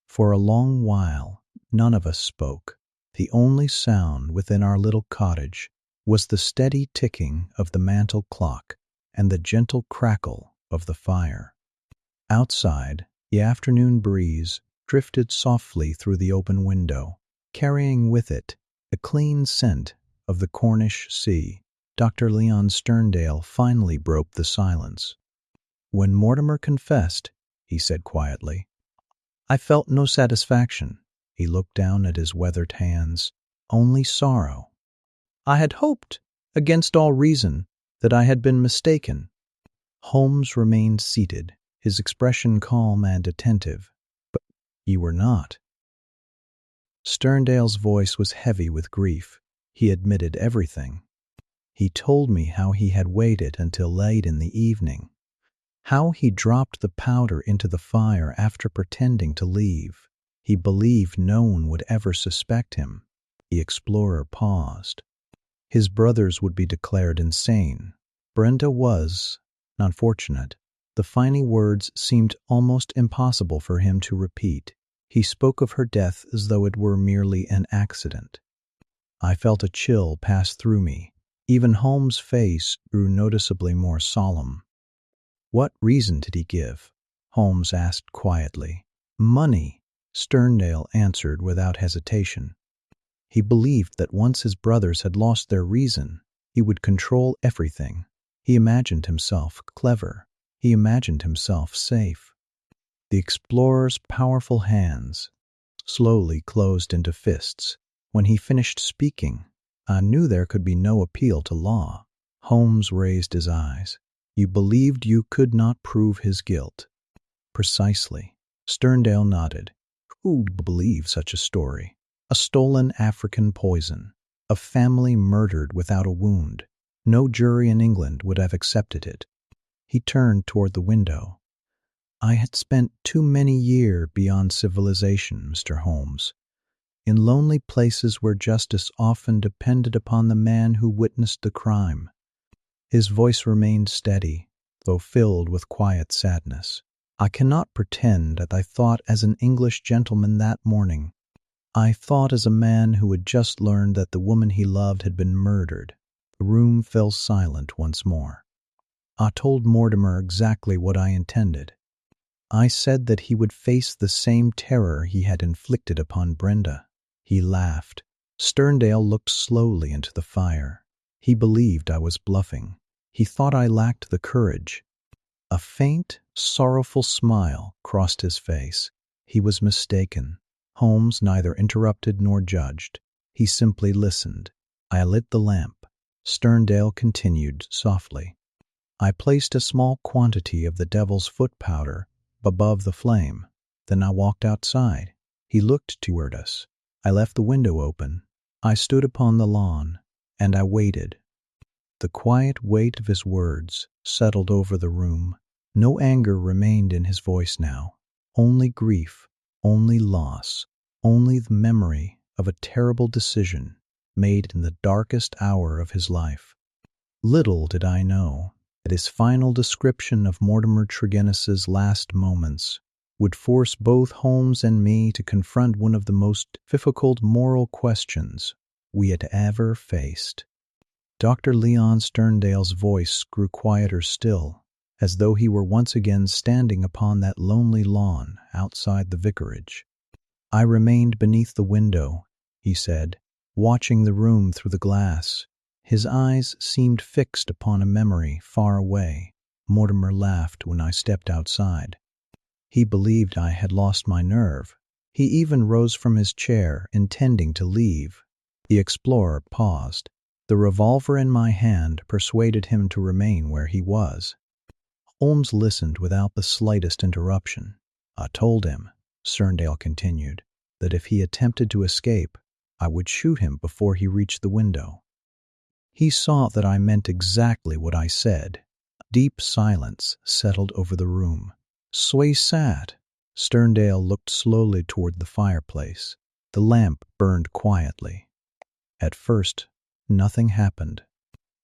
For a long while, none of us spoke. The only sound within our little cottage was the steady ticking of the mantel clock and the gentle crackle of the fire. Outside, the afternoon breeze drifted softly through the open window, carrying with it the clean scent of the Cornish sea. Dr. Leon Sterndale finally broke the silence. When Mortimer confessed, he said quietly, I felt no satisfaction. He looked down at his weathered hands. Only sorrow. I had hoped, against all reason, that I had been mistaken. Holmes remained seated, his expression calm and attentive. But you were not. Sterndale's voice was heavy with grief. He admitted everything. He told me how he had waited until late in the evening, how he dropped the powder into the fire after pretending to leave. He believed no one would ever suspect him. The explorer paused. His brothers would be declared insane. Brenda was unfortunate. The final words seemed almost impossible for him to repeat. He spoke of her death as though it were merely an accident. I felt a chill pass through me. Even Holmes' face grew noticeably more solemn. What reason did he give? Holmes asked quietly. Money, Sterndale answered without hesitation. He believed that once his brothers had lost their reason, he would control everything. He imagined himself clever. He imagined himself safe. The explorer's powerful hands slowly closed into fists. When he finished speaking, I knew there could be no appeal to law. Holmes raised his eyes. You believed you could not prove his guilt. Precisely. Sterndale nodded. Who would believe such a story? A stolen African poison. A family murdered without a wound. No jury in England would have accepted it. He turned toward the window. I had spent too many years beyond civilization, Mr. Holmes, in lonely places where justice often depended upon the man who witnessed the crime. His voice remained steady, though filled with quiet sadness. I cannot pretend that I thought as an English gentleman that morning. I thought as a man who had just learned that the woman he loved had been murdered. The room fell silent once more. I told Mortimer exactly what I intended. I said that he would face the same terror he had inflicted upon Brenda. He laughed. Sterndale looked slowly into the fire. He believed I was bluffing. He thought I lacked the courage. A faint, sorrowful smile crossed his face. He was mistaken. Holmes neither interrupted nor judged. He simply listened. I lit the lamp. Sterndale continued softly. I placed a small quantity of the devil's foot powder above the flame. Then I walked outside. He looked toward us. I left the window open. I stood upon the lawn, and I waited. The quiet weight of his words settled over the room. No anger remained in his voice now. Only grief, only loss, only the memory of a terrible decision made in the darkest hour of his life. Little did I know that his final description of Mortimer Tregennis's last moments would force both Holmes and me to confront one of the most difficult moral questions we had ever faced. Dr. Leon Sterndale's voice grew quieter still, as though he were once again standing upon that lonely lawn outside the vicarage. I remained beneath the window, he said, watching the room through the glass. His eyes seemed fixed upon a memory far away. Mortimer laughed when I stepped outside. He believed I had lost my nerve. He even rose from his chair, intending to leave. The explorer paused. The revolver in my hand persuaded him to remain where he was. Holmes listened without the slightest interruption. I told him, Sterndale continued, that if he attempted to escape, I would shoot him before he reached the window. He saw that I meant exactly what I said. Deep silence settled over the room. Sway sat. Sterndale looked slowly toward the fireplace. The lamp burned quietly. At first, nothing happened.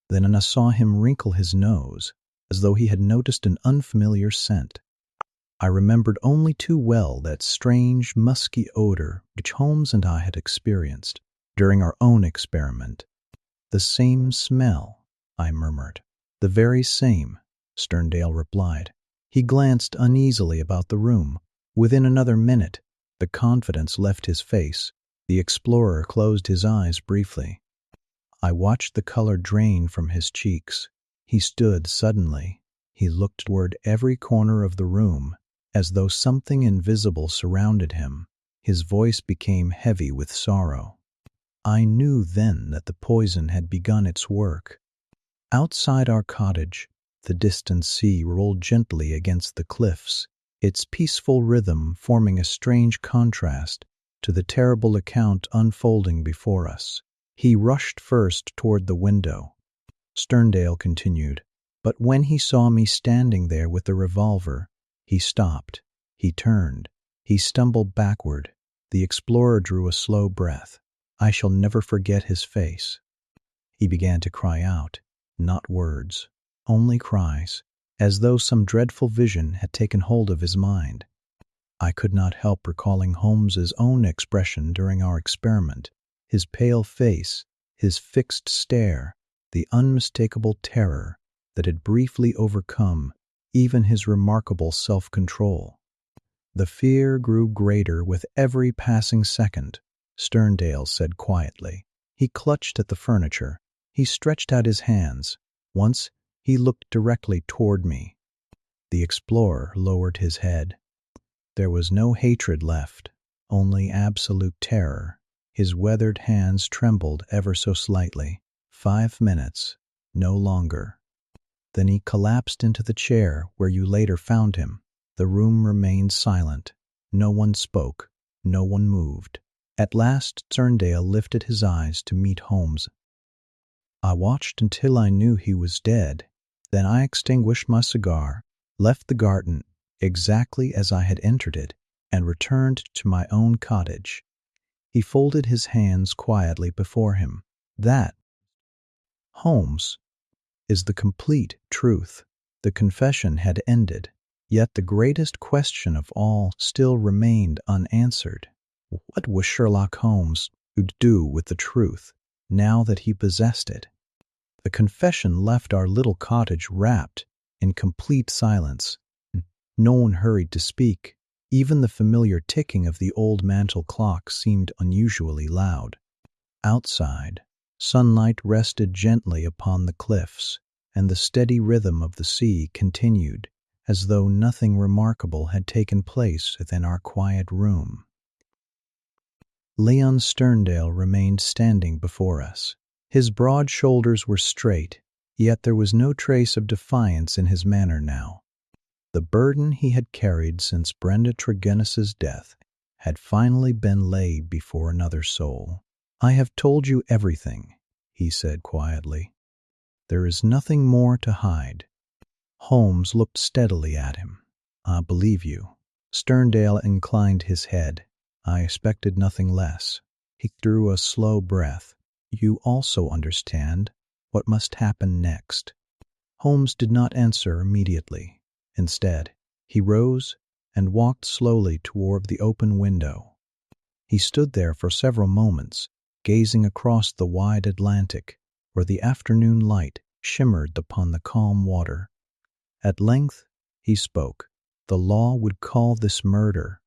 Then I saw him wrinkle his nose, as though he had noticed an unfamiliar scent. I remembered only too well that strange, musky odor which Holmes and I had experienced during our own experiment. "The same smell," I murmured. "The very same," Sterndale replied. He glanced uneasily about the room. Within another minute, the confidence left his face. The explorer closed his eyes briefly. I watched the color drain from his cheeks. He stood suddenly. He looked toward every corner of the room, as though something invisible surrounded him. His voice became heavy with sorrow. I knew then that the poison had begun its work. Outside our cottage, the distant sea rolled gently against the cliffs, its peaceful rhythm forming a strange contrast to the terrible account unfolding before us. He rushed first toward the window. Sterndale continued, but when he saw me standing there with the revolver, he stopped. He turned. He stumbled backward. The explorer drew a slow breath. I shall never forget his face. He began to cry out, not words, only cries, as though some dreadful vision had taken hold of his mind. I could not help recalling Holmes's own expression during our experiment, his pale face, his fixed stare, the unmistakable terror that had briefly overcome even his remarkable self-control. The fear grew greater with every passing second, Sterndale said quietly. He clutched at the furniture. He stretched out his hands. Once he looked directly toward me. The explorer lowered his head. There was no hatred left, only absolute terror. His weathered hands trembled ever so slightly. 5 minutes, no longer. Then he collapsed into the chair where you later found him. The room remained silent. No one spoke. No one moved. At last Sterndale lifted his eyes to meet Holmes. I watched until I knew he was dead. Then I extinguished my cigar, left the garden exactly as I had entered it, and returned to my own cottage. He folded his hands quietly before him. That, Holmes, is the complete truth. The confession had ended, yet the greatest question of all still remained unanswered. What was Sherlock Holmes to do with the truth, now that he possessed it? The confession left our little cottage wrapped in complete silence. No one hurried to speak. Even the familiar ticking of the old mantel clock seemed unusually loud. Outside, sunlight rested gently upon the cliffs, and the steady rhythm of the sea continued as though nothing remarkable had taken place within our quiet room. Leon Sterndale remained standing before us. His broad shoulders were straight, yet there was no trace of defiance in his manner now. The burden he had carried since Brenda Tregennis's death had finally been laid before another soul. "I have told you everything," he said quietly. "There is nothing more to hide." Holmes looked steadily at him. "I believe you." Sterndale inclined his head. "I expected nothing less." He drew a slow breath. "You also understand what must happen next." Holmes did not answer immediately. Instead, he rose and walked slowly toward the open window. He stood there for several moments, gazing across the wide Atlantic, where the afternoon light shimmered upon the calm water. At length, he spoke. "The law would call this murder."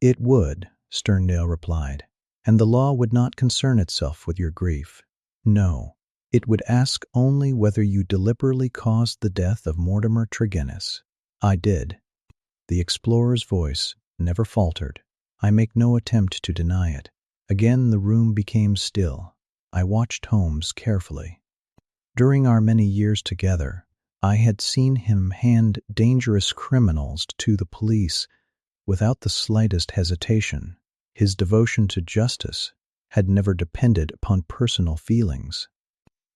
"It would," Sterndale replied, "and the law would not concern itself with your grief. No, it would ask only whether you deliberately caused the death of Mortimer Tregennis." "I did." The explorer's voice never faltered. "I make no attempt to deny it." Again the room became still. I watched Holmes carefully. During our many years together, I had seen him hand dangerous criminals to the police without the slightest hesitation. His devotion to justice had never depended upon personal feelings.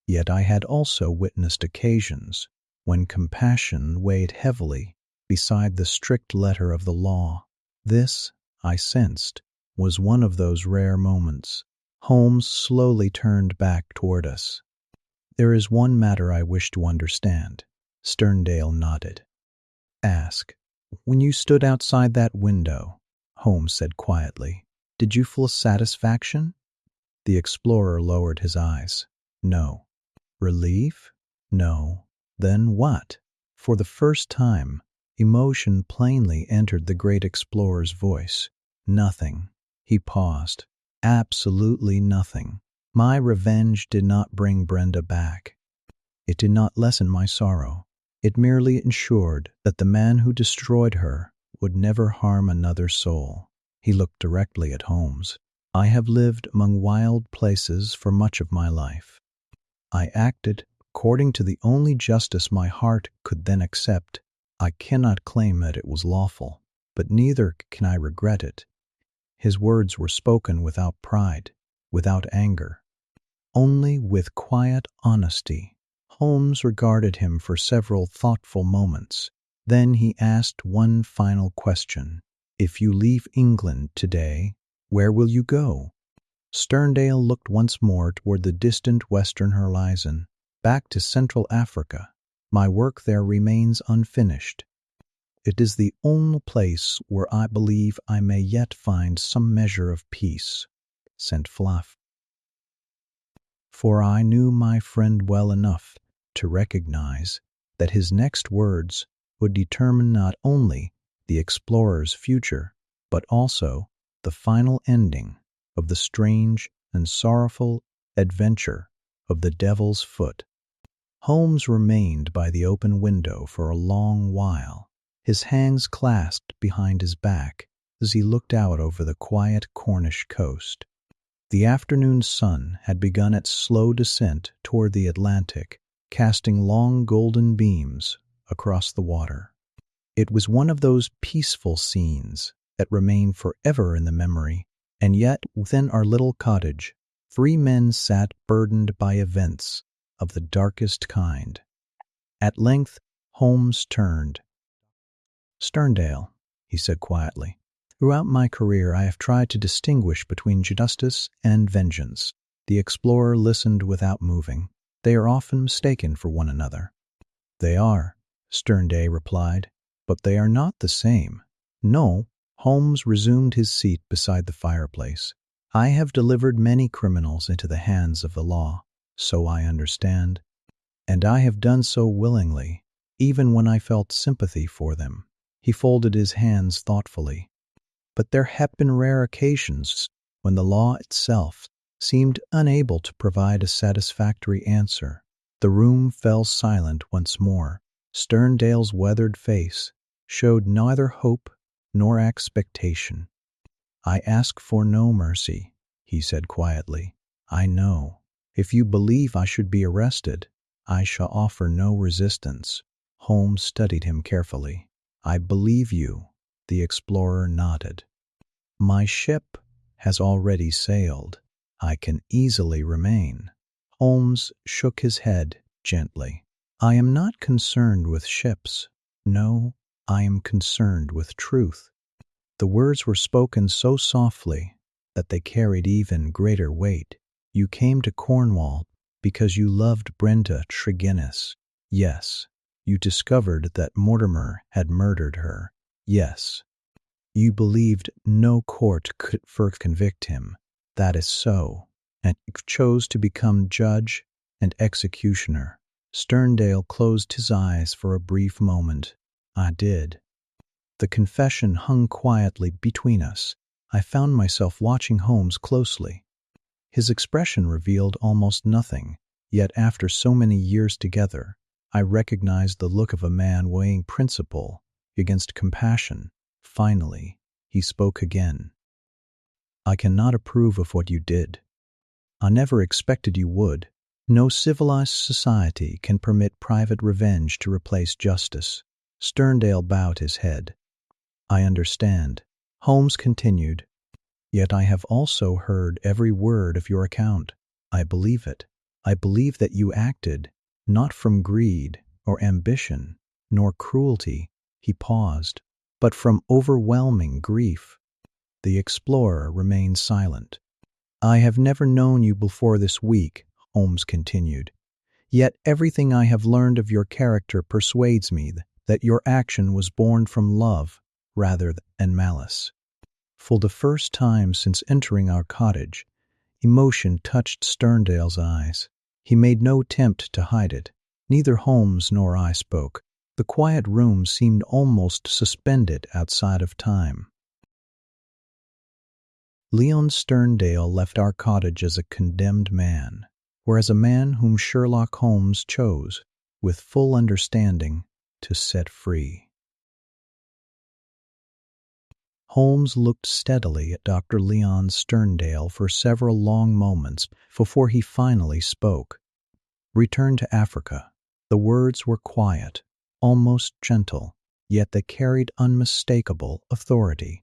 Yet I had also witnessed occasions when compassion weighed heavily beside the strict letter of the law. This, I sensed, was one of those rare moments. Holmes slowly turned back toward us. "There is one matter I wish to understand." Sterndale nodded. "Ask. When you stood outside that window," Holmes said quietly, "did you feel satisfaction?" The explorer lowered his eyes. "No." "Relief?" "No." "Then what?" For the first time, emotion plainly entered the great explorer's voice. "Nothing." He paused. "Absolutely nothing. My revenge did not bring Brenda back. It did not lessen my sorrow. It merely ensured that the man who destroyed her would never harm another soul." He looked directly at Holmes. "I have lived among wild places for much of my life. I acted according to the only justice my heart could then accept. I cannot claim that it was lawful, but neither can I regret it." His words were spoken without pride, without anger, only with quiet honesty. Holmes regarded him for several thoughtful moments. Then he asked one final question. "If you leave England today, where will you go?" Sterndale looked once more toward the distant western horizon. "Back to Central Africa. My work there remains unfinished. It is the only place where I believe I may yet find some measure of peace." Saint Flaf. For I knew my friend well enough to recognize that his next words would determine not only the explorer's future, but also the final ending of the strange and sorrowful adventure of the Devil's Foot. Holmes remained by the open window for a long while, his hands clasped behind his back as he looked out over the quiet Cornish coast. The afternoon sun had begun its slow descent toward the Atlantic, casting long golden beams across the water. It was one of those peaceful scenes that remain forever in the memory, and yet within our little cottage, 3 men sat burdened by events of the darkest kind. At length, Holmes turned. "Sterndale," he said quietly, "throughout my career I have tried to distinguish between justice and vengeance." The explorer listened without moving. "They are often mistaken for one another." "They are," Sterndale replied, "but they are not the same." "No." Holmes resumed his seat beside the fireplace. "I have delivered many criminals into the hands of the law, so I understand, and I have done so willingly, even when I felt sympathy for them." He folded his hands thoughtfully. "But there have been rare occasions when the law itself seemed unable to provide a satisfactory answer." The room fell silent once more. Sterndale's weathered face showed neither hope nor expectation. "I ask for no mercy," he said quietly. "I know. If you believe I should be arrested, I shall offer no resistance." Holmes studied him carefully. "I believe you," the explorer nodded. "My ship has already sailed. I can easily remain." Holmes shook his head gently. "I am not concerned with ships. No, I am concerned with truth." The words were spoken so softly that they carried even greater weight. "You came to Cornwall because you loved Brenda Tregennis." "Yes." "You discovered that Mortimer had murdered her." "Yes." "You believed no court could convict him." "That is so." "And you chose to become judge and executioner." Sterndale closed his eyes for a brief moment. "I did." The confession hung quietly between us. I found myself watching Holmes closely. His expression revealed almost nothing, yet after so many years together, I recognized the look of a man weighing principle against compassion. Finally, he spoke again. "I cannot approve of what you did. I never expected you would. No civilized society can permit private revenge to replace justice." Sterndale bowed his head. "I understand." Holmes continued, "Yet I have also heard every word of your account. I believe it. I believe that you acted not from greed or ambition, nor cruelty." He paused. "But from overwhelming grief." The explorer remained silent. "I have never known you before this week," Holmes continued. "Yet everything I have learned of your character persuades me that your action was born from love rather than malice." For the first time since entering our cottage, emotion touched Sterndale's eyes. He made no attempt to hide it. Neither Holmes nor I spoke. The quiet room seemed almost suspended outside of time. Leon Sterndale left our cottage as a condemned man, whereas a man whom Sherlock Holmes chose, with full understanding, to set free. Holmes looked steadily at Dr. Leon Sterndale for several long moments before he finally spoke. "Return to Africa." The words were quiet, almost gentle, yet they carried unmistakable authority.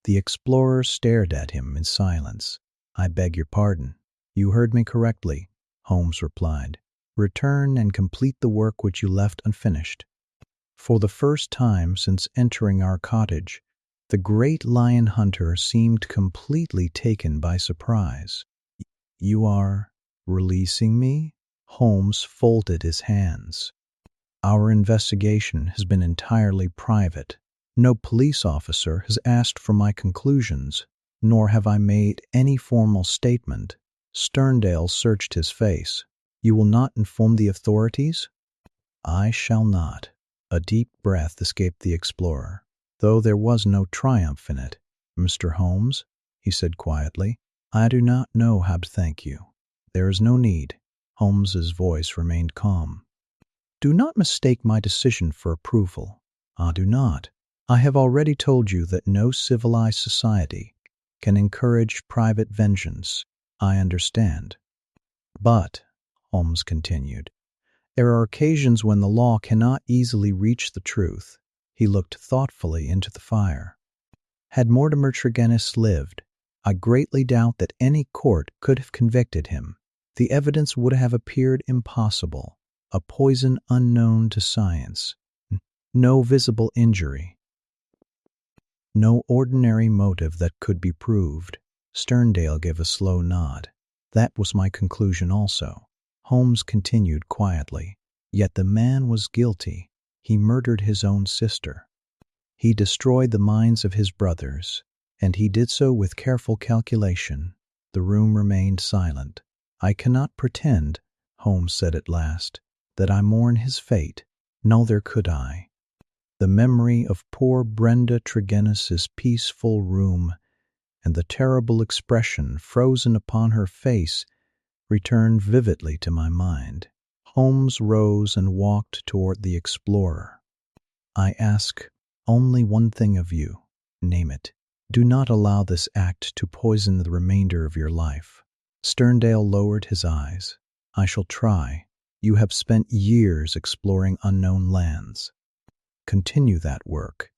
The explorer stared at him in silence. "I beg your pardon. You heard me correctly," Holmes replied. "Return and complete the work which you left unfinished." For the first time since entering our cottage, the great lion hunter seemed completely taken by surprise. "You are releasing me?" Holmes folded his hands. "Our investigation has been entirely private. No police officer has asked for my conclusions, nor have I made any formal statement." Sterndale searched his face. "You will not inform the authorities?" "I shall not." A deep breath escaped the explorer, though there was no triumph in it. "Mr. Holmes," he said quietly, "I do not know how to thank you." "There is no need." Holmes's voice remained calm. "Do not mistake my decision for approval." "I do not. I have already told you that no civilized society can encourage private vengeance." "I understand." "But," Holmes continued, "there are occasions when the law cannot easily reach the truth." He looked thoughtfully into the fire. "Had Mortimer Tregennis lived, I greatly doubt that any court could have convicted him. The evidence would have appeared impossible. A poison unknown to science. No visible injury. No ordinary motive that could be proved." Sterndale gave a slow nod. "That was my conclusion also." Holmes continued quietly. "Yet the man was guilty. He murdered his own sister. He destroyed the minds of his brothers, and he did so with careful calculation." The room remained silent. "I cannot pretend," Holmes said at last, "that I mourn his fate. Neither could I. The memory of poor Brenda Tregennis's peaceful room and the terrible expression frozen upon her face returned vividly to my mind." Holmes rose and walked toward the explorer. "I ask only one thing of you. Name it. Do not allow this act to poison the remainder of your life." Sterndale lowered his eyes. "I shall try. You have spent years exploring unknown lands. Continue that work.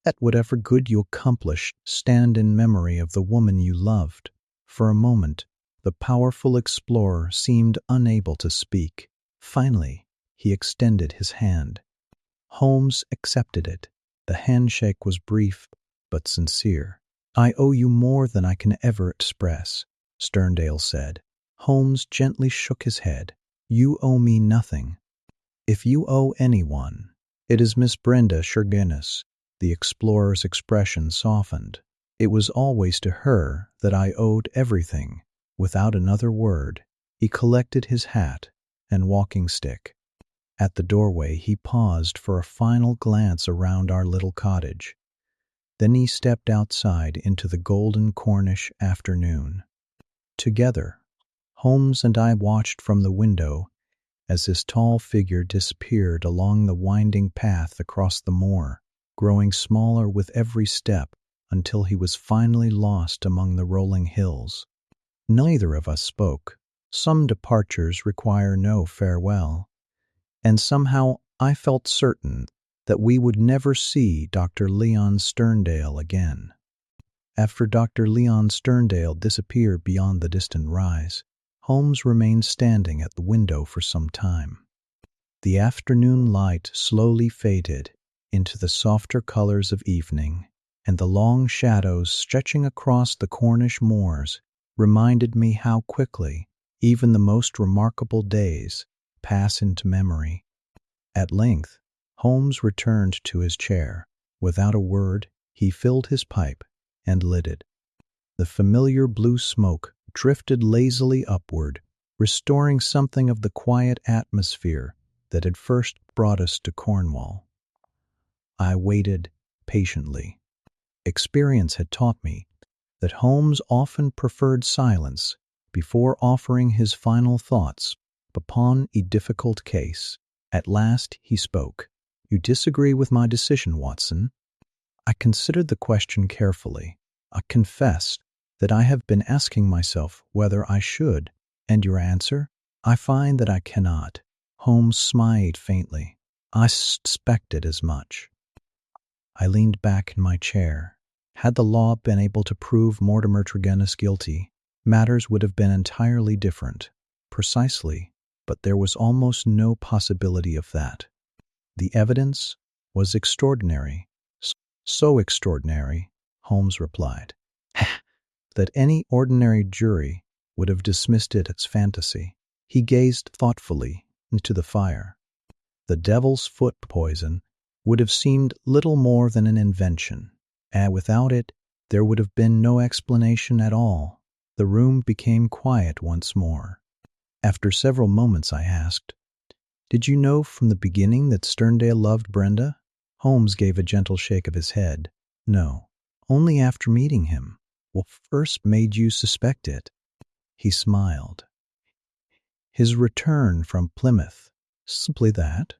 Let whatever good you accomplish stand in memory of the woman you loved." For a moment, the powerful explorer seemed unable to speak. Finally, he extended his hand. Holmes accepted it. The handshake was brief but sincere. "I owe you more than I can ever express," Sterndale said. Holmes gently shook his head. "You owe me nothing. If you owe anyone, it is Miss Brenda Sherguinness." The explorer's expression softened. "It was always to her that I owed everything." Without another word, he collected his hat and walking stick. At the doorway, he paused for a final glance around our little cottage. Then he stepped outside into the golden Cornish afternoon. Together, Holmes and I watched from the window as his tall figure disappeared along the winding path across the moor, growing smaller with every step until he was finally lost among the rolling hills. Neither of us spoke. Some departures require no farewell, and somehow I felt certain that we would never see Dr. Leon Sterndale again. After Dr. Leon Sterndale disappeared beyond the distant rise, Holmes remained standing at the window for some time. The afternoon light slowly faded into the softer colors of evening, and the long shadows stretching across the Cornish moors reminded me how quickly even the most remarkable days pass into memory. At length, Holmes returned to his chair. Without a word, he filled his pipe and lit it. The familiar blue smoke drifted lazily upward, restoring something of the quiet atmosphere that had first brought us to Cornwall. I waited patiently. Experience had taught me that Holmes often preferred silence before offering his final thoughts upon a difficult case. At last he spoke. "You disagree with my decision, Watson?" I considered the question carefully. I confessed that I have been asking myself whether I should. "And your answer?" "I find that I cannot." Holmes smiled faintly. "I suspected as much." I leaned back in my chair. Had the law been able to prove Mortimer Tregennis guilty, matters would have been entirely different. Precisely, but there was almost no possibility of that. The evidence was extraordinary. "So extraordinary," Holmes replied, "that any ordinary jury would have dismissed it as fantasy." He gazed thoughtfully into the fire. "The devil's foot poison would have seemed little more than an invention, and without it there would have been no explanation at all." The room became quiet once more. After several moments I asked, "Did you know from the beginning that Sterndale loved Brenda?" Holmes gave a gentle shake of his head. "No, only after meeting him." "What first made you suspect it?" He smiled. "His return from Plymouth." "Simply that?"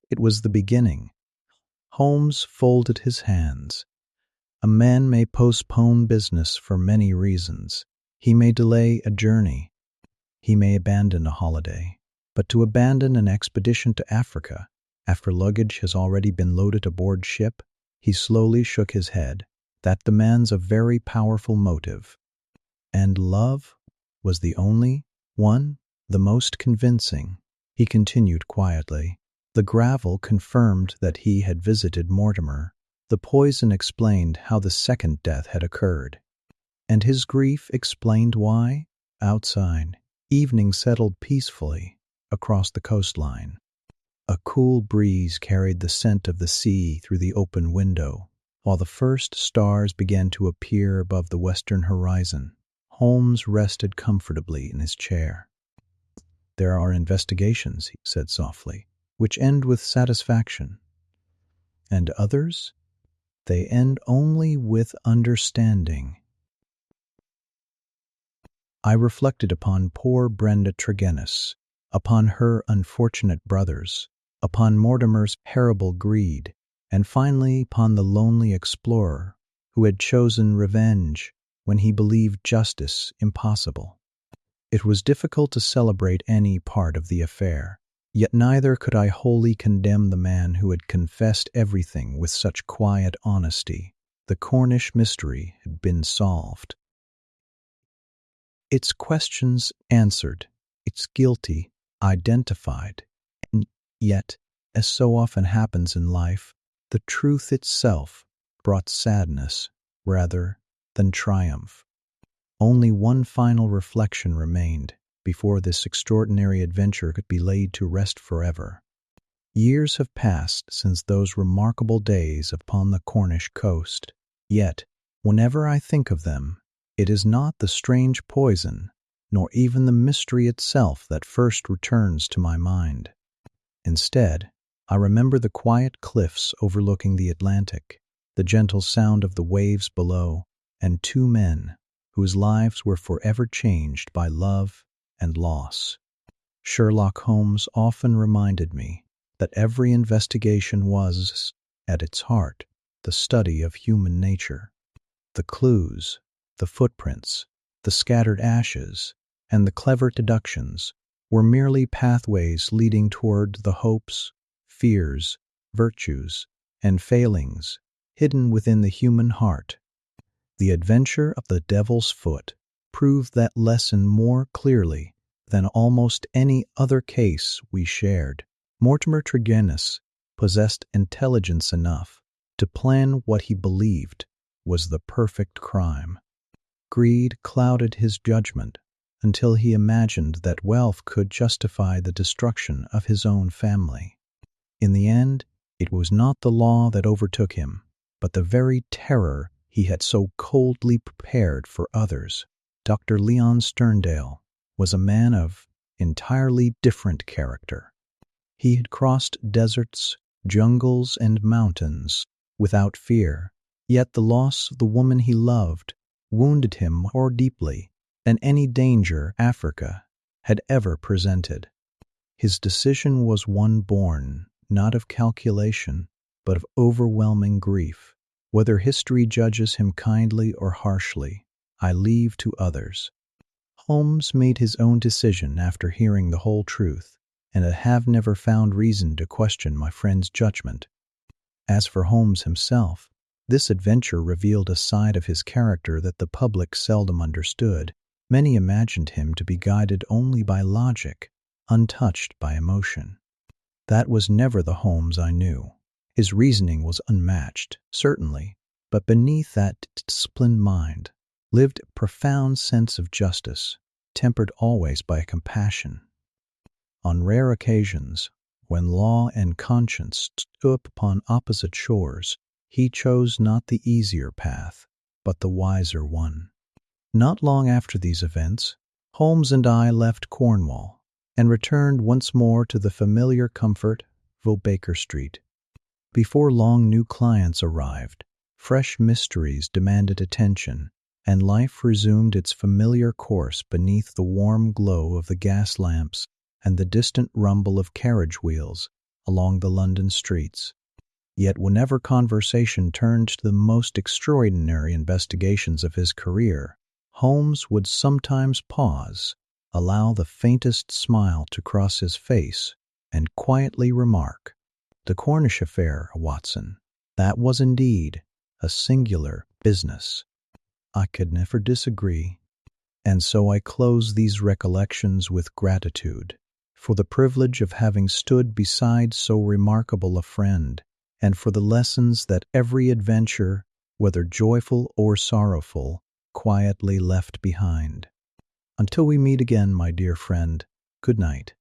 "It was the beginning." Holmes folded his hands. "A man may postpone business for many reasons. He may delay a journey. He may abandon a holiday. But to abandon an expedition to Africa after luggage has already been loaded aboard ship," he slowly shook his head, "that demands a very powerful motive." "And love was the only one?" "The most convincing," he continued quietly. "The gravel confirmed that he had visited Mortimer. The poison explained how the second death had occurred. And his grief explained why." Outside, evening settled peacefully across the coastline. A cool breeze carried the scent of the sea through the open window, while the first stars began to appear above the western horizon. Holmes rested comfortably in his chair. "There are investigations," he said softly, "which end with satisfaction. And others? They end only with understanding." I reflected upon poor Brenda Tregennis, upon her unfortunate brothers, upon Mortimer's terrible greed, and finally upon the lonely explorer who had chosen revenge when he believed justice impossible. It was difficult to celebrate any part of the affair, yet neither could I wholly condemn the man who had confessed everything with such quiet honesty. The Cornish mystery had been solved. Its questions answered, its guilty identified, and yet, as so often happens in life, the truth itself brought sadness rather than triumph. Only one final reflection remained before this extraordinary adventure could be laid to rest forever. Years have passed since those remarkable days upon the Cornish coast, yet, whenever I think of them, it is not the strange poison, nor even the mystery itself that first returns to my mind. Instead, I remember the quiet cliffs overlooking the Atlantic, the gentle sound of the waves below, and two men whose lives were forever changed by love and loss. Sherlock Holmes often reminded me that every investigation was, at its heart, the study of human nature. The clues, the footprints, the scattered ashes, and the clever deductions were merely pathways leading toward the hopes, fears, virtues, and failings hidden within the human heart. The adventure of the Devil's Foot proved that lesson more clearly than almost any other case we shared. Mortimer Tregennis possessed intelligence enough to plan what he believed was the perfect crime. Greed clouded his judgment until he imagined that wealth could justify the destruction of his own family. In the end, it was not the law that overtook him, but the very terror he had so coldly prepared for others. Dr. Leon Sterndale was a man of entirely different character. He had crossed deserts, jungles, and mountains without fear, yet the loss of the woman he loved wounded him more deeply than any danger Africa had ever presented. His decision was one born not of calculation, but of overwhelming grief. Whether history judges him kindly or harshly, I leave to others. Holmes made his own decision after hearing the whole truth, and I have never found reason to question my friend's judgment. As for Holmes himself, this adventure revealed a side of his character that the public seldom understood. Many imagined him to be guided only by logic, untouched by emotion. That was never the Holmes I knew. His reasoning was unmatched, certainly, but beneath that disciplined mind lived a profound sense of justice, tempered always by compassion. On rare occasions, when law and conscience stood upon opposite shores, he chose not the easier path, but the wiser one. Not long after these events, Holmes and I left Cornwall and returned once more to the familiar comfort of Baker Street. Before long, new clients arrived, fresh mysteries demanded attention, and life resumed its familiar course beneath the warm glow of the gas lamps and the distant rumble of carriage wheels along the London streets. Yet whenever conversation turned to the most extraordinary investigations of his career, Holmes would sometimes pause, allow the faintest smile to cross his face, and quietly remark, "The Cornish affair, Watson, that was indeed a singular business." I could never disagree, and so I close these recollections with gratitude for the privilege of having stood beside so remarkable a friend, and for the lessons that every adventure, whether joyful or sorrowful, quietly left behind. Until we meet again, my dear friend, good night.